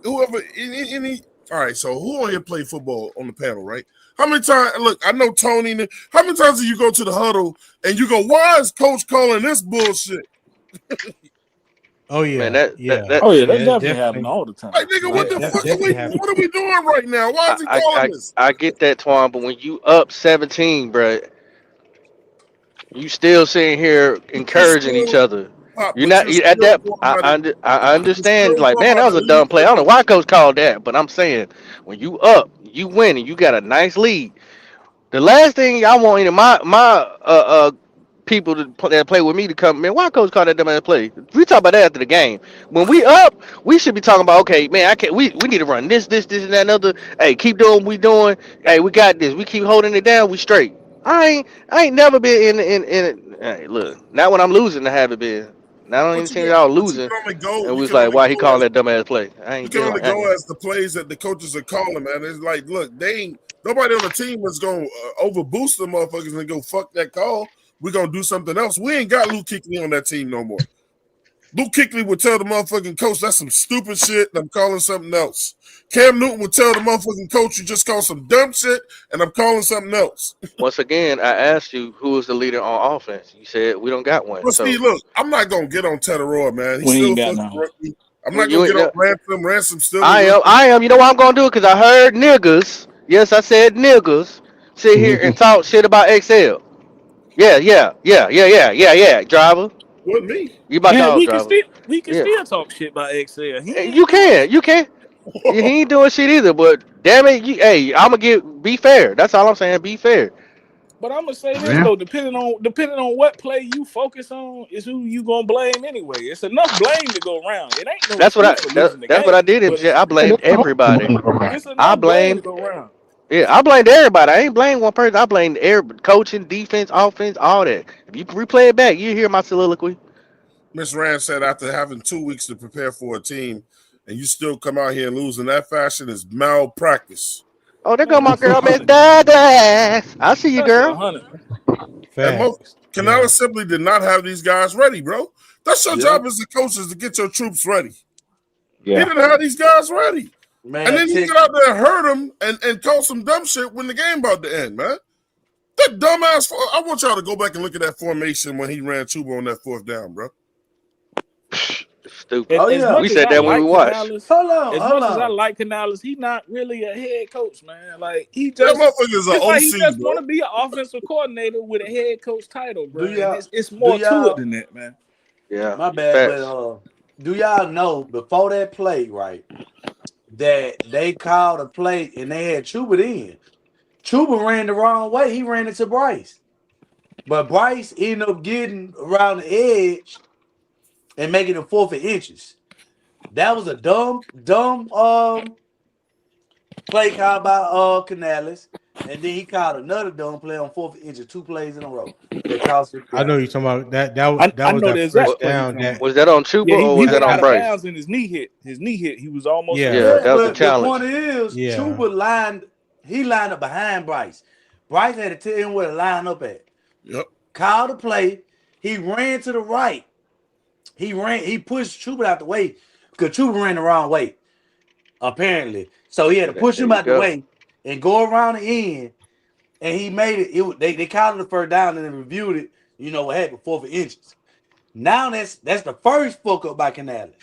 whoever any all right, so who on here play football on the panel, right? How many times look, I know Tony, how many times do you go to the huddle and you go, why is coach calling this bullshit? Oh Man, yeah, that that yeah, that Oh yeah, yeah. that's That's definitely happening definitely all the time. Like nigga, what Yeah. the that's fuck are we definitely what happening. are we doing right now? Why I, is he I calling I this? I get that, Twan, but when you up 17, bro, you still sitting here But you encouraging each still other. pop, You're but not you're at still that. going by the I you're still understand. Like, going man, by that was the a lead dumb play. I don't know football. why coach called that, but I'm saying when you up, you win, and you got a nice lead. The last thing I want any of my people that play with me to come, man, why coach call that dumb ass play? We talk about that after the game. When we up, we should be talking about, okay, man, I can't. We need to run this, and that, and other. Hey, keep doing what we doing. Hey, we got this. We keep holding it down. We straight. I ain't never been in. Hey, look, not when I'm losing. I haven't been. Not on any team y'all But you losing. can only go And we you was can like, only why he go calling as that dumb ass play? I you ain't can been only like, I go ain't. as the plays that the coaches are calling, man. It's like, look, they ain't nobody on the team is gonna overboost the motherfuckers and go fuck that call. We're gonna do something else. We ain't got Luke Kuechly on that team no more. Luke Kuechly would tell the motherfucking coach that's some stupid shit and I'm calling something else. Cam Newton would tell the motherfucking coach you just called some dumb shit and I'm calling something else. Once again, I asked you who is the leader on offense. You said we don't got one. But see, So look, I'm not gonna get on Tetaroa, man. He's We still ain't a got fucking none. rookie. I'm not gonna you get ain't on know. Ransom. Ransom's still a I am. rookie. I am. You know what I'm gonna do? Cause I heard niggas. Yes, I said niggas. Sit here and talk shit about XL. Yeah. Driver, Wasn't me. you my Man, dog, driver. we can Yeah, still talk shit about Excel. He you ain't doing can. You can. He ain't doing shit either. But damn it, hey, I'ma be fair. That's all I'm saying. Be fair. But I'm gonna say this Yeah. though, depending on what play you focus on, is who you gonna blame anyway. It's enough blame to go around. It ain't no That's what excuse for losing the that's what I game, did in but chat. I blamed everybody. it's I enough blame to blamed go around. Yeah, I blamed everybody. I ain't blame one person. I blamed every coaching, defense, offense, all that. If you replay it back, you hear my soliloquy. Miss Rand said after having 2 weeks to prepare for a team and you still come out here and lose in that fashion is malpractice. Oh, there go Man, my that's a girl, Miss hundred. Douglas. I see you, That's a girl. hundred. And Facts. Canales Yeah. simply did not have these guys ready, bro. That's your Yeah. job as a coach is to get your troops ready. He Yeah. didn't have these guys ready. And Man, then you tick. get out there and hurt them and call some dumb shit when the game about to end, man. That dumbass. I want y'all to go back and look at that formation when he ran Chuba on that fourth down, bro. Stupid. Oh As yeah. We much as said I that when we like watched. Canales, Hold on, as hold much as I on. like Canales, he not really a head coach, man. Like he That just, motherfucker is an it's like he OC, just bro. want to be an offensive coordinator with a head coach title, bro. Do And y'all it's do more to it y'all than that, man. Yeah, my bad, but facts. do y'all know before that play, right? That they called a play and they had Chuba in. Chuba ran the wrong way. He ran into Bryce. But Bryce ended up getting around the edge and making it 4 inches. That was a dumb play called by Canales. And then he called another dumb play on 4 inches, 2 plays in a row. That cost him the I know game. you're talking about that. That I was know the that exact first What play he down. talking about. That was that on Chuba Yeah, or he was that that went on out of Bryce? bounds and his knee hit. His knee hit. He was almost out of yeah Yeah, bounds. Yeah, that was the but the challenge. point is, yeah. Chuba he lined up behind Bryce. Bryce had to tell him where to line up at. Yep. Called the play. He ran to the right. He pushed Chuba out the way because Chuba ran the wrong way, apparently. So he had to Well, push there him you out the go. way and go around the end. And he made it. They called it the first down and then reviewed it. You know what happened, 4 inches. Now that's the first fuck up by Canales.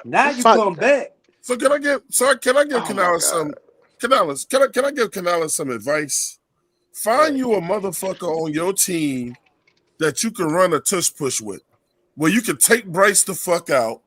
Now This you my come back. So can I give oh my Canales god. some can I give Canales some advice? Find you a motherfucker on your team that you can run a tush push with, where you can take Bryce the fuck out,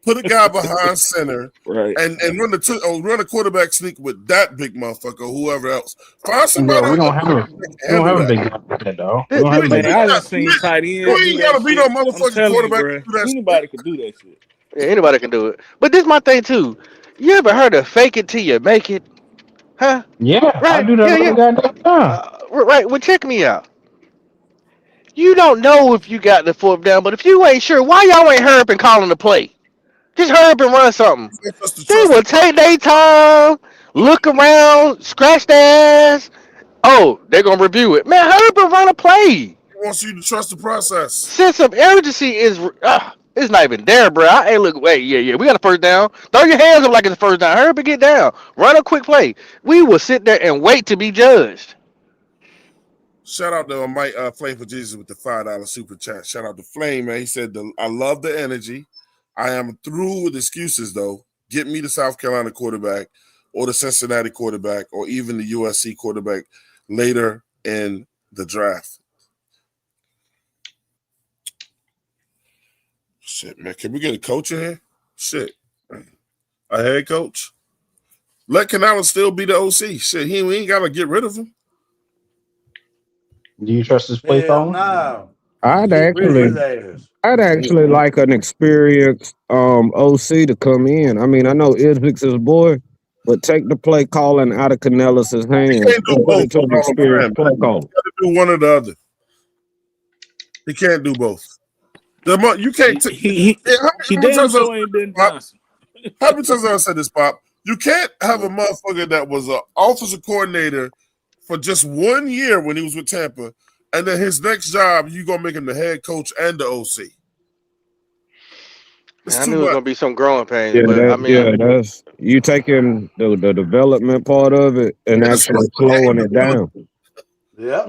put a guy behind center, Right. and run a quarterback sneak with that big motherfucker or whoever else. Find Bro, somebody that we don't handle have a that. big guy like that, dog. We don't have a This Man, big You guy. I ain't done got seen tight ends do gotta that be no shit. I'm motherfucking telling you, quarterback bro. to do that shit. Anybody could do that shit. Yeah, anybody can do it. But this my thing too. You ever heard of fake it till you make it? Huh? Yeah, I Right? do that Yeah, all the yeah. goddamn time. Right. Well, check me out. You don't know if you got the fourth down, but if you ain't sure, why y'all ain't hurry up and calling the play? Just hurry up and run something. Just to They trust the will process. take their time, look around, scratch their ass. Oh, they're gonna review it. Man, hurry up and run a play. He wants you to trust the process. Sense of urgency is it's not even there, bro. Hey, look, wait, yeah, we got a first down. Throw your hands up like it's a first down. Hurry up and get down. Run a quick play. We will sit there and wait to be judged. Shout out to Mike Flame for Jesus with the $5 super chat. Shout out to Flame, man. He said, I love the energy. I am through with excuses, though. Get me the South Carolina quarterback or the Cincinnati quarterback or even the USC quarterback later in the draft. Shit, man. Can we get a coach in here? Shit. A head coach? Let Canales still be the OC. Shit, we ain't got to get rid of him. Do you trust his play Hell calling? no. I'd Get rid of actually his ass. I'd actually like an experienced OC to come in. I mean, I know Idrik's his boy, but take the play calling out of Canales' He hands can't do and put both. it to an That's all I'm saying. experienced play caller. He got to do one or the other. He can't do both. You can't. He How many damn times I sure said ain't this, Ben Pop? Johnson. How many times I said this, Pop? You can't have a motherfucker that was an offensive coordinator for just 1 year when he was with Tampa, and then his next job you gonna make him the head coach and the OC. It's Man, I too knew it was much. gonna be some growing pains, Yeah, but I mean, that's you taking the development part of it and And it's actually a slowing game it development. down. Yep.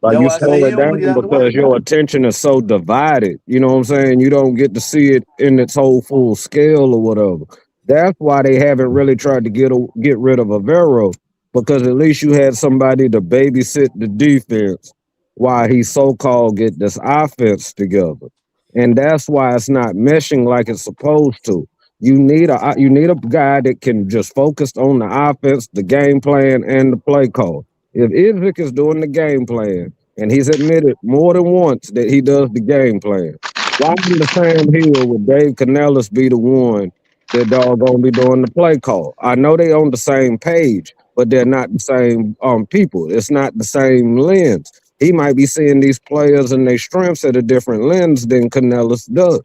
Like That's you why I slow say he it don't want to get down out the because way. your attention is so divided. You know what I'm saying? You don't get to see it in its whole full scale or whatever. That's why they haven't really tried to get rid of Avero, because at least you had somebody to babysit the defense while he so called get this offense together. And that's why it's not meshing like it's supposed to. You need a guy that can just focus on the offense, the game plan, and the play call. If Izvik is doing the game plan, and he's admitted more than once that he does the game plan, why on the same hill would Dave Canellis be the one that dog gonna be doing the play call? I know they on the same page, but they're not the same people. It's not the same lens. He might be seeing these players and their strengths at a different lens than Canellis does.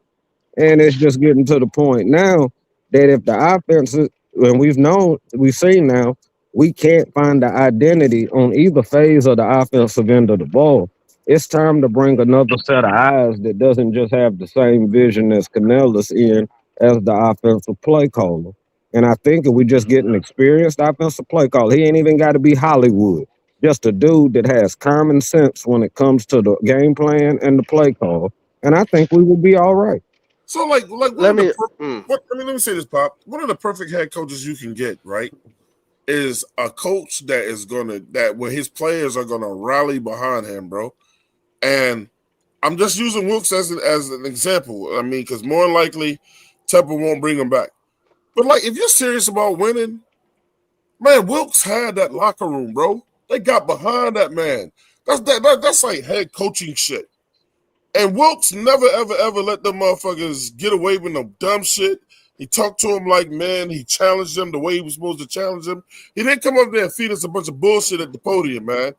And it's just getting to the point now that if the offense, and we've seen now, we can't find the identity on either phase of the offensive end of the ball. It's time to bring another set of eyes that doesn't just have the same vision as Canellis in as the offensive play caller. And I think if we just get an experienced offensive play caller, he ain't even got to be Hollywood. Just a dude that has common sense when it comes to the game plan and the play call. And I think we will be all right. So like one Let of the me. Mm, let me say this, Pop. One of the perfect head coaches you can get, right, is a coach that is gonna that where his players are gonna rally behind him, bro. And I'm just using Wilkes as an example. I mean, because more than likely Temple won't bring him back. But like, if you're serious about winning, man, Wilkes had that locker room, bro. They got behind that man. That's like head coaching shit. And Wilkes never, ever, ever let them motherfuckers get away with no dumb shit. He talked to him like men. He challenged them the way he was supposed to challenge them. He didn't come up there and feed us a bunch of bullshit at the podium, man.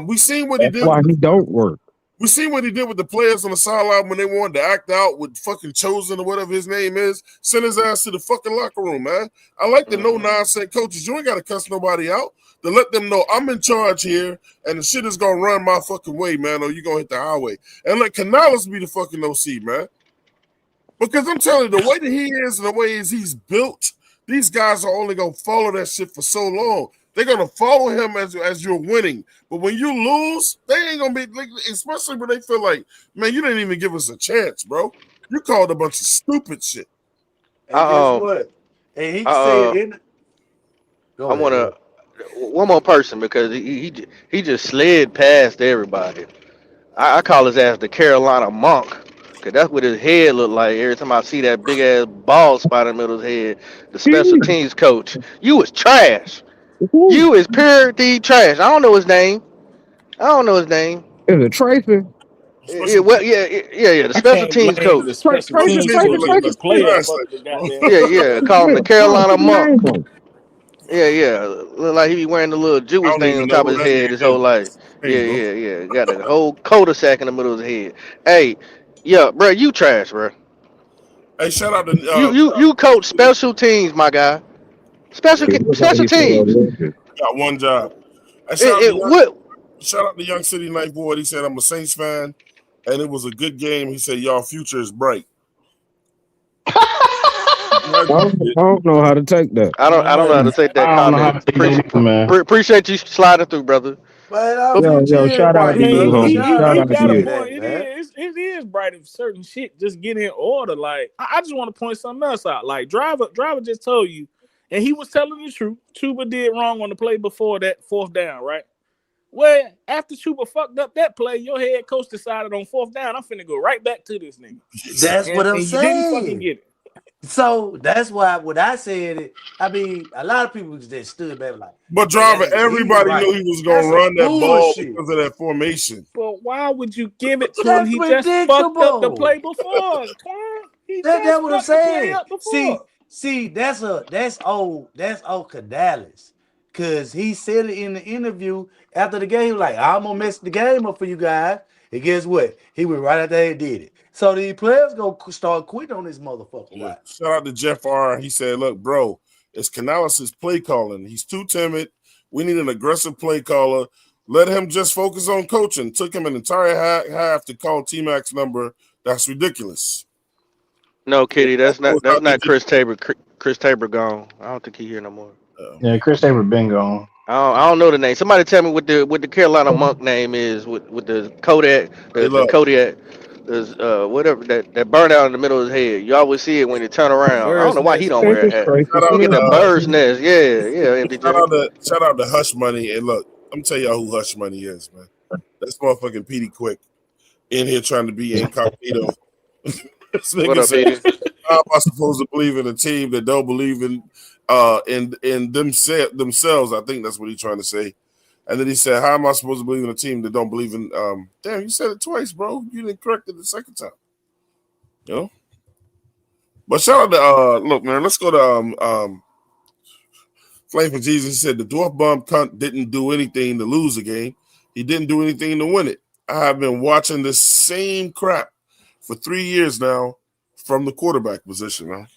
We seen what he That's did. why he don't work. We seen what he did with the players on the sideline when they wanted to act out with fucking Chosen or whatever his name is. Send his ass to the fucking locker room, man. I like the no-nonsense coaches. You ain't got to cuss nobody out. To let them know I'm in charge here and the shit is going to run my fucking way, man, or you're going to hit the highway. And let Canales be the fucking OC, man. Because I'm telling you, the way that he is and the way he's built, these guys are only going to follow that shit for so long. They're going to follow him as you're winning. But when you lose, they ain't going to be, like, especially when they feel like, man, you didn't even give us a chance, bro. You called a bunch of stupid shit. And guess what? And he said in. Go I ahead. want Go ahead. to one more person because he just slid past everybody. I call his ass the Carolina Monk. Cause that's what his head look like every time I see that big ass bald spot in the middle of his head. The special teams coach. You was trash. Who You is pure D trash. I don't know his name. I don't know his name. is it? Tracy? Yeah, Special well, teams. yeah. The I special can't teams blame the coach. special Special teams teams coach look if like the some player trash fucked the like goddamn Yeah. play. Call him the Carolina Put your Monk. name on. Yeah. Look like he be wearing the little I Jewish don't thing even on know top of who his that head his nigga whole is. life. Thanks, bro. Got a whole cul-de-sac in the middle of his head. Hey, yeah, bro, you trash, bro. Hey, shout out to You coach special teams, my guy. He look like Special he's still teams. working. got one job. Hey, What? shout out to Young City Night Boy. He said I'm a Saints fan, and it was a good game. He said y'all future is bright. Glad you did. I don't know how to take that. I don't know how to Man, take that I don't know how to comment. take that either, man. Appreciate you sliding through, brother. But our But future Yo, is shout I out bright, to you, mean, brother. he homie. he, Y'all Shout he out to got a understand you. point. that, man. It is bright if certain shit just get in order. Like I just want to point something else out. Like driver just told you, and he was telling the truth. Chuba did wrong on the play before that fourth down, right? Well, after Chuba fucked up that play, your head coach decided on fourth down, I'm finna go right back to this nigga, That's what I'm and you didn't fucking saying. get it. So that's why when I said it, I mean, a lot of people just stood back like, But "Hey, that driver, nigga, he was everybody right." knew he was gonna That's some run that ball bullshit. because of that formation. But why would you give it to him? That's He just fucked up the predictable. play before. Twan. He That's just what I'm fucked the play saying. up before. See, that's old Cadales. Cause he said it in the interview after the game, like, I'm gonna mess the game up for you guys. And guess what? He went right out there and did it. So the players gonna start quitting on this motherfucker. Yeah. Watch. Shout out to Jeff R. He said, "Look, bro, it's Canales' play calling. He's too timid. We need an aggressive play caller. Let him just focus on coaching. Took him an entire half to call T-Mac's number. That's ridiculous." no, Yeah, Kitty, that goes that's out to not Jeff. Chris Tabor. Chris Tabor gone. I don't think he here no more. Yeah, Chris Tabor been gone. I don't know the name. Somebody tell me what the Carolina Monk name is with the Kodak Hey, the look, Kodiak whatever that burn out in the middle of his head. You always see it when he turn The around. I don't bird's know why he nest. I don't think wear a it's hat. Tracy shout He out get to Smith. that bird's nest. Yeah, shout MPJ. out to shout out to Hush Money. And look, I'm gonna tell y'all who Hush Money is, man. That's motherfucking Petey Quick in here trying to be incognito. This What nigga up, said, Petey? "How am I supposed to believe in a team that don't believe in themselves?" I think that's what he's trying to say. And then he said, "How am I supposed to believe in a team that don't believe in?" Damn, you said it twice, bro. You didn't correct it the second time. You know. But shout out to look, man. Let's go to Flame for Jesus. He said the dwarf bomb cunt didn't do anything to lose the game. He didn't do anything to win it. I have been watching the same crap for 3 years now from the quarterback position, man.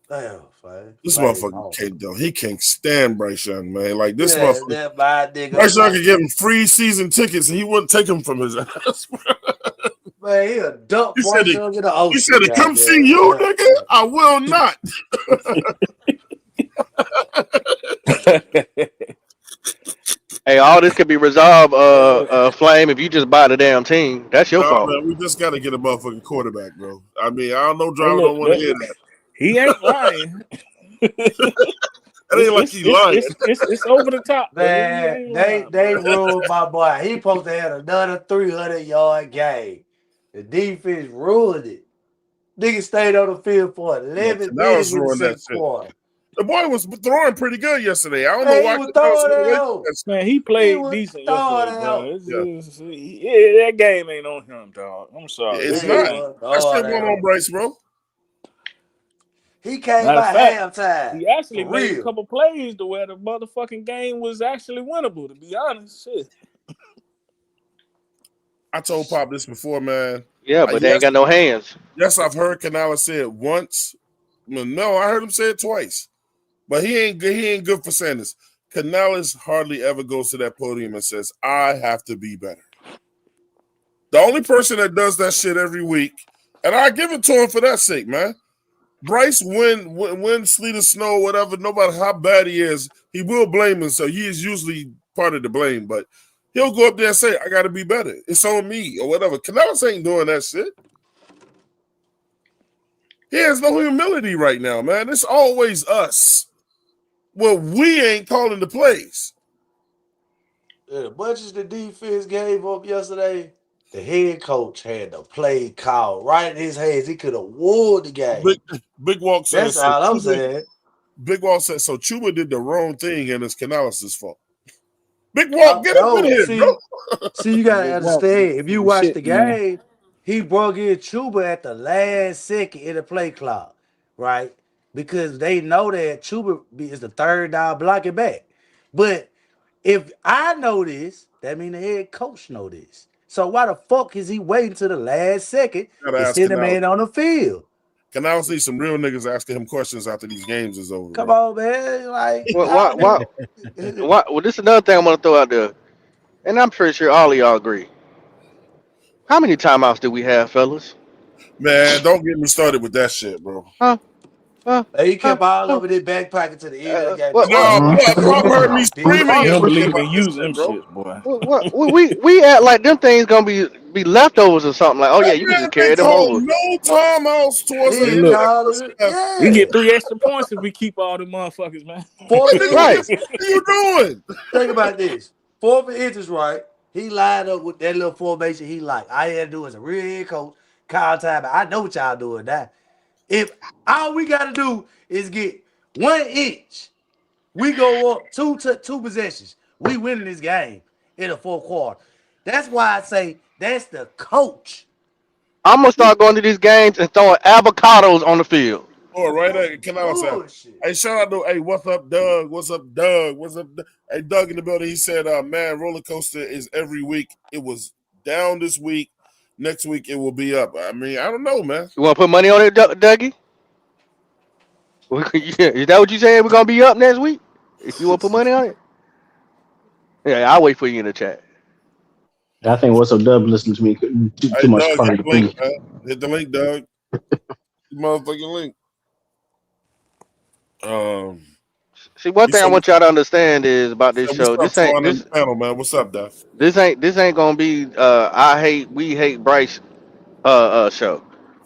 Damn, Flame. This Flame, motherfucker can't do. He can't stand Bryce Young, man. Like this yeah, motherfucker. that my nigga. Bryce Young could give him free season tickets, and he wouldn't take them from his ass. Man, he a duck He Bryce Young in the ocean. He said, "To come see you, nigga, I will not." Hey, all this could be resolved, Flame, if you just buy the damn team. That's your fault. Man, we just got to get a motherfucking quarterback, bro. I mean, I don't know, driver look, don't want to hear that. He ain't lying. It ain't like he lying. It's over the top. Man, they ruled my boy. He supposed to have another 300-yard game. The defense ruined it. Nigga stayed on the field for 11 minutes in the second quarter. The boy was throwing pretty good yesterday. I don't know why. He was throwing out. Man, he played decent yesterday, bro. That game ain't on him, dog. I'm sorry. It's not. That's still going on Bryce, bro. He came by halftime. He actually made a couple plays to where the motherfucking game was actually winnable, to be honest. Shit. I told Pop this before, man. Yeah, but they ain't got no hands. Yes, I've heard Canales say it once. No, I heard him say it twice. But he ain't good for Sanders. Canales hardly ever goes to that podium and says, "I have to be better." The only person that does that shit every week, and I give it to him for that sake, man. Bryce, when sleet or snow, whatever, no matter how bad he is, he will blame him. So he is usually part of the blame, but he'll go up there and say, "I got to be better. It's on me," or whatever. Canales ain't doing that shit. He has no humility right now, man. It's always us. Well, we ain't calling the plays. As much as the defense gave up yesterday, the head coach had the play called right in his hands. He could have won the game. Big Walk said, that's all I'm saying. Big Walk said, so Chuba did the wrong thing and it's Canales' fault. Big Walk, get up in here, bro. See, you got to understand, if you watch the game, he brought in Chuba at the last second in the play clock, right? Because they know that Chuba is the third down blocking back. But if I know this, that means the head coach know this. So why the fuck is he waiting to the last second to send the man on the field? Canales needs some real niggas asking him questions after these games is over. Come on, man. Like, why? Well, this is another thing I'm gonna throw out there, and I'm pretty sure all of y'all agree. How many timeouts did we have, fellas? Man, don't get me started with that shit, bro. He kept all over their back pocket to the end of the game. Bob heard me screaming. He don't believe in using them shit, boy. We act like them things gonna be leftovers or something. Like, oh yeah, you can just carry them over. No timeouts towards the We get 3 extra points if we keep all the motherfuckers, man. Right. What are you doing? Think about this. 4th inches, right? He lined up with that little formation he like. All he had to do is a real head coach, call time. I know what y'all doing now. If all we got to do is get 1 inch, we go up two possessions. We winning this game in the 4th quarter. That's why I say that's the coach. I'm gonna start going to these games and throwing avocados on the field. Oh, right there. Canales. Hey, shout out to, hey, what's up, Doug? What's up, Doug? What's up? Hey, Doug in the building. He said, man, roller coaster is every week. It was down this week. Next week it will be up. I mean, I don't know, man. You want to put money on it, Dougie? Is that what you saying? We're gonna be up next week? If you want to put money on it, yeah, I'll wait for you in the chat. I think What's Up, Dub listening to me too much. Doug, hit the link, man. Hit the link, Doug. Motherfucking link. See, one thing I want y'all to understand is about this show. This ain't this panel, man. What's up, Doug? This ain't gonna be we hate Bryce show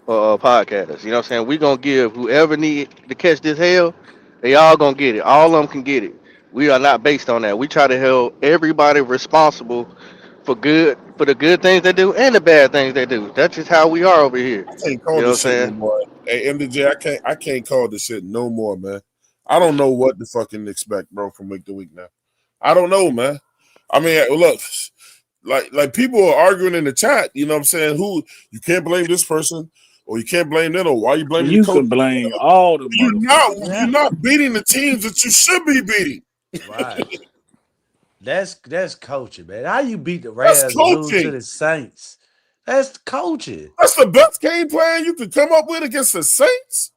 or podcasters. You know what I'm saying? We gonna give whoever need to catch this hell, they all gonna get it. All of them can get it. We are not based on that. We try to hold everybody responsible for the good things they do and the bad things they do. That's just how we are over here. I can't call this shit no more. Hey, MDJ, I can't call this shit no more, man. I don't know what to fucking expect, bro, from week to week now. I don't know, man. I mean, look, like people are arguing in the chat. You know what I'm saying? Who you can't blame this person, or you can't blame them, or why you blaming the You coach? can blame all the You're motherfuckers. you're not beating the teams that you should be beating. Right. That's coaching, man. How you beat the That's Rams and lose to coaching. the Saints? That's coaching. That's the best game plan you could come up with against the Saints.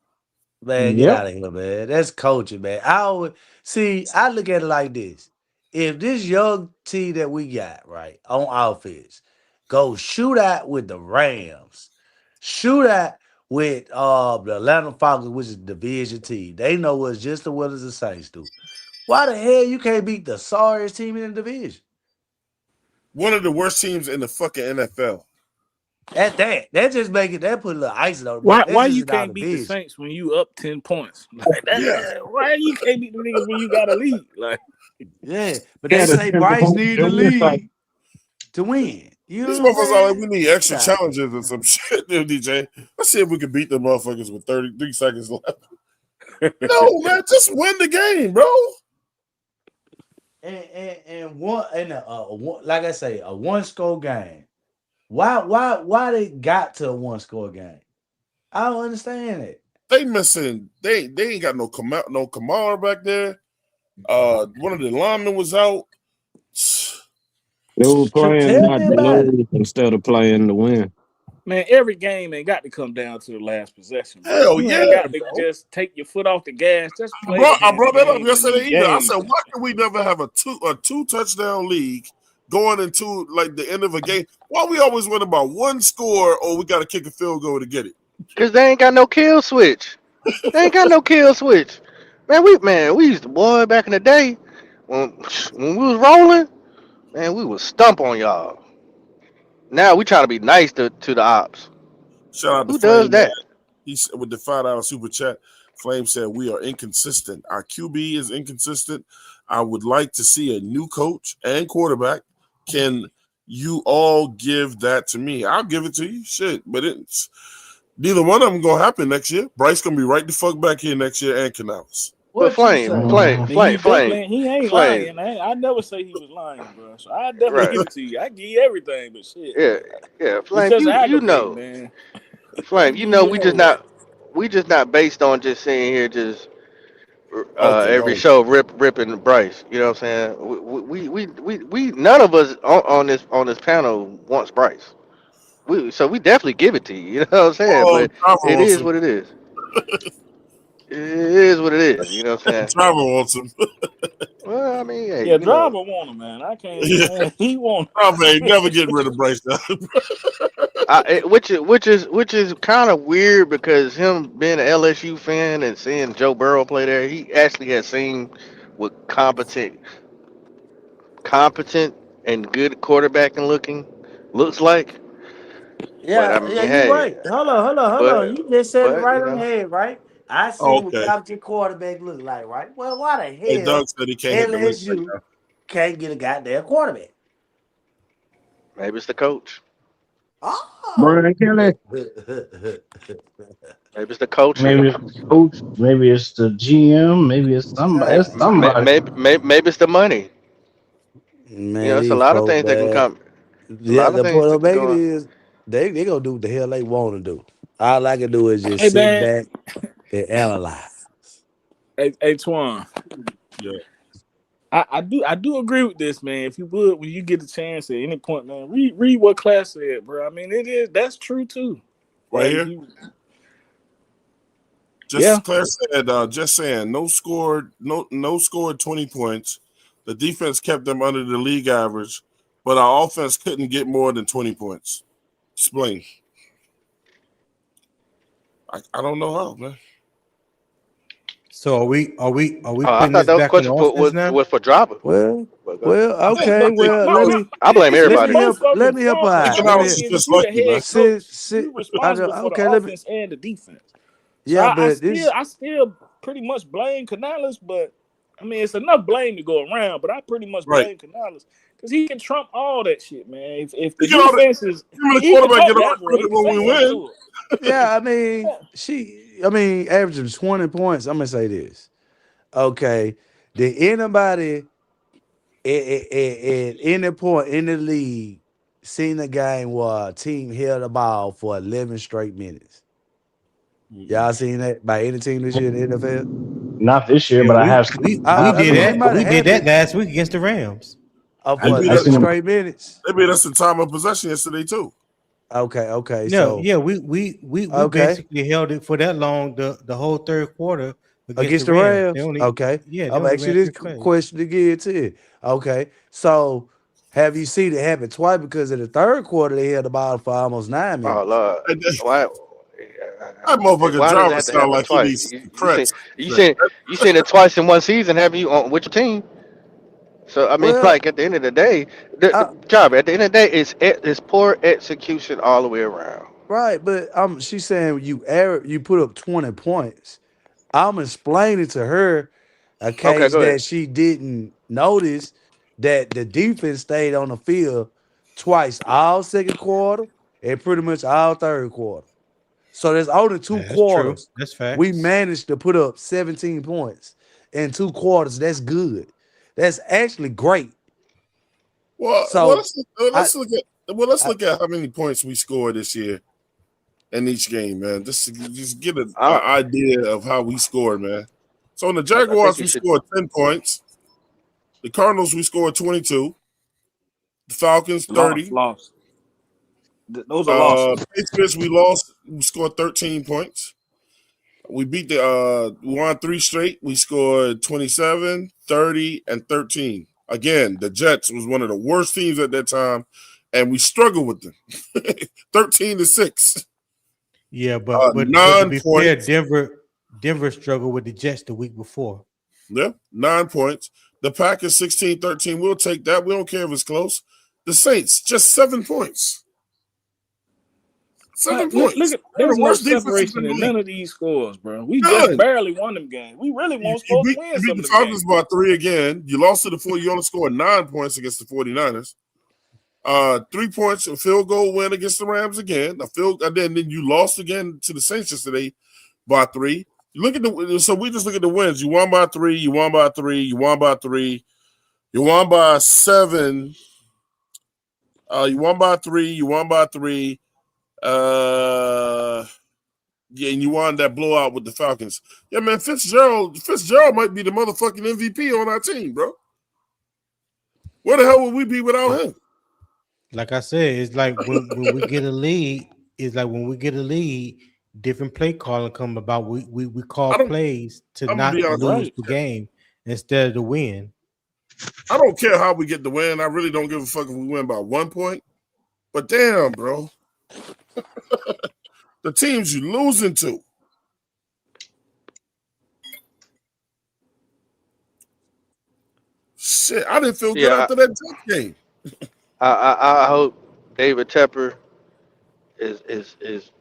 Man, get Yep. out of here, man. That's coaching, man. I always see. I look at it like this: if this young team that we got right on offense go shoot out with the Rams, shoot out with the Atlanta Falcons, which is the division team, they know us just as well as the Saints do. Why the hell you can't beat the sorriest team in the division? One of the worst teams in the fucking NFL. At that just make it. That put a little icing on it, Why but that's just you in our can't beat the division. Saints when you up 10 points? Like Yeah. why you can't beat the niggas when you got a lead? Like Yeah, but Yeah, they the say Denver Bryce Broncos, need they the win fight. lead to win. You These know what I'm motherfuckers are like, saying? we need extra Get out of challenges and some shit, there, DJ. Let's see if we can beat them motherfuckers with 33 seconds left. No, man, just win the game, bro. And one and one, like I say, a one score game. Why they got to a one score game? I don't understand it. They missing. They ain't got no Kamara back there. One of the linemen was out. They were playing Tell not me to about it. lose instead of playing to win. man, every game ain't got to come down to the last possession, bro. Hell You yeah, ain't got to bro. just take your foot off the gas. Just I play the brought, I damn brought that up game and the yesterday either. I game. said, why can we never have a two touchdown league going into like the end of a game? Why we always win about one score or we got to kick a field goal to get it? Cause they ain't got no kill switch. They ain't got no kill switch. Man, we used to boy back in the day when we was rolling, man, we would stump on y'all. Now we trying to be nice to the ops. Shout out to Who does Flame. that? He's with the $5 super chat. Flame said we are inconsistent. Our QB is inconsistent. I would like to see a new coach and quarterback. Can you all give that to me? I'll give it to you. Shit, but it's neither one of them gonna happen next year. Bryce gonna be right the fuck back here next year, and Canales. But What you say? He ain't Flame. lying. I never say he was lying, bro. So I definitely Right. give it to you. I give you everything, but shit, Yeah, man. yeah, It's Flame. just You aggravating, know, man. I Flame. You give know, you everything. we just not based on just sitting here just Okay, every hold show ripping Bryce. You know what I'm saying? We none of us on this panel wants Bryce. So we definitely give it to you. You know what I'm saying? on. But Trevor it wants is him. what it is. It is what it is. You know what I'm saying? Trevor wants him. Well, I mean, hey, Yeah, you know, driver want him, man. I can't, Yeah, man. He want Trevor ain't him. never getting rid of Bryce. which is kind of weird because him being an LSU fan and seeing Joe Burrow play there, he actually has seen what competent and good quarterbacking looks like. But I Yeah, mean, yeah, you're hey, right. Hold on. but You just said it but right you on the know, head, right? I see what Okay. competent quarterback look like, right? Well, why the Hey, hell Doug said he can't hit the link right LSU now. can't get a goddamn quarterback? maybe it's the coach. Oh. Brian Kelly. Maybe it's the coaching. Maybe it's the coach. Maybe it's the GM. Maybe it's somebody. Maybe It's somebody. maybe it's the money. You Man, know, it's a these lot of folk, thing that can man. come. It's a Yeah, lot of the things point that I'm can making go. is they gonna do what the hell they want to do. All I can do is just Hey, sit man. back and analyze. Hey, Twan. Yeah. I do agree with this, man. If you would, when you get a chance at any point, man, read what Class said, bro. I mean, that's true too. Right Like here. you, Just as yeah. Claire said, just saying, no scored 20 points. The defense kept them under the league average, but our offense couldn't get more than 20 points. Explain. I don't know how, man. So are we I putting thought this that back on question the offense now? was for driver. Well, But okay. Well, No, I blame it's let me everybody. help. both of Let them. me help her The out. Let only Nicholas me thing is is, if just you the lucky, man. head coach, you I know. responsible for the Okay, let me. offense and the defense. So Yeah, I but still this. I still pretty much blame Canales, but I mean it's enough blame to go around. But I pretty much Right. blame Canales because he can trump all that shit, man. If the You get all the defense is, him and the he can quarterback talk get to all the Averell, he credit can when say we something win. to Yeah, I it. mean, averaging 20 points. I'm gonna say this. Okay, did anybody at any point in the league seen a game where a team held the ball for 11 straight minutes? Y'all seen that by any team this year in the NFL? Not this year, Yeah, but I have. we I did mean, they that. might have We did had that it last week against the Rams. I, for They beat I us. 11 seen them. straight minutes. They beat us in time of possession yesterday too. Okay. No, So yeah, we okay. basically held it for that long the whole third quarter against the Against the Rams. They Rams. only Okay. yeah, they I'm only asking ran this three plays. question again too. Okay. So have you seen it happen twice? Because in the third quarter they held the ball for almost 9 Oh minutes. Lord, And why? that motherfucker Why does it driver have to sound happen like he twice? needs crutch. You seen it twice in one season, haven't you? On which team? So I mean, Well, like at the end of the day, the I, job at the end of the day is poor execution all the way around. right, but she's saying you put up 20 points. I'm explaining to her a Okay, case go ahead. that she didn't notice that the defense stayed on the field twice, all second quarter and pretty much all third quarter. So there's only two Yeah, that's true. quarters. That's We facts. managed to put up 17 points in 2 quarters. That's good. That's actually great. Well, So I, let's I look at how many points we scored this year in each game, man. Just get an I idea of how we scored, man. So on the I think Jaguars, you we should. scored 10 points. The Cardinals, we scored 22. The Falcons, Lost, 30. lost. Those are losses. Patriots, we lost. We scored 13 points. We beat we won 3 straight. We scored 27, 30, and 13. Again, the Jets was one of the worst teams at that time, and we struggled with them. 13-6. Yeah, but to 9 be fair, points. Denver struggled with the Jets the week before. Yeah, 9 points. The Packers 16-13. We'll take that. We don't care if it's close. The Saints, just 7 points. 7 Look points. at They're there's the no worst defenses separation in the in league. none of these scores, bro. We just None. barely won them games. We really You, weren't you supposed to beat win you beat some the of them Falcons games. by 3 again. You lost to the 4. You only scored 9 points against the 49ers. 3 points, a field goal win against the Rams again. Then you lost again to the Saints yesterday by 3. You look at so we just look at the wins. You won by 3. You won by 3. You won by 3. You won by 7. You won by 3. You won by 3. Yeah, and you won that blowout with the Falcons. Yeah, man, Fitzgerald might be the motherfucking MVP on our team, bro. Where the hell would we be without him? Like I said, it's like when we get a lead, it's like when we get a lead, different play calling come about. We call I don't. plays to I'm gonna be not honest. lose the game instead of the win. I don't care how we get the win. I really don't give a fuck if we win by 1 point. But damn, bro, the teams you losing to. Shit, I didn't feel good Yeah, after that Jets game. I hope David Tepper is is is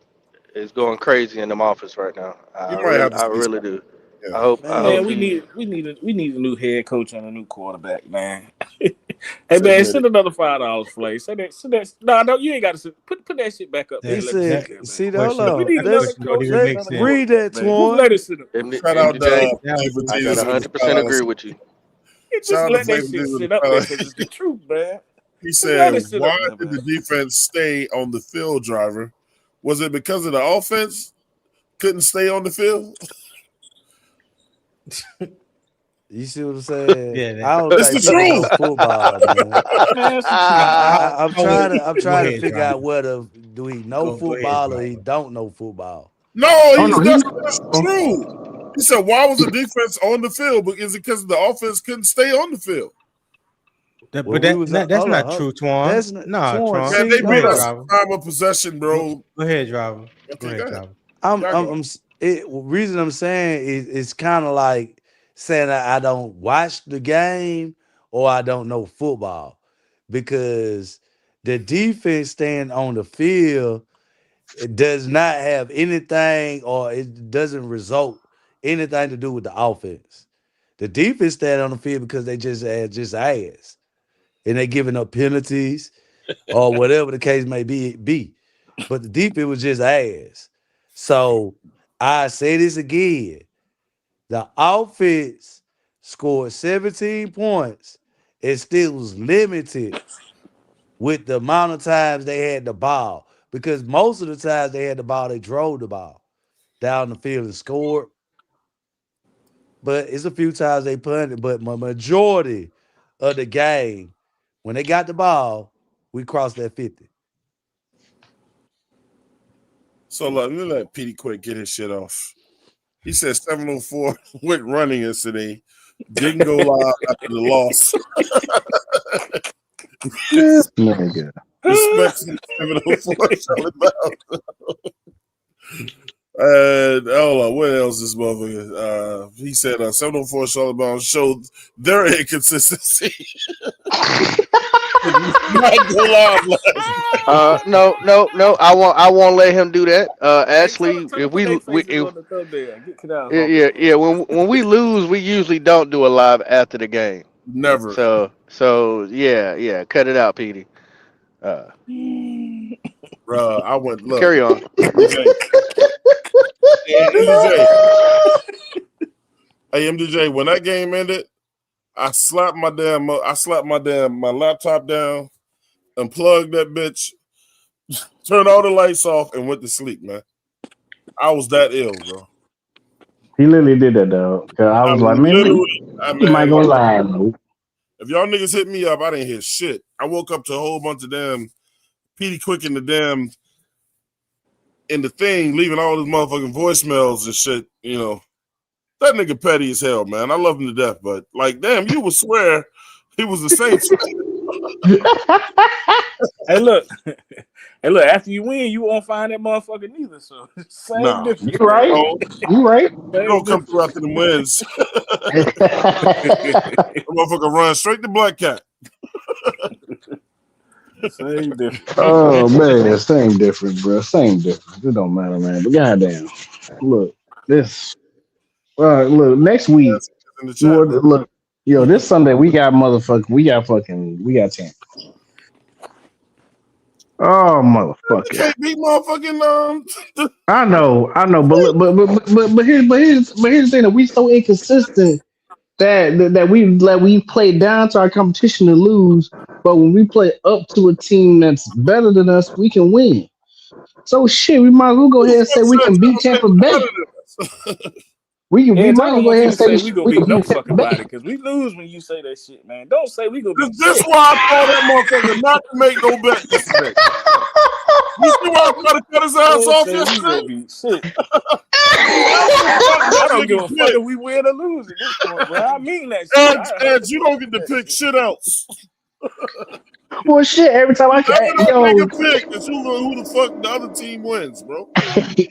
is going crazy in the office right now. You might have to I say really something. do. Yeah. I Man, hope man, he. we need a new head coach and a new quarterback, man. Hey Said man, that. send another $5 for you. Send that. No, you ain't got to put that shit back up there. he And let me sit said, That there, man. see, hold question We on. need that another Let's question don't coach even and let make another sense. read that, quarterback, man. Just let Twan. it sit up. Shout out MJ, Flavor I Davis got with the 100% agree $5. with you. Just Shout out to let that Flavor shit Davis with sit the up there $5. because it's the truth, man. He Just let said, it sit "Why up there, did the man. defense stay on the field, driver? Was it because of the offense couldn't stay on the field?" You see what I'm saying? Yeah, I don't It's the think people know truth. football, man. Man, some shit, man. I'm I would trying to go ahead, figure driver. out whether do he know Go ahead, football or he driver. don't know football. No, Oh no, that's true. He said, "Why was the defense on the field? But is it because the offense couldn't stay on the field?" Well, we was That's hold on, not true, Twan. that's not Nah, Twan. Twan. Man, See, they Go beat ahead, hold us on. driver. time of possession, bro. Go ahead, driver. Go Okay, go ahead, ahead. driver. Y'all go. Reason I'm saying is it's kind of like saying I don't watch the game or I don't know football because the defense staying on the field it does not have anything or it doesn't result anything to do with the offense. The defense stand on the field because they just ass and they giving up penalties or whatever the case may be. But the defense was just ass. So I say this again. The offense scored 17 points it still was limited with the amount of times they had the ball. Because most of the times they had the ball, they drove the ball down the field and scored. But it's a few times they punted. But my majority of the game, when they got the ball, we crossed that 50. So let me let Petey Quick get his shit off. He said 704 went running yesterday. Didn't go live after the loss. This nigga. Respect 704 Charlie Brown. Hold on, what else this motherfucker? He said 704 Charlotte Brown showed their inconsistency. Not go live last. No. I won't let him do that. Actually, if yeah, when we lose, we usually don't do a live after the game. Never. So yeah, cut it out, Petey. Bruh, I went look. Carry on. MDJ. Hey, MDJ, when that game ended, I slapped my laptop down, unplugged that bitch, turned all the lights off, and went to sleep, man. I was that ill, bro. He literally did that, though. I was like, man, you might go live. If y'all niggas hit me up, I didn't hear shit. I woke up to a whole bunch of damn Petey Quick in the thing, leaving all those motherfucking voicemails and shit, you know. That nigga petty as hell, man. I love him to death, but like, damn, you would swear he was the Saints. Hey, look. After you win, you won't find that motherfucker neither. So same difference. You right. You right. You don't come through after the wins. The motherfucker run straight to Black Cat. Same difference. Oh man, same difference, bro. Same difference. It don't matter, man. But goddamn, look this. Look next week. Look, this Sunday we got Tampa. Oh motherfucker! Can't beat motherfucking. I know, but here's the thing that we so inconsistent that we play down to our competition to lose, but when we play up to a team that's better than us, we can win. So shit, we might as well go ahead and say we can beat Tampa Bay. We might as well go ahead and say we gonna beat no fucking body because we lose when you say that shit, man. Don't say we gonna beat. This why I told that motherfucker not to make no bet yesterday. You see why I tried to cut his ass off yesterday? I don't give a fuck if we win or lose at this point, bro. I mean that shit. Ed, you don't get to pick shit else. Well, shit. Every time I can, make a pick, it's who the fuck the other team wins, bro.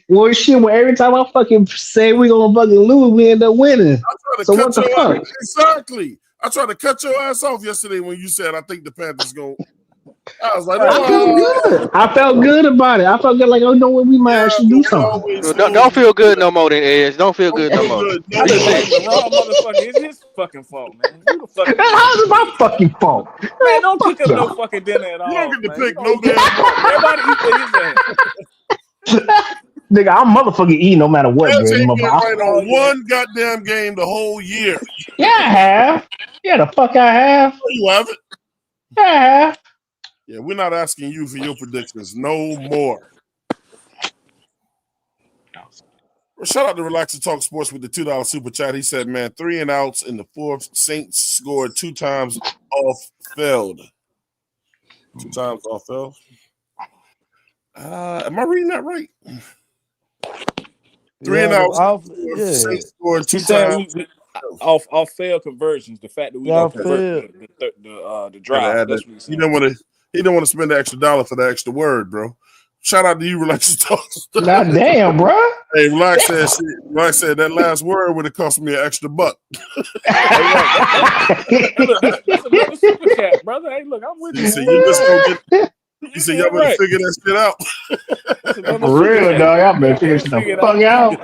Well, shit. Well, every time I fucking say we gonna fucking lose, we end up winning. So what the fuck? Exactly. I tried to cut your ass off yesterday when you said I think the Panthers go. I was like, I felt good. I felt good about it. I felt good, like, oh no, we might actually do something. Don't feel good no more, then Edge. Don't feel good no more. I just blame the wrong motherfucker. It's his fucking fault, man. You the fucking. How's it my fucking fault? Man, don't cook up no fucking dinner at all. You don't get to man. pick no damn. Everybody eat for his ass. Nigga, I'm motherfucking eating no matter what, That's bro. ain't been right on one goddamn game the whole year. Yeah, I have. Yeah, the fuck I have. Oh, you haven't? Yeah, I have. Yeah, we're not asking you for your predictions no more. Well, shout out to Relax and Talk Sports with the $2 super chat. He said, man, 3 and outs in the fourth. Saints scored 2 times off field. 2 times off field. Am I reading that right? 3 and outs. Saints scored 2 times. Off failed conversions. The fact that we don't convert the drive. That's what he didn't want to spend the extra dollar for the extra word, bro. Shout out to you, Relax and Talk. God damn, bro. Hey, Relax said that last word would have cost me an extra $1. That's another super chat, brother. Hey, look, I'm with you. He said, you just don't get. He said, y'all better figure that shit out. For real, dog. Y'all better figure the fuck out.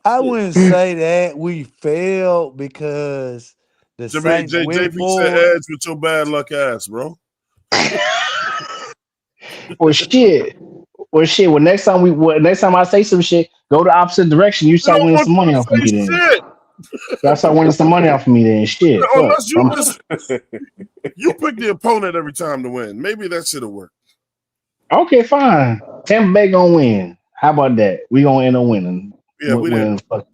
I wouldn't say that we failed because the Saints went forward. Said Edge with your bad luck ass, bro. Well, shit. Well, next time I say some shit, go the opposite direction. You start winning some money off me. Y'all start winning some money off of me then. Shit, fuck. Unless you just you pick the opponent every time to win. Maybe that should have worked. Okay, fine. Tampa Bay gonna win. How about that? We gonna end up winning. Yeah, we didn't. Fuck.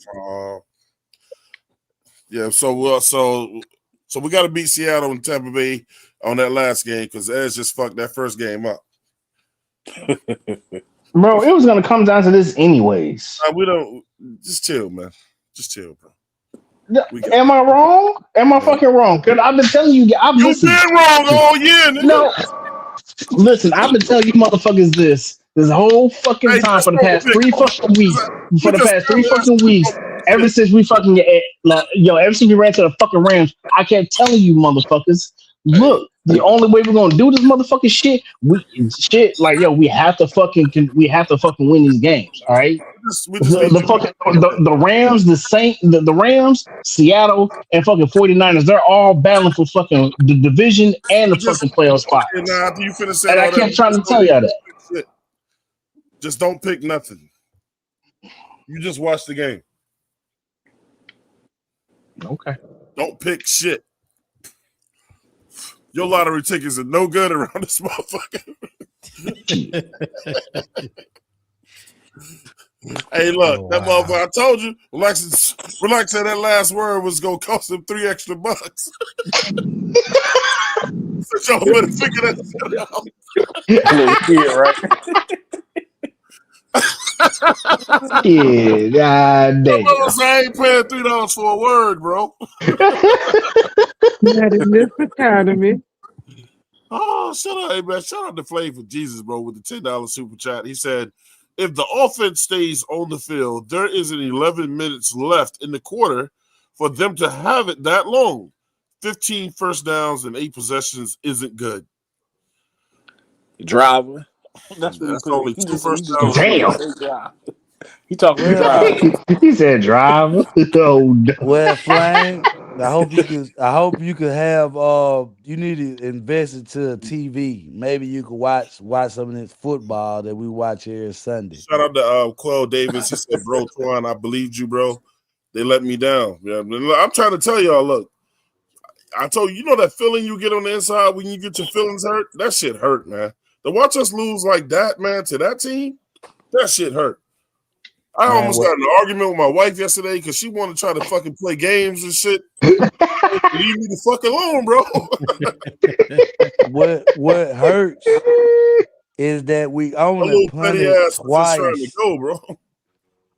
Yeah, so we got to beat Seattle and Tampa Bay on that last game because Edge just fucked that first game up. Bro, it was gonna come down to this anyways. We don't just chill, man. Just chill, bro. Am I wrong? Am I fucking wrong? Because I've been telling you, I've You've listened. been wrong all year, nigga. No, listen, I've been telling you motherfuckers this whole fucking time for the past 3 fucking weeks. For the past 3 fucking weeks, ever since we fucking ever since we ran to the fucking Rams, I kept telling you motherfuckers, look, the only way we're gonna do this motherfucking shit, we have to fucking win these games, all right? The Rams, the Rams, Seattle, and fucking 49ers, they're all battling for fucking the division and the fucking playoff spots. And after you finish and I kept trying to tell y'all that. Just don't pick nothing. You just watch the game. Okay. Don't pick shit. Your lottery tickets are no good around this motherfucker. Hey, look, that motherfucker, I told you, relax said that last word was going to cost him $3 extra. So y'all better figure that shit out. Yeah, right. Yeah, god damn. I ain't paying $3 for a word, bro. That is this kind of me. Oh, hey, man. Shout out to Flay for Jesus, bro, with the $10 super chat. He said, if the offense stays on the field, there isn't 11 minutes left in the quarter for them to have it that long. 15 first downs and 8 possessions isn't good. Driver. That's only 2 first downs. Damn. He talking driver. He said driver. Oh, no. Well, Flame, I hope you could have you need to invest into a TV. Maybe you could watch some of this football that we watch here Sunday. Shout out to Quell Davis. He said, bro, Twan, I believed you, bro. They let me down. Yeah, I'm trying to tell y'all, look, I told you know that feeling you get on the inside when you get your feelings hurt? That shit hurt, man. To watch us lose like that, man, to that team, that shit hurt. I almost got in an argument with my wife yesterday because she wanted to try to fucking play games and shit. Leave me the fuck alone, bro. What hurts is that we only punted twice. Trying to go, bro.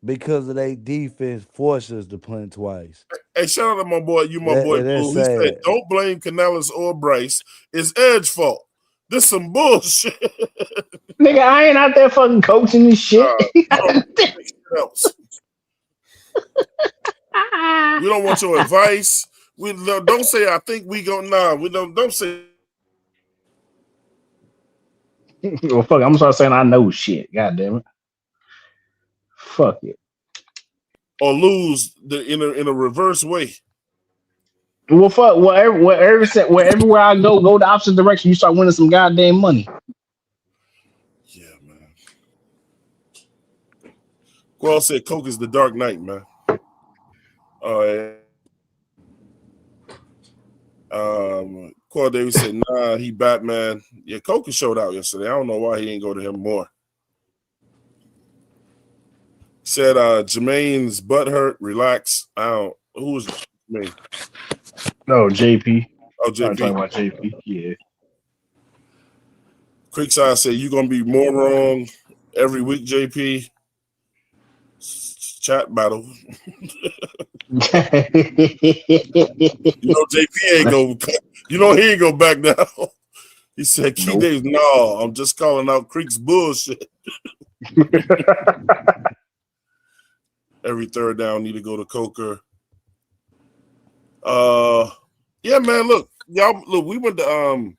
Because of their defense forced us to punt twice. Hey, shout out to my boy, Blue. He said, don't blame Canales or Bryce. It's Edge's fault. This some bullshit. Nigga, I ain't out there fucking coaching this shit. We don't want your advice. We don't say I think we go. Nah, we don't say. Well, fuck, I'm start saying I know shit. God damn it. Fuck it. Or lose in a reverse way. Well, fuck. Wherever I go the opposite direction. You start winning some goddamn money. Yeah, man. Quell said Coke is the Dark Knight, man. Quell Davis said, nah, he Batman. Yeah, Coke showed out yesterday. I don't know why he didn't go to him more. Said Jermaine's butt hurt. Relax. Who was Jermaine? No, JP. Oh, JP. I'm talking about JP. Yeah. Creekside said you're gonna be more wrong every week, JP. Chat battle. JP ain't go. He ain't go back down. He said, "Key days, no. I'm just calling out Creek's bullshit." Every third down need to go to Coker. Yeah, man. Look, we went to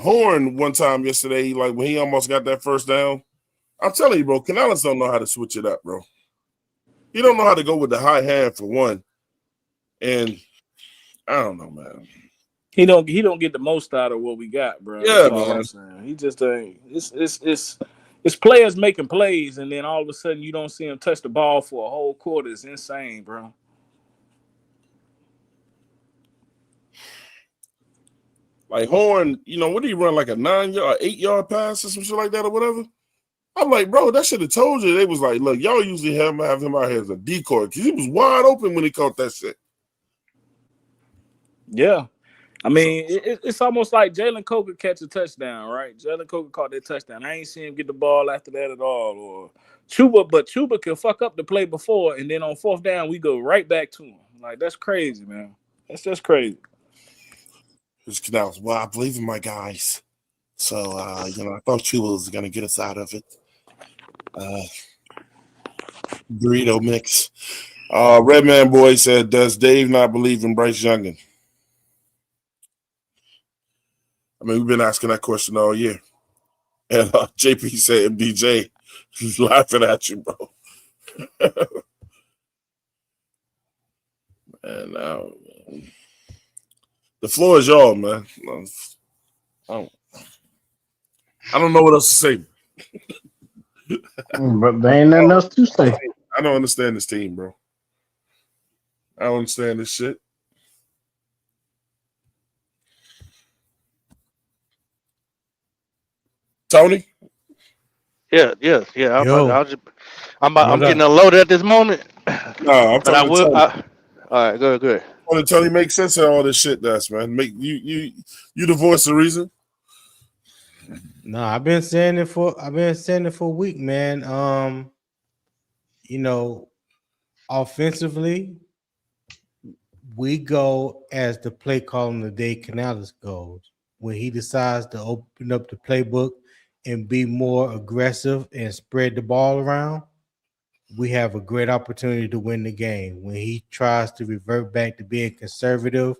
Horn one time yesterday. Like when he almost got that first down. I'm telling you, bro, Canales don't know how to switch it up, bro. He don't know how to go with the high hand for one. And I don't know, man. He don't get the most out of what we got, bro. Yeah, That's all man. I'm saying. He just ain't. It's It's players making plays, and then all of a sudden you don't see them touch the ball for a whole quarter. It's insane, bro. Like Horn, what do you run, like a 9-yard, 8-yard pass or some shit like that or whatever? I'm like, bro, that should have told you. They was like, look, y'all usually have him out here as a decoy because he was wide open when he caught that shit. Yeah. I mean, it's almost like Jalen Coker catch a touchdown, right? Jalen Coker caught that touchdown. I ain't seen him get the ball after that at all. Or Chuba can fuck up the play before, and then on fourth down, we go right back to him. Like, that's crazy, man. That's just crazy. His Canals, well, I believe in my guys. So, I thought Chuba was going to get us out of it. Burrito mix. Redman Boy said, does Dave not believe in Bryce Youngin? I mean, we've been asking that question all year. And JP said, MDJ, he's laughing at you, bro. And the floor is y'all, man. I don't know what else to say. But there ain't nothing else to say. I don't understand this team, bro. I don't understand this shit. Tony? Yeah. I'm getting unloaded at this moment. No, I'm but I talking will. to Tony. All right, good. Tony, make sense of all this shit, that's man. Make you the voice of reason. No, I've been saying it for a week, man. Offensively, we go as the play calling the Dave Canales goes. When he decides to open up the playbook and be more aggressive and spread the ball around, we have a great opportunity to win the game. When he tries to revert back to being conservative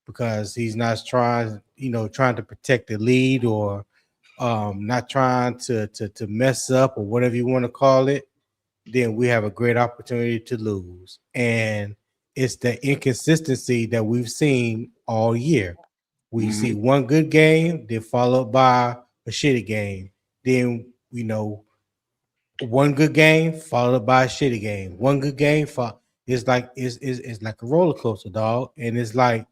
because he's not trying to protect the lead or not trying to mess up or whatever you want to call it, then we have a great opportunity to lose. And it's the inconsistency that we've seen all year. We see one good game, then followed by a shitty game. Then, one good game followed by a shitty game. One good game it's like a roller coaster, dog. And it's like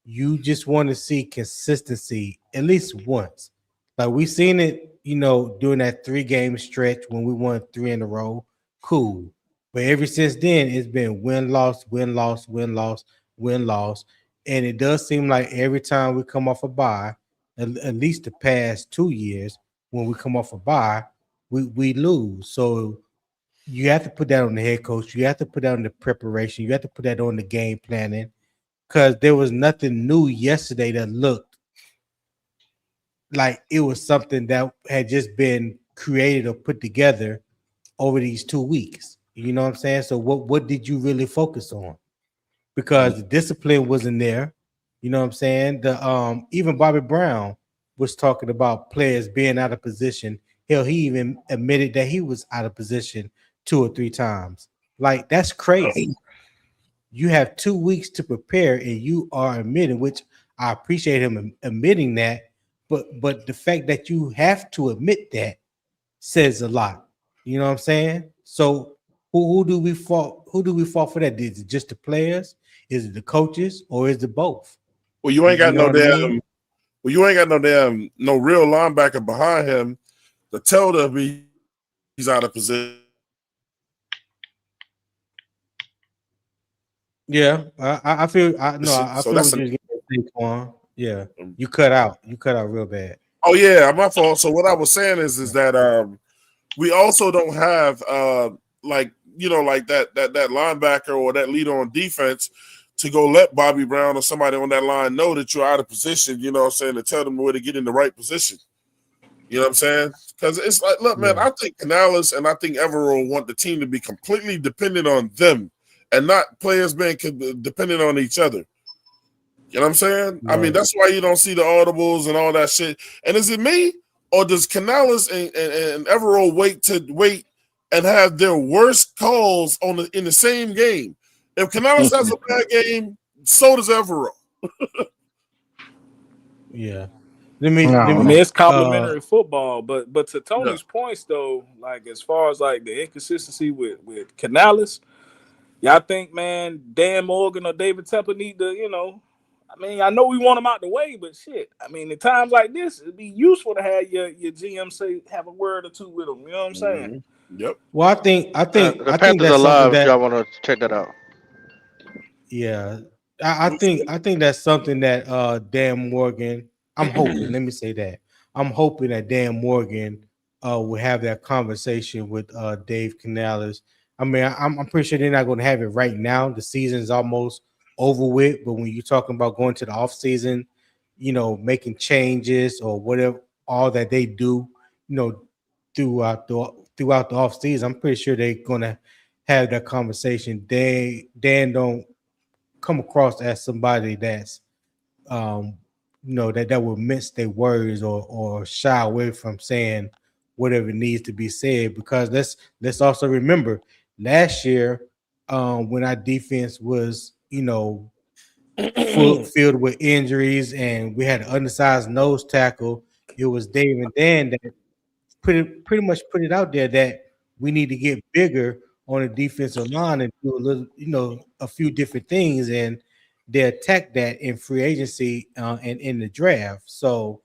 you just want to see consistency at least once. Like we seen it, during that 3-game stretch when we won 3 in a row. Cool. But ever since then, it's been win, loss, win, loss, win, loss, win, loss. And it does seem like every time we come off a bye, at least the past 2 years, when we come off a bye, we lose. So you have to put that on the head coach. You have to put that on the preparation. You have to put that on the game planning. Because there was nothing new yesterday that looked like it was something that had just been created or put together over these 2 weeks. You know what I'm saying? So what did you really focus on? Because the discipline wasn't there. You know what I'm saying? The even Bobby Brown was talking about players being out of position. Hell, he even admitted that he was out of position 2 or 3 times. Like, that's crazy. You have 2 weeks to prepare, and you are admitting, which I appreciate him admitting that, but the fact that you have to admit that says a lot. You know what I'm saying? So who do we fault? Who do we fault for that? Is it just the players? Is it the coaches, or is it both? Well, you ain't got no damn. I mean? Well, you ain't got no real linebacker behind him to tell them he's out of position. Yeah, I feel. I feel that's what you're getting at, Quan. Yeah, you cut out. You cut out real bad. Oh yeah, my fault. So what I was saying is that we also don't have like that linebacker or that leader on defense to go let Bobby Brown or somebody on that line know that you're out of position. You know what I'm saying, to tell them where to get in the right position. You know what I'm saying? Because it's like, look, man, I think Canales and I think Evero want the team to be completely dependent on them and not players being dependent on each other. You know what I'm saying? Right. I mean, that's why you don't see the audibles and all that shit. And is it me, or does Canales and Evero wait and have their worst calls in the same game? If Canales has a bad game, so does Evero. Yeah. Let me No. let I mean, me it's complimentary football, but to Tony's points though, like as far as like the inconsistency with Canales, y'all think, man, Dan Morgan or David Tepper need to, I mean, I know we want them out the way, but shit, I mean, in times like this, it'd be useful to have your GM have a word or two with them. You know what I'm saying? Mm-hmm. Yep. Well, The I think Panthers are that's something live if that y'all want to check that out. yeah, I think that's something that Dan Morgan. I'm hoping. Let me say that I'm hoping that Dan Morgan will have that conversation with Dave Canales. I mean, I'm pretty sure they're not going to have it right now. The season's almost over with. But when you're talking about going to the off season, making changes or whatever, all that they do, you know, throughout the off season, I'm pretty sure they're going to have that conversation. Dan don't come across as somebody that's um that will mince their words or shy away from saying whatever needs to be said, because let's also remember last year when our defense was filled with injuries and we had an undersized nose tackle. It was Dave and Dan that pretty much put it out there that we need to get bigger on the defensive line and do a little, a few different things, and they attacked that in free agency and in the draft. So,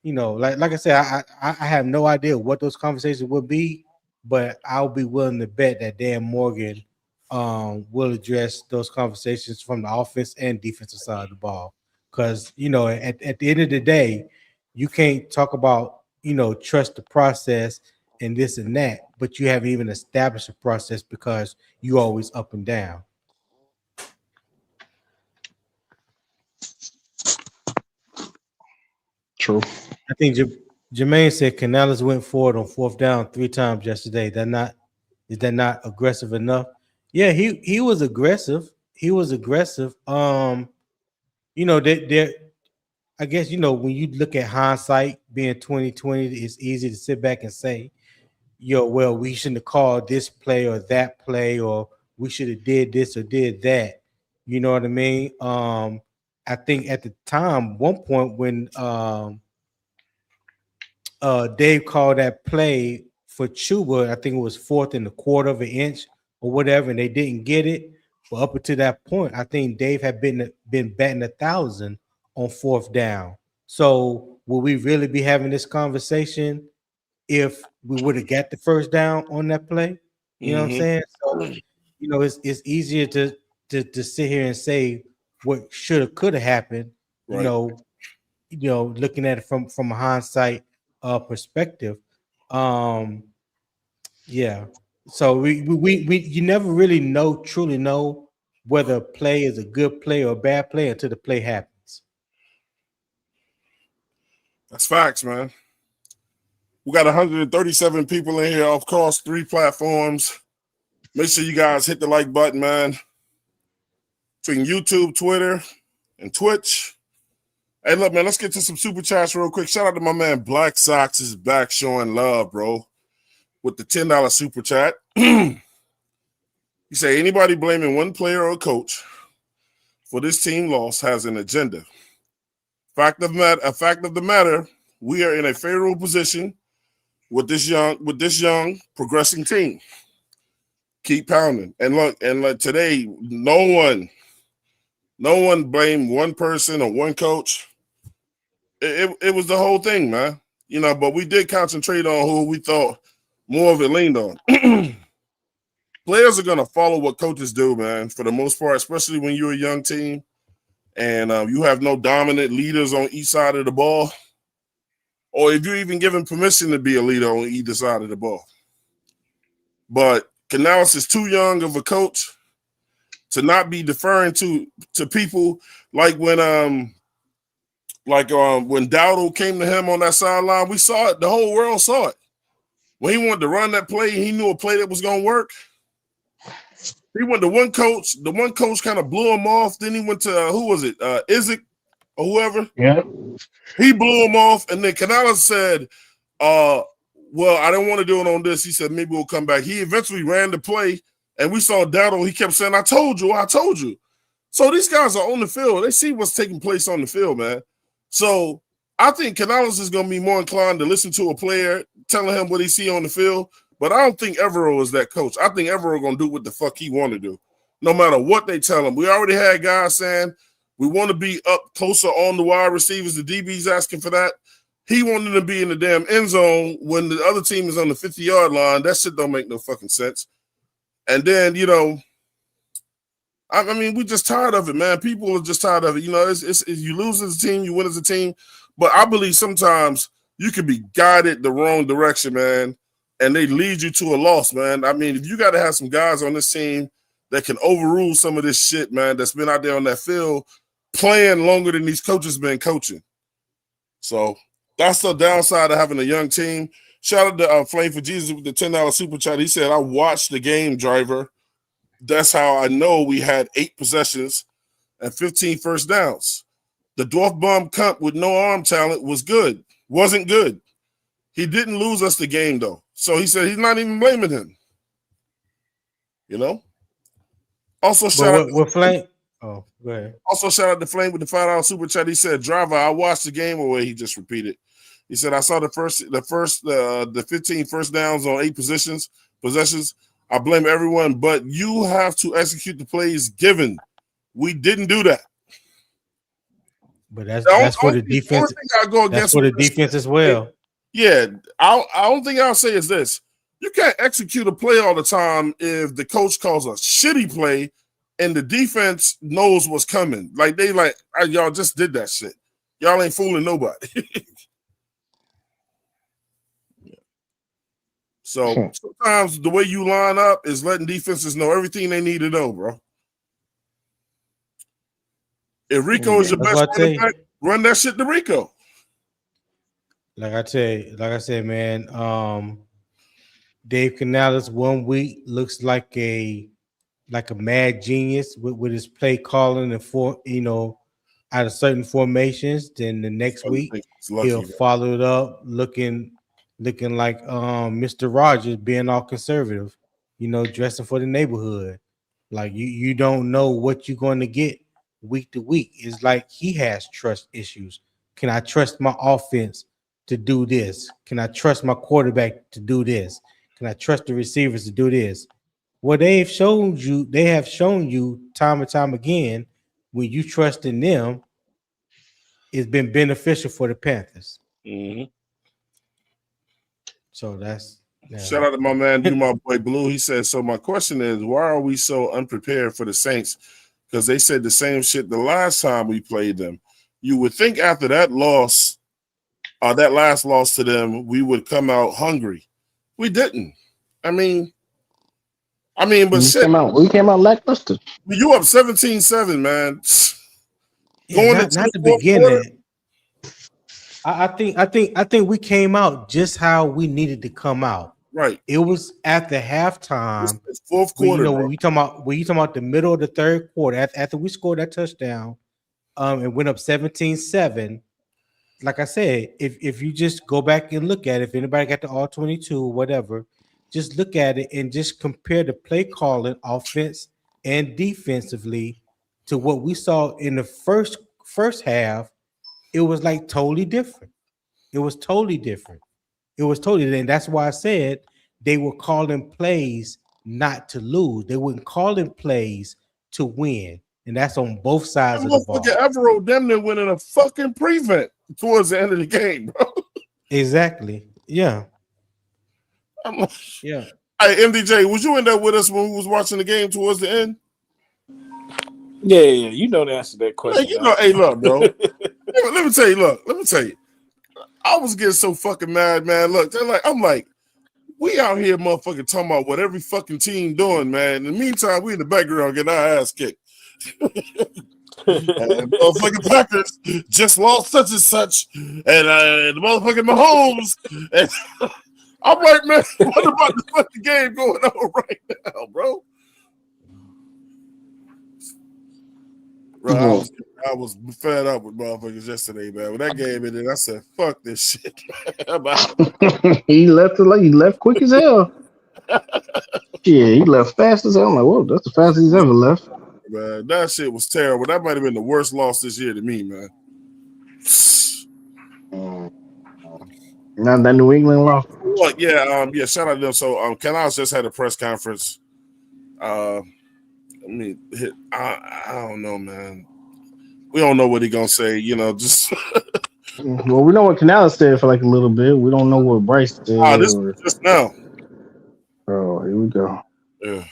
like I said, I have no idea what those conversations will be, but I'll be willing to bet that Dan Morgan will address those conversations from the offense and defensive side of the ball. Because at the end of the day, you can't talk about trust the process and this and that, but you haven't even established a process because you always up and down. True. I think Jermaine said Canales went forward on fourth down 3 times yesterday. Is that not aggressive enough? Yeah, he was aggressive. He was aggressive. There I guess when you look at hindsight being 2020, it's easy to sit back and say, well, we shouldn't have called this play or that play, or we should have did this or did that. You know what I mean? I think at the time, one point when Dave called that play for Chuba, I think it was fourth and a quarter of an inch or whatever, and they didn't get it. But up until that point, I think Dave had been batting 1,000 on fourth down. So will we really be having this conversation if we would have got the first down on that play? You know what I'm saying? So it's easier to sit here and say what should have could have happened. Right. Looking at it from a hindsight perspective. Yeah. So we you never really truly know whether a play is a good play or a bad play until the play happens. That's facts, man. We got 137 people in here across 3 platforms. Make sure you guys hit the like button, man. Between YouTube, Twitter, and Twitch. Hey, look, man, let's get to some super chats real quick. Shout out to my man Black Sox is back showing love, bro, with the $10 super chat. You say anybody blaming one player or coach for this team loss has an agenda. Fact of the matter, we are in a favorable position with this young progressing team. Keep pounding. And look, today, no one blamed one person or one coach. It was the whole thing, man. But we did concentrate on who we thought more of it leaned on. Players are gonna follow what coaches do, man, for the most part, especially when you're a young team and you have no dominant leaders on each side of the ball, or if you're even given permission to be a leader on either side of the ball. But Canales is too young of a coach to not be deferring to people like when Dowdle came to him on that sideline. We saw it. The whole world saw it. When he wanted to run that play, he knew a play that was going to work. He went to one coach. The one coach kind of blew him off. Then he went to, who was it? Isaac or whoever. Yeah. He blew him off. And then Canales said, well, I didn't want to do it on this. He said, maybe we'll come back. He eventually ran the play. And we saw Dowdle. He kept saying, I told you. So these guys are on the field. They see what's taking place on the field, man. So I think Canales is going to be more inclined to listen to a player telling him what he see on the field. But I don't think Evero is that coach. I think Evero going to do what the fuck he want to do, no matter what they tell him. We already had guys saying we want to be up closer on the wide receivers. The DB's asking for that. He wanted to be in the damn end zone when the other team is on the 50-yard line. That shit don't make no fucking sense. And then, I mean, we're just tired of it, man. People are just tired of it. It's you lose as a team, you win as a team. But I believe sometimes you could be guided the wrong direction, man, and they lead you to a loss, man. I mean, if you got to have some guys on this team that can overrule some of this shit, man, that's been out there on that field playing longer than these coaches been coaching. So that's the downside of having a young team. Shout out to Flame for Jesus with the $10 super chat. He said, I watched the game, driver. That's how I know we had 8 possessions and 15 first downs. The Dwarf Bomb Cup with no arm talent wasn't good. He didn't lose us the game, though. So he said he's not even blaming him. Also, shout out Flame. Oh, go ahead. Also, shout out to Flame with the $5 super chat. He said, driver, I watched the game away. He just repeated. He said, I saw the 15 first downs on 8 possessions. I blame everyone, but you have to execute the plays given. We didn't do that. But that's for the defense. That's for the defense as well. Yeah, I don't think I'll say is this. You can't execute a play all the time if the coach calls a shitty play and the defense knows what's coming. Like y'all just did that shit. Y'all ain't fooling nobody. So sometimes the way you line up is letting defenses know everything they need to know, bro. If Rico is your best running back, run that shit to Rico. Like I said, man, Dave Canales 1 week looks like a mad genius with his play calling and out of certain formations. Then the next week he'll follow it up looking like Mr. Rogers being all conservative, dressing for the neighborhood. Like you don't know what you're going to get week to week. It's like he has trust issues. Can I trust my offense to do this? Can I trust my quarterback to do this? Can I trust the receivers to do this? Well, they have shown you time and time again, when you trust in them, it's been beneficial for the Panthers. Mm-hmm. So that's shout out to my man, my boy Blue. He said, so my question is, why are we so unprepared for the Saints? Because they said the same shit the last time we played them. You would think after that loss, that last loss to them, we would come out hungry. We didn't. I mean, but we came out lackluster. You up 17-7, man. Not the beginning. I think we came out just how we needed to come out. Right. It was at the halftime. It's fourth quarter. When you talking about the middle of the third quarter, after we scored that touchdown, and went up 17-7. Like I said, if you just go back and look at it, if anybody got the all 22 or whatever, just look at it and just compare the play calling offense and defensively to what we saw in the first half. It was like totally different. It was totally different. And that's why I said they were calling plays not to lose. They weren't calling plays to win. And that's on both sides of the ball. Evero damn near winning a fucking prevent towards the end of the game, bro. Exactly. Yeah. Yeah. Hey, MDJ, was you in there with us when we was watching the game towards the end? Yeah, you know the answer to that question. Hey, look, bro. Let me tell you. I was getting so fucking mad, man. Look, I'm like, we out here motherfucking talking about what every fucking team doing, man. In the meantime, we in the background getting our ass kicked. And motherfucking Packers just lost such and such, and the motherfucking Mahomes. And I'm like, man, what about the fucking game going on right now, bro? Bro, I was fed up with motherfuckers yesterday, man. When that game ended, I said, "Fuck this shit." He left quick as hell. Yeah, he left fast as hell. I'm like, whoa, that's the fastest he's ever left. Man, that shit was terrible. That might have been the worst loss this year to me, man. Not that New England lost. What? Yeah, yeah. Shout out to them. So, Canals just had a press conference. I mean, I don't know, man. We don't know what he gonna say. Just Well, we know what Canales said for like a little bit. We don't know what Bryce said this or. just now. Oh, here we go. Yeah.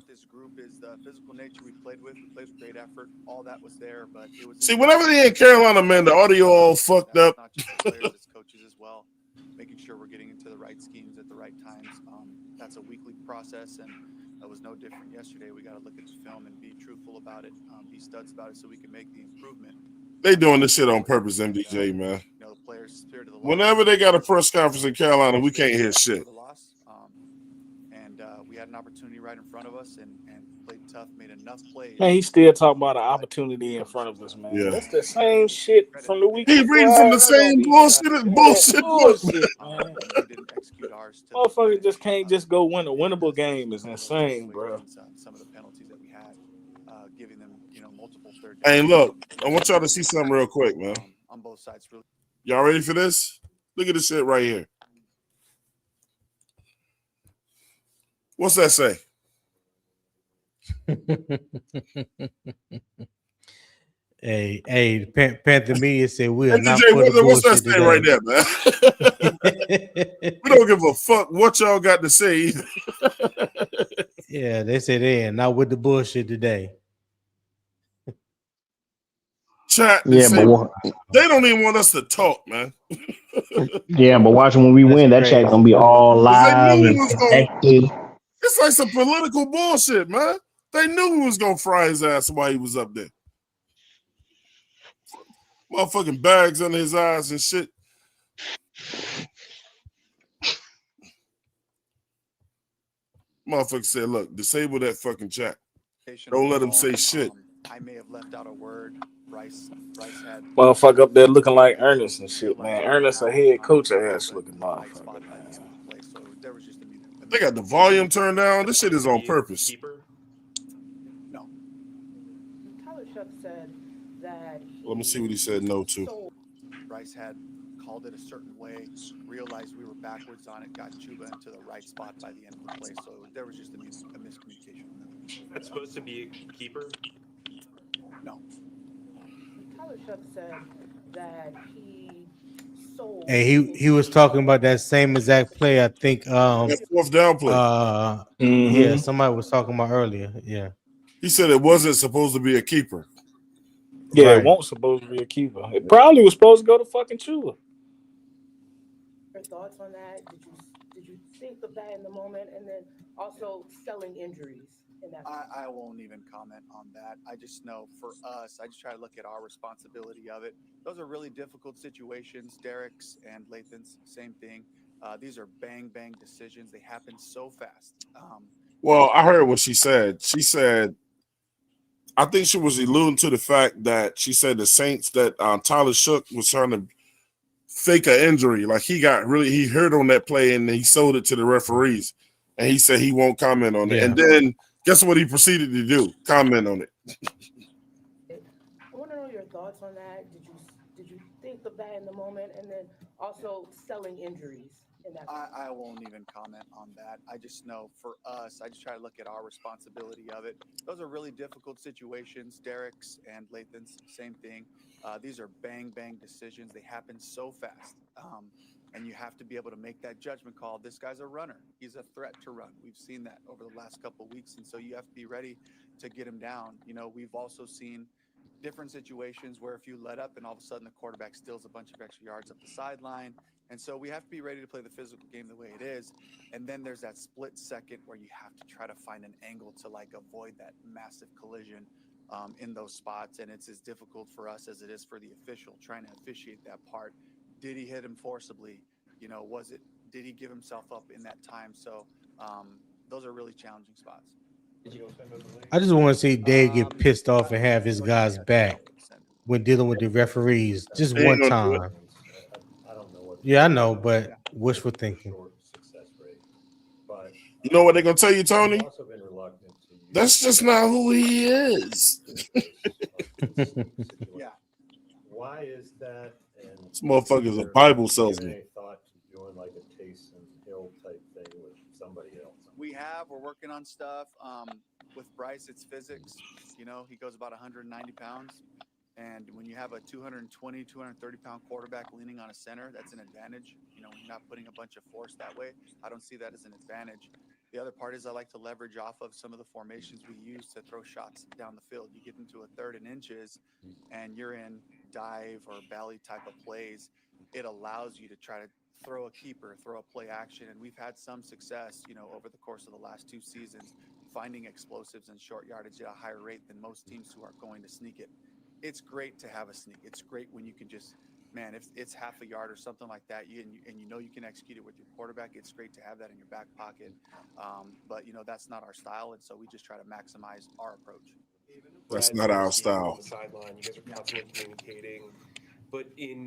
This group is the physical nature we played with. We played with great effort. All that was there, but it was. See, whenever they in Carolina, man, the audio all fucked up. Not just the players, it's coaches as well. Making sure we're getting into the right schemes at the right times. That's a weekly process, and that was no different yesterday. We got to look at the film and be truthful about it, be studs about it, so we can make the improvement. They doing this shit on purpose, MDJ, man. The players' spirit of the loss. Whenever they got a press conference in Carolina, we can't hear shit. And we had an opportunity right in front of us and played tough, made enough plays. Man, he's still talking about an opportunity in front of us, man. Yeah. That's the same shit from the week. He reading from the same bullshit book. Man. Motherfuckers just can't just go win a winnable game. Is insane, bro. Some of the penalties that we had, giving them, multiple third. Hey, look, I want y'all to see something real quick, man. On both sides, really. Y'all ready for this? Look at this shit right here. What's that say? Hey, Panther Media said we are not DJ, for the what's that bullshit say today. right there, man? We don't give a fuck what y'all got to say either. Yeah, they said they are not with the bullshit today. Chat, Yeah, but they don't even want us to talk, man. Yeah, but watching when we win, that chat gonna be all live and connected. It's like some political bullshit, man. They knew we was gonna fry his ass while he was up there. Motherfucking bags under his eyes and shit. Motherfucker said, look, disable that fucking chat. Don't let him say shit. I may have left out a word. Bryce had Motherfucker up there looking like Ernest and shit, man. Ernest, a head coach ass looking motherfucker, man. They got the volume turned down. This shit is on purpose. No. Tyler Shuck said that. Let me see what he said no to. Bryce had called it a certain way, realized we were backwards on it, got Chuba into the right spot by the end of the play. So there was just a miscommunication. That's supposed to be a keeper? No. Tyler Shuck said that he sold. Hey, he was talking about that same exact play. I think that fourth down play. Yeah, somebody was talking about earlier. Yeah. He said it wasn't supposed to be a keeper. Yeah, Right. It won't supposed to be a keeper. It probably was supposed to go to fucking Chuba. Your thoughts on that? Did you think of that in the moment, and then also selling injuries in that? I won't even comment on that. I just know for us, I just try to look at our responsibility of it. Those are really difficult situations. Derek's and Lathan's, same thing. These are bang decisions. They happen so fast. Well, I heard what she said. She said, I think she was alluding to the fact that she said the Saints that Tyler Shook was trying to fake an injury. Like he hurt on that play and he sold it to the referees. And he said he won't comment on it. Yeah. And then guess what he proceeded to do? Comment on it. I want to know your thoughts on that. Did you think of that in the moment, and then also selling injuries in that? I won't even comment on that. I just know for us, I just try to look at our responsibility of it. Those are really difficult situations. Derek's and Lathan's, same thing. These are bang decisions. They happen so fast. And you have to be able to make that judgment call. This guy's a runner. He's a threat to run. We've seen that over the last couple of weeks. And so you have to be ready to get him down. We've also seen different situations where if you let up and all of a sudden the quarterback steals a bunch of extra yards up the sideline. And so we have to be ready to play the physical game the way it is. And then there's that split second where you have to try to find an angle to avoid that massive collision in those spots. And it's as difficult for us as it is for the official trying to officiate that part. Did he hit him forcibly? Did he give himself up in that time? So those are really challenging spots. I just want to see Dave get pissed off and have his guys back when dealing with the referees just one time. Yeah, I know, but wishful thinking. You know what they're gonna tell you, Tony? That's just not who he is. Yeah. Why is that? This motherfucker's a Bible salesman. have. We're working on stuff. With Bryce, it's physics. You know, he goes about 190 pounds. And when you have a 220, 230 pound quarterback leaning on a center, that's an advantage. You know, when you're not putting a bunch of force that way, I don't see that as an advantage. The other part is I like to leverage off of some of the formations we use to throw shots down the field. You get into a 3rd and inches and you're in dive or belly type of plays. It allows you to try to throw a keeper, throw a play action. And we've had some success, you know, over the course of the last 2 seasons, finding explosives and short yardage at a higher rate than most teams who are going to sneak it. It's great to have a sneak. It's great when you can just, man, if it's half a yard or something like that, and you know you can execute it with your quarterback, it's great to have that in your back pocket. But, you know, that's not our style, and so we just try to maximize our approach. That's not our style. On the sideline, you guys are constantly communicating. But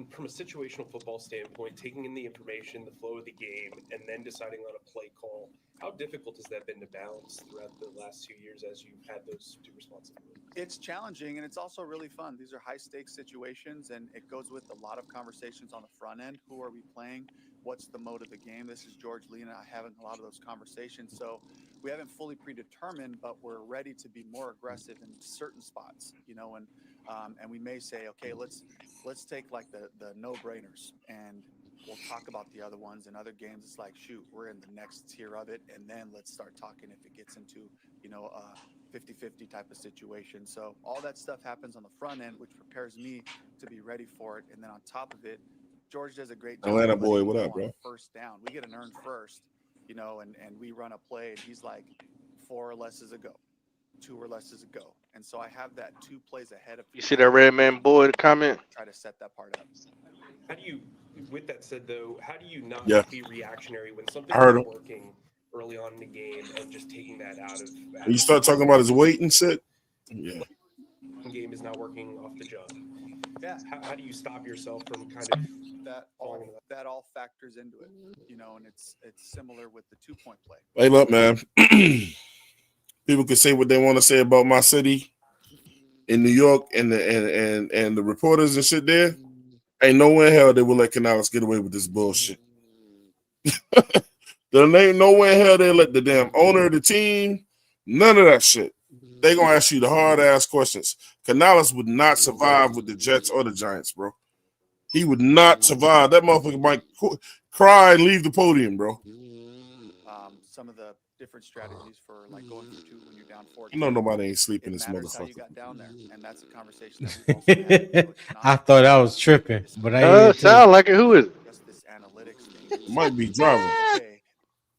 from a situational football standpoint, taking in the information, the flow of the game, and then deciding on a play call, how difficult has that been to balance throughout the last 2 years as you've had those 2 responsibilities? It's challenging, and it's also really fun. These are high-stakes situations, and it goes with a lot of conversations on the front end. Who are we playing? What's the mode of the game? This is George Lee and I having a lot of those conversations. So we haven't fully predetermined, but we're ready to be more aggressive in certain spots, you know, and we may say, okay, let's take like the no-brainers, and we'll talk about the other ones. In other games, it's like, shoot, we're in the next tier of it, and then let's start talking if it gets into, you know, 50-50 type of situation. So all that stuff happens on the front end, which prepares me to be ready for it. And then on top of it, George does a great job. Atlanta boy, what up, bro? First down, we get an earned first, you know, and we run a play, and he's like, 4 or less is a go, 2 or less is a go. And so I have that 2 plays ahead of. You see that red man boy comment? Try to set that part up. How do you, with that said though, how do you not Yeah. be reactionary when I something's heard not him. working early on in the game and just taking that out of When you start talking about his weight and shit, yeah. game is not working off the jump? Yeah. How do you stop yourself from kind of that all factors into it, you know, and it's similar with the 2-point play. Hey, look, man. People can say what they want to say about my city in New York and the reporters and shit there. Ain't no way in hell they will let Canales get away with this bullshit. There ain't no way in hell they let the damn owner of the team, none of that shit. They gonna ask you the hard ass questions. Canales would not survive with the Jets or the Giants, bro. He would not survive. That motherfucker might cry and leave the podium, bro. Some of the different strategies for like going for 2 when you're down 4. You know nobody ain't sleeping It this matters how you motherfucker. got down there, and that's a conversation that we've also had. I thought I was tripping, but I did too. Sound like it. Who is it? Just this analytics thing. It might be Driver. Okay,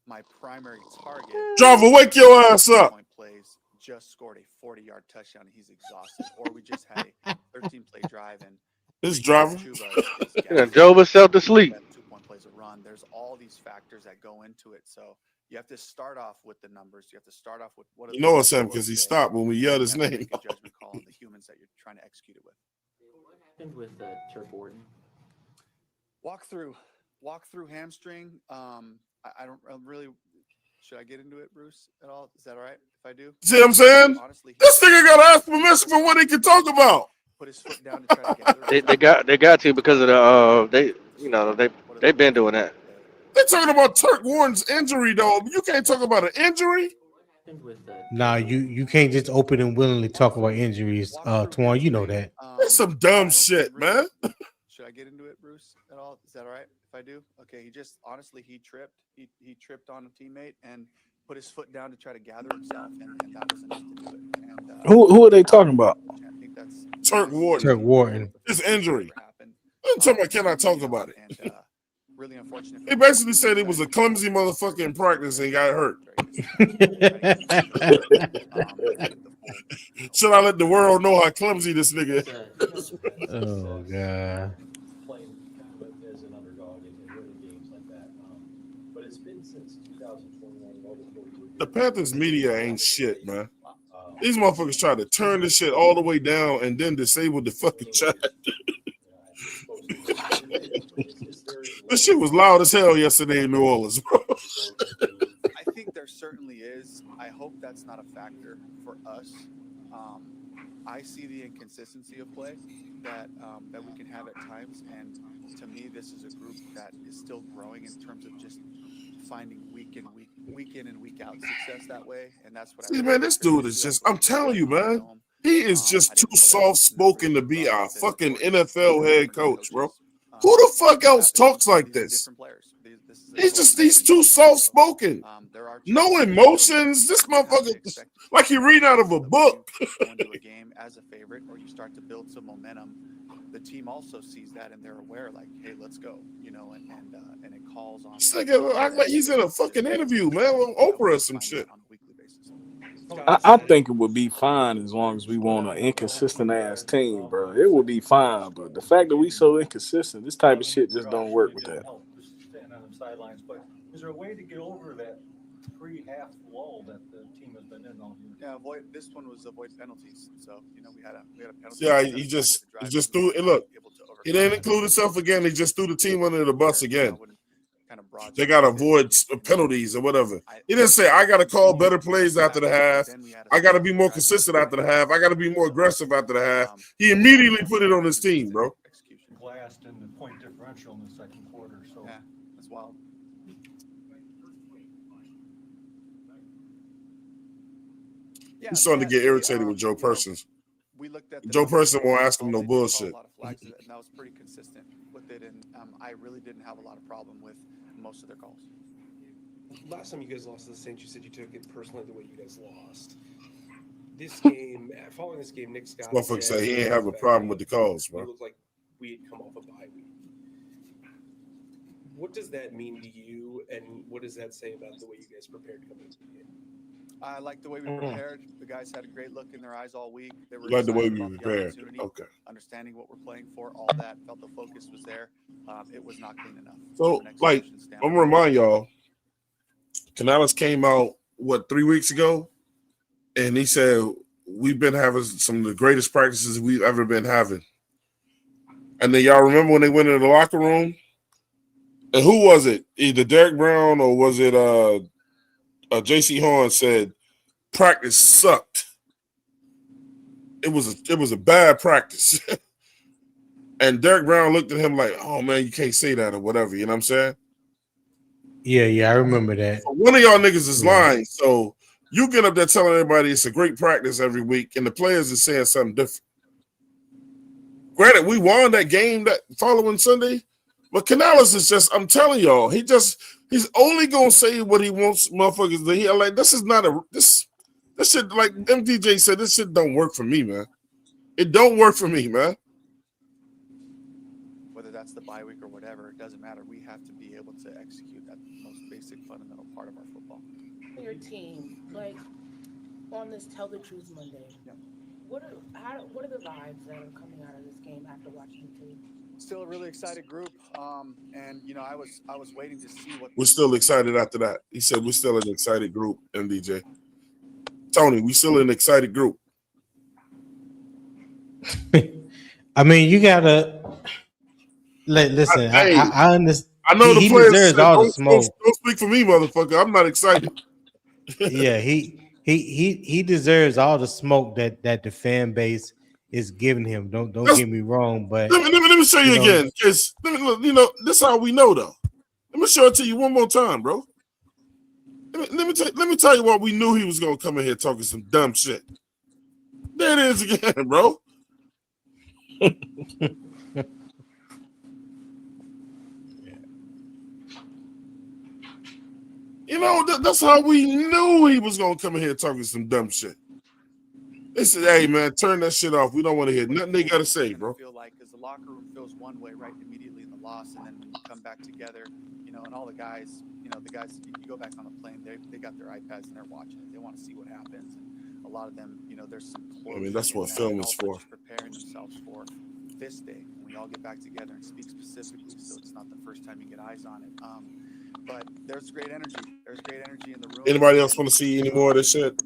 my primary target. Driver, wake your ass up. Point plays just scored a 40-yard touchdown, and he's exhausted. Or we just had a 13-play drive, and this Driver. Drove herself to sleep. 2-point plays a run. There's all these factors that go into it, so you have to start off with the numbers. You have to start off with what. You know it's him because he stopped when we yelled his name. Make a judgment call on the humans that you're trying to execute it with. What happened with Turk Wharton? Walk through hamstring. I don't really. Should I get into it, Bruce, at all? Is that all right if I do? See what I'm saying? Honestly, this nigga got to ask permission for what he can talk about. Put his foot down to try to They got to because of the they've been doing that. They're talking about Turk Warren's injury, though. You can't talk about an injury. Nah, you can't just open and willingly talk about injuries, Twan. You know that. That's some dumb shit, man. Should I get into it, Bruce, at all? Is that all right if I do? Okay, he just honestly tripped. He tripped on a teammate and put his foot down to try to gather himself, and that was enough to do it. And, who are they talking about? I think that's Turk Wharton. Turk Wharton. His injury. I'm talking about, can I talk about it? And, really unfortunate. He basically said he was a clumsy motherfucker in practice and got hurt. Should I let the world know how clumsy this nigga is? Oh, God. Playing kind of as an underdog in winning games like that. But it's been since 2021. The Panthers media ain't shit, man. These motherfuckers try to turn this shit all the way down and then disable the fucking chat. This shit was loud as hell yesterday in New Orleans, bro. I think there certainly is. I hope that that's not a factor for us. I see the inconsistency of play that we can have at times, and to me, this is a group that is still growing in terms of just finding week in and week out success that way, and that's what I See, really man, this dude contributed is to. That's just, what I'm we looked telling at you, on man, film. he is I just too didn't know that soft spoken necessarily to would be run a with it, of fucking course. NFL There are head different coach, bro. coaches. Who the fuck Things else happen, and talks like these are this? different players. This is a totally He's different too team. soft So spoken. there are No challenges. We know that emotions. This you have to motherfucker, expect like he reading out of a so that when you book. go into a game as a favorite or you start to build some momentum, the team also sees that and they're aware, like, hey, let's go, and it calls on This nigga on act them like to he's be in a able to fucking just make interview, man, adjustments. on And that Oprah way or we some find shit. that on a weekly basis. I think it would be fine as long as we want an inconsistent ass team, bro. It would be fine, but the fact that we so inconsistent, this type of shit just don't work with that. Standing on the sidelines, but is there a way to get over that pre-half lull that the team has been in all year? Yeah, this one was avoid penalties. So we had a penalty Yeah, that set us back at the he drive, just and we threw were it. Look, able to he overcome didn't that. include himself again. He just threw the team under the bus again. Kind of broad They got to strokes it. avoid And, penalties or whatever. I He didn't say, I got to call continue better plays the after fact the that half. then we had a I got to be successful more drive in the consistent second after the half. half. I got to be more aggressive after the half. He But immediately also put it on his team, consistent bro. execution. Last in the point differential in the second quarter. So Yeah, that's wild. Yeah, He's starting to get today, irritated with Joe Persons. we looked at the Joe numbers Person and won't the ask him calls. no They did call bullshit. a lot of flags, and that was pretty consistent with it. And I really didn't have a lot of problem with most of their calls. Last time you guys lost to the Saints, you said you took it personally the way you guys lost. This game, following this game, Nick Scott Motherfucker said say he ain't the have a fact problem that with the calls, we bro. looked like we had come off a bye week. What does that mean to you, and what does that say about the way you guys prepared coming into the game? I like the way we prepared. The guys had a great look in their eyes all week. They were You like the way excited we about the prepared. opportunity, Okay. understanding what we're playing for, all that. Felt the focus was there. It was not clean enough So, from an like, execution I'm standpoint. going to remind y'all, Canales came out, 3 weeks ago? And he said, we've been having some of the greatest practices we've ever been having. And then y'all remember when they went into the locker room? And who was it? Either Derek Brown or was it J.C. Horn said practice sucked. It was a bad practice. And Derek Brown looked at him like, oh, man, you can't say that or whatever. You know what I'm saying? Yeah, I remember that. So one of y'all niggas is lying. So you get up there telling everybody it's a great practice every week, and the players are saying something different. Granted, we won that game that following Sunday, but Canales is just, I'm telling y'all, he's only gonna say what he wants motherfuckers to hear. Like, this is not this shit, like MDJ said, this shit don't work for me, man. It don't work for me, man. Whether that's the bye week or whatever, it doesn't matter. We have to be able to execute that most basic fundamental part of our football. Your team, like on this Tell the Truth Monday, what are the vibes that are coming out of this game after watching the tape? Still a really excited group, and I was waiting to see what We're still excited after that. He said we're still an excited group, MDJ. Tony, we still an excited group. I mean, you gotta listen. I understand. I know the He players deserves said, all the don't smoke. speak for me, motherfucker. I'm not excited. Yeah, he deserves all the smoke that the fan base is giving him. Don't get me wrong, but let me show you again. Because this is how we know though. Let me show it to you one more time, bro. Let me tell you why we knew he was gonna come in here talking some dumb shit. There it is again, bro. That's how we knew he was gonna come in here talking some dumb shit. They said, "Hey man, turn that shit off. We don't want to hear nothing they gotta say, bro." Feel like because the locker room feels one way right immediately in the loss, and then when you come back together, and all the guys, you go back on the plane, they got their iPads and they're watching it. They want to see what happens, and a lot of them, there's some closure. I mean, that's what in that, film and is also for. just preparing themselves for this day when we all get back together and speak specifically, so it's not the first time you get eyes on it. But there's great energy. There's great energy in the room. Anybody else want to see any more of this shit?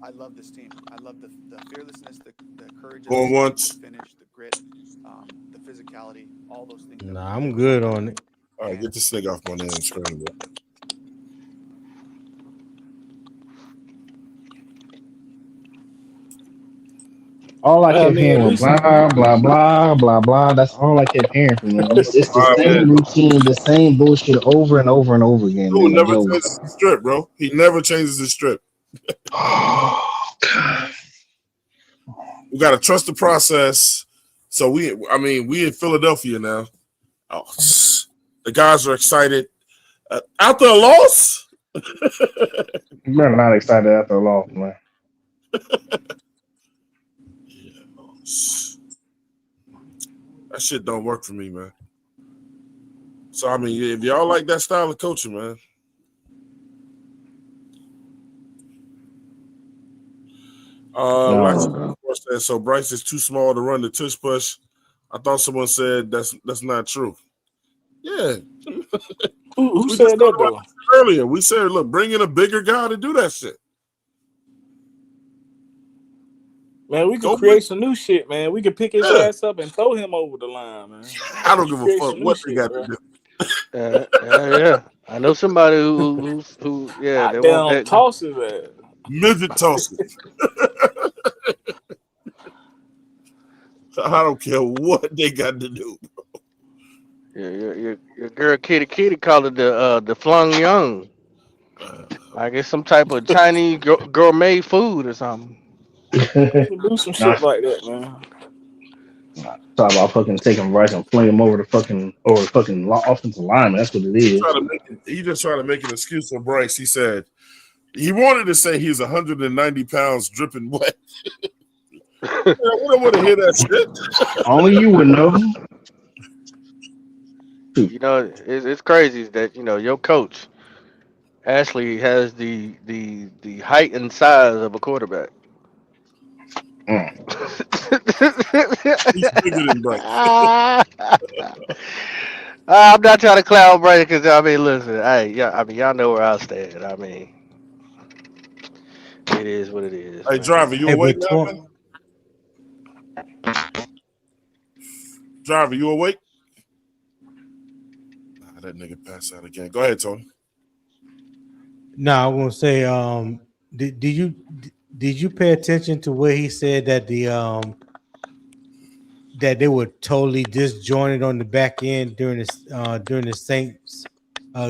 I love this team. I love the fearlessness, the courage of Going once. the finish, the grit, the physicality, all those things. Nah, I'm good on it. All right, get this nigga off my damn screen, bro. All I I kept mean, at hearing was least blah blah blah blah blah. That's all I kept hearing from him. It's the All right, man. same routine, the same bullshit over and over and over again, Dude man. Like, never yo, changes the strip, bro. He never changes the strip. We gotta trust the process. So we in Philadelphia now. Oh, the guys are excited. After a loss, I'm not excited after a loss, man. that shit don't work for me, man. So I mean, if y'all like that style of coaching, man. Lexi No, said so. Bryce is too small to run the tush push. I thought someone said that's not true. Yeah, who we just said talked that about though? this earlier. We said, look, bring in a bigger guy to do that shit. Man, we could Don't bring. create some new shit, man. We could pick his Yeah, ass up and throw him over the line, man. I don't Let's give a create fuck some new what they shit, got to bro. do. Yeah. I know somebody who yeah, they Out want there that. toss his ass. Midget tossing. I don't care what they got to do. Your girl Kitty called it the flung young. Like it's some type of Chinese gourmet food or something. We no. can do some Nah, shit like that, man. talk about fucking taking Bryce and fling him over the fucking offensive lineman. That's what it is. He just trying to make an excuse for Bryce. He said he wanted to say he's 190 pounds dripping wet. I don't want to hear that shit. Only you would know. You know, it's crazy that your coach Ashley has the height and size of a quarterback. Mm. He's bigger than Bryce. I'm not trying to clown Brady because I mean, listen, hey, yeah, I mean, y'all know where I stand. I mean, it is what it is, Hey, man. driver, you Hey, awake but now, man? Driver, you awake? Nah, that nigga passed out again. Go ahead, Tony. no, I want to say, did you pay attention to where he said that that they were totally disjointed on the back end during the Saints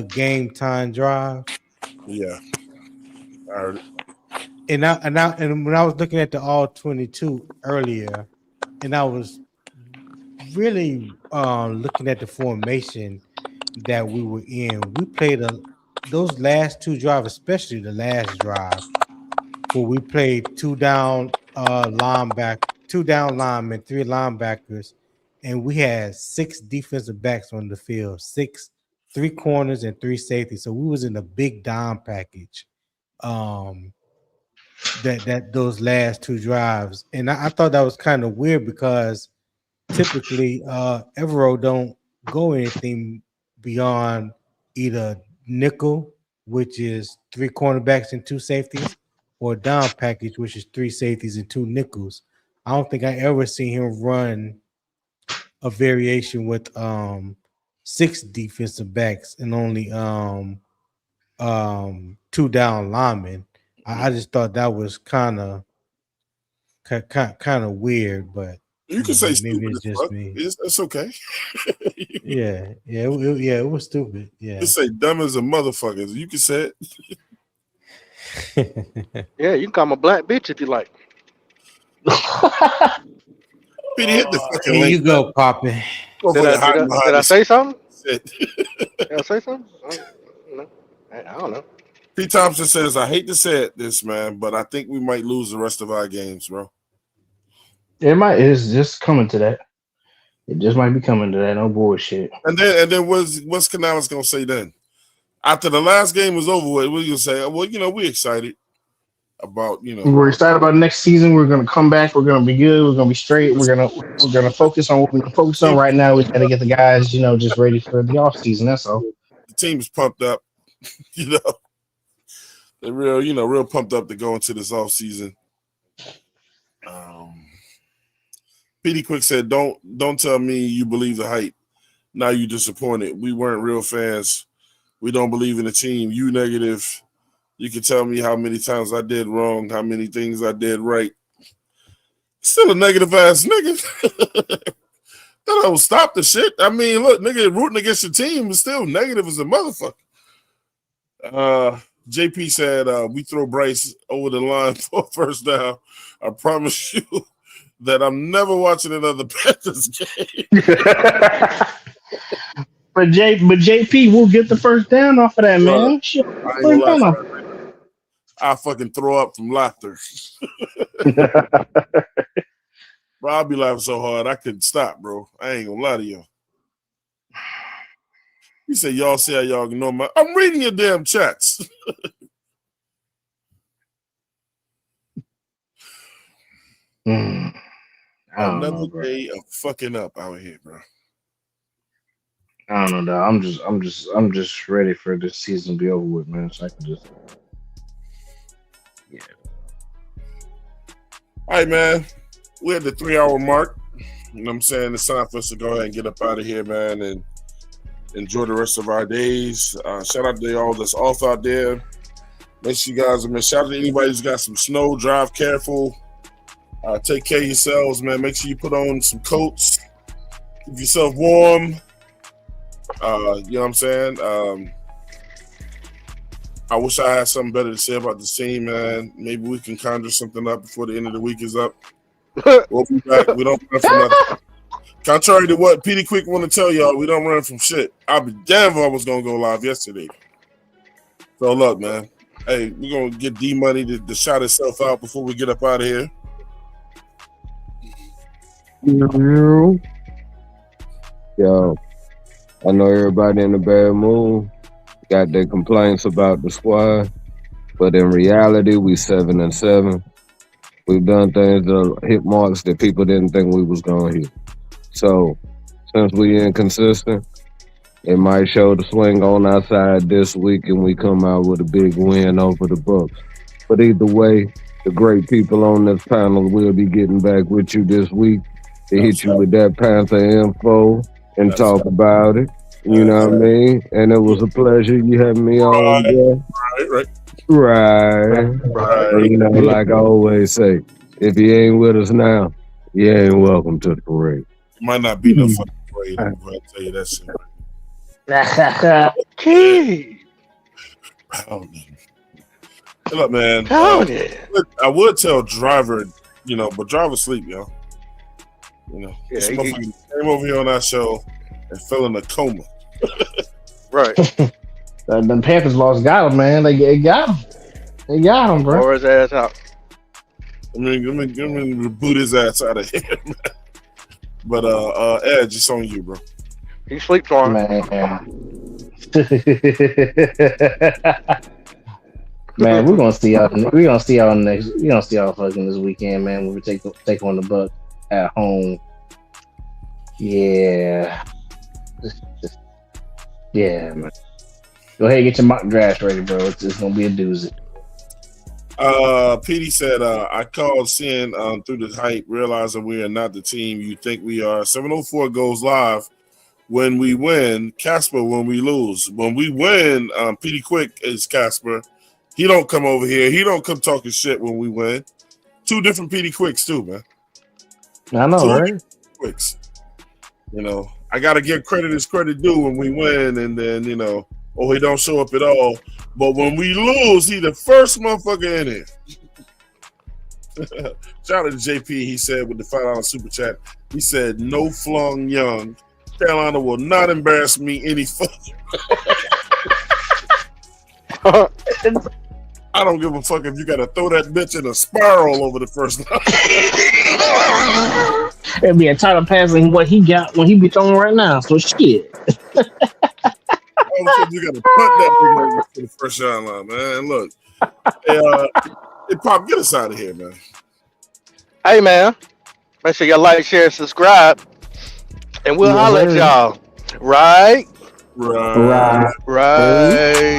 game time drive? Yeah, I heard it. And when I was looking at the all 22 earlier, and I was really looking at the formation that we were in, we played those last two drives, especially the last drive, where we played two down linemen, three linebackers, and we had six defensive backs on the field, three corners and three safeties. So we was in a big down package. Um, that those last two drives, and I thought that was kind of weird because typically Evero don't go anything beyond either nickel, which is three cornerbacks and two safeties, or down package, which is three safeties and two nickels. I don't think I ever seen him run a variation with six defensive backs and only two down linemen. I just thought that was kind of weird, but You can say maybe stupid it's as just fuck. me. It's okay. You Yeah, it was stupid. can Yeah. say dumb as a motherfucker. You can say it. Yeah, you can call him a black bitch if you like. Petey, hit the There fucking link, you man. go, Poppy. Did I Motherfucker did hiding I behind did I the say something? shit. Did I say something? No, I don't know. Pete Thompson says, I hate to say it, this, man, but I think we might lose the rest of our games, bro. It's just coming to that. It just might be coming to that. No bullshit. And then what's Canales gonna say then? After the last game was over with, we're gonna say, well, we excited about, We're excited about next season. We're gonna come back. We're gonna be good. We're gonna be straight. We're gonna focus on what we can focus on team, right now. We gotta get the guys, just ready for the off season. That's all. the team's pumped up, you know. They're real pumped up to go into this off season. Petey Quick said, Don't tell me you believe the hype. Now you disappointed. We weren't real fans. We don't believe in the team. You negative. You can tell me how many times I did wrong, how many things I did right. Still a negative ass nigga. That don't stop the shit. I mean, look, nigga, rooting against your team is still negative as a motherfucker. JP said we throw Bryce over the line for a first down. I promise you that I'm never watching another Panthers game. But JP will get the first down off of that, Bro, man. Shit, I ain't gonna first lie down off. to you. I fucking throw up from laughter. Bro, I'll be laughing so hard I couldn't stop, bro. I ain't gonna lie to you. You say y'all say how y'all know my. I'm reading your damn chats. I don't Another know, bro. day of fucking up out here, bro. I don't know, dog. I'm just ready for this season to be over with, man. So I can just, All right, man. We're at the 3-hour mark. You know what I'm saying? It's time for us to go ahead and get up out of here, man, and enjoy the rest of our days. Shout out to all that's off out there. Make sure you guys, man, shout out to anybody who's got some snow. Drive careful. Take care of yourselves, man. Make sure you put on some coats. Keep yourself warm. You know what I'm saying? I wish I had something better to say about this team, man. Maybe we can conjure something up before the end of the week is up. We'll be back. We don't run from nothing. Contrary to what Petey Quick want to tell y'all, we don't run from shit. I'll be damned if I was going to go live yesterday. So, look, man. Hey, we're going to get D-Money to shout itself out before we get up out of here. Yo, I know everybody in a bad mood. Got their complaints about the squad, but in reality, we 7-7. We've done things that hit marks that people didn't think we was gonna hit. So, since we inconsistent, it might show the swing on our side this week, and we come out with a big win over the Bucks. But either way, the great people on this panel will be getting back with you this week to hit you with that Panther info and talk about it. You know what I mean? And it was a pleasure you having me on, bro. Right. You know, like I always say, if you ain't with us now, you ain't welcome to the parade. It might not be no fucking parade. I'm going to tell you that shit. Look, man. I would tell Driver, you know, but Driver sleep, yo. You know, this motherfucker came over here on our show and fell in a coma. Right. The Panthers lost got him, man. They got him. They got him, bro. Or his ass out. I mean, let me boot his ass out of here, man. But Edge, it's on you, bro. He sleeps on man. Man, we're gonna see y'all. We're gonna see y'all next. We're gonna see y'all fucking this weekend, man. When we take on the Bucks at home. Yeah. Yeah, man. Go ahead and get your mock draft ready, bro. It's gonna be a doozy. Petey said, I called seeing through the hype, realizing we are not the team you think we are. 704 goes live when we win, Casper when we lose. When we win, Petey Quick is Casper. He don't come over here. He don't come talking shit when we win. Two different Petey Quicks too, man. I know, right? Quicks. You know, I got to give credit as credit due when we win, and then, you know, he don't show up at all. But when we lose, he the first motherfucker in here. Shout out to JP. He said with the $5 super chat, he said, no flung young. Carolina will not embarrass me any further. I don't give a fuck if you got to throw that bitch in a spiral over the first time. It'll be a title pass than what he got when he be throwing right now. So shit. You got to punt that thing over to the first shot line, man. Look, hey, Pop, get us out of here, man. Hey, man. Make sure you like, share, and subscribe. And we'll holler at y'all. Right? Right. Right.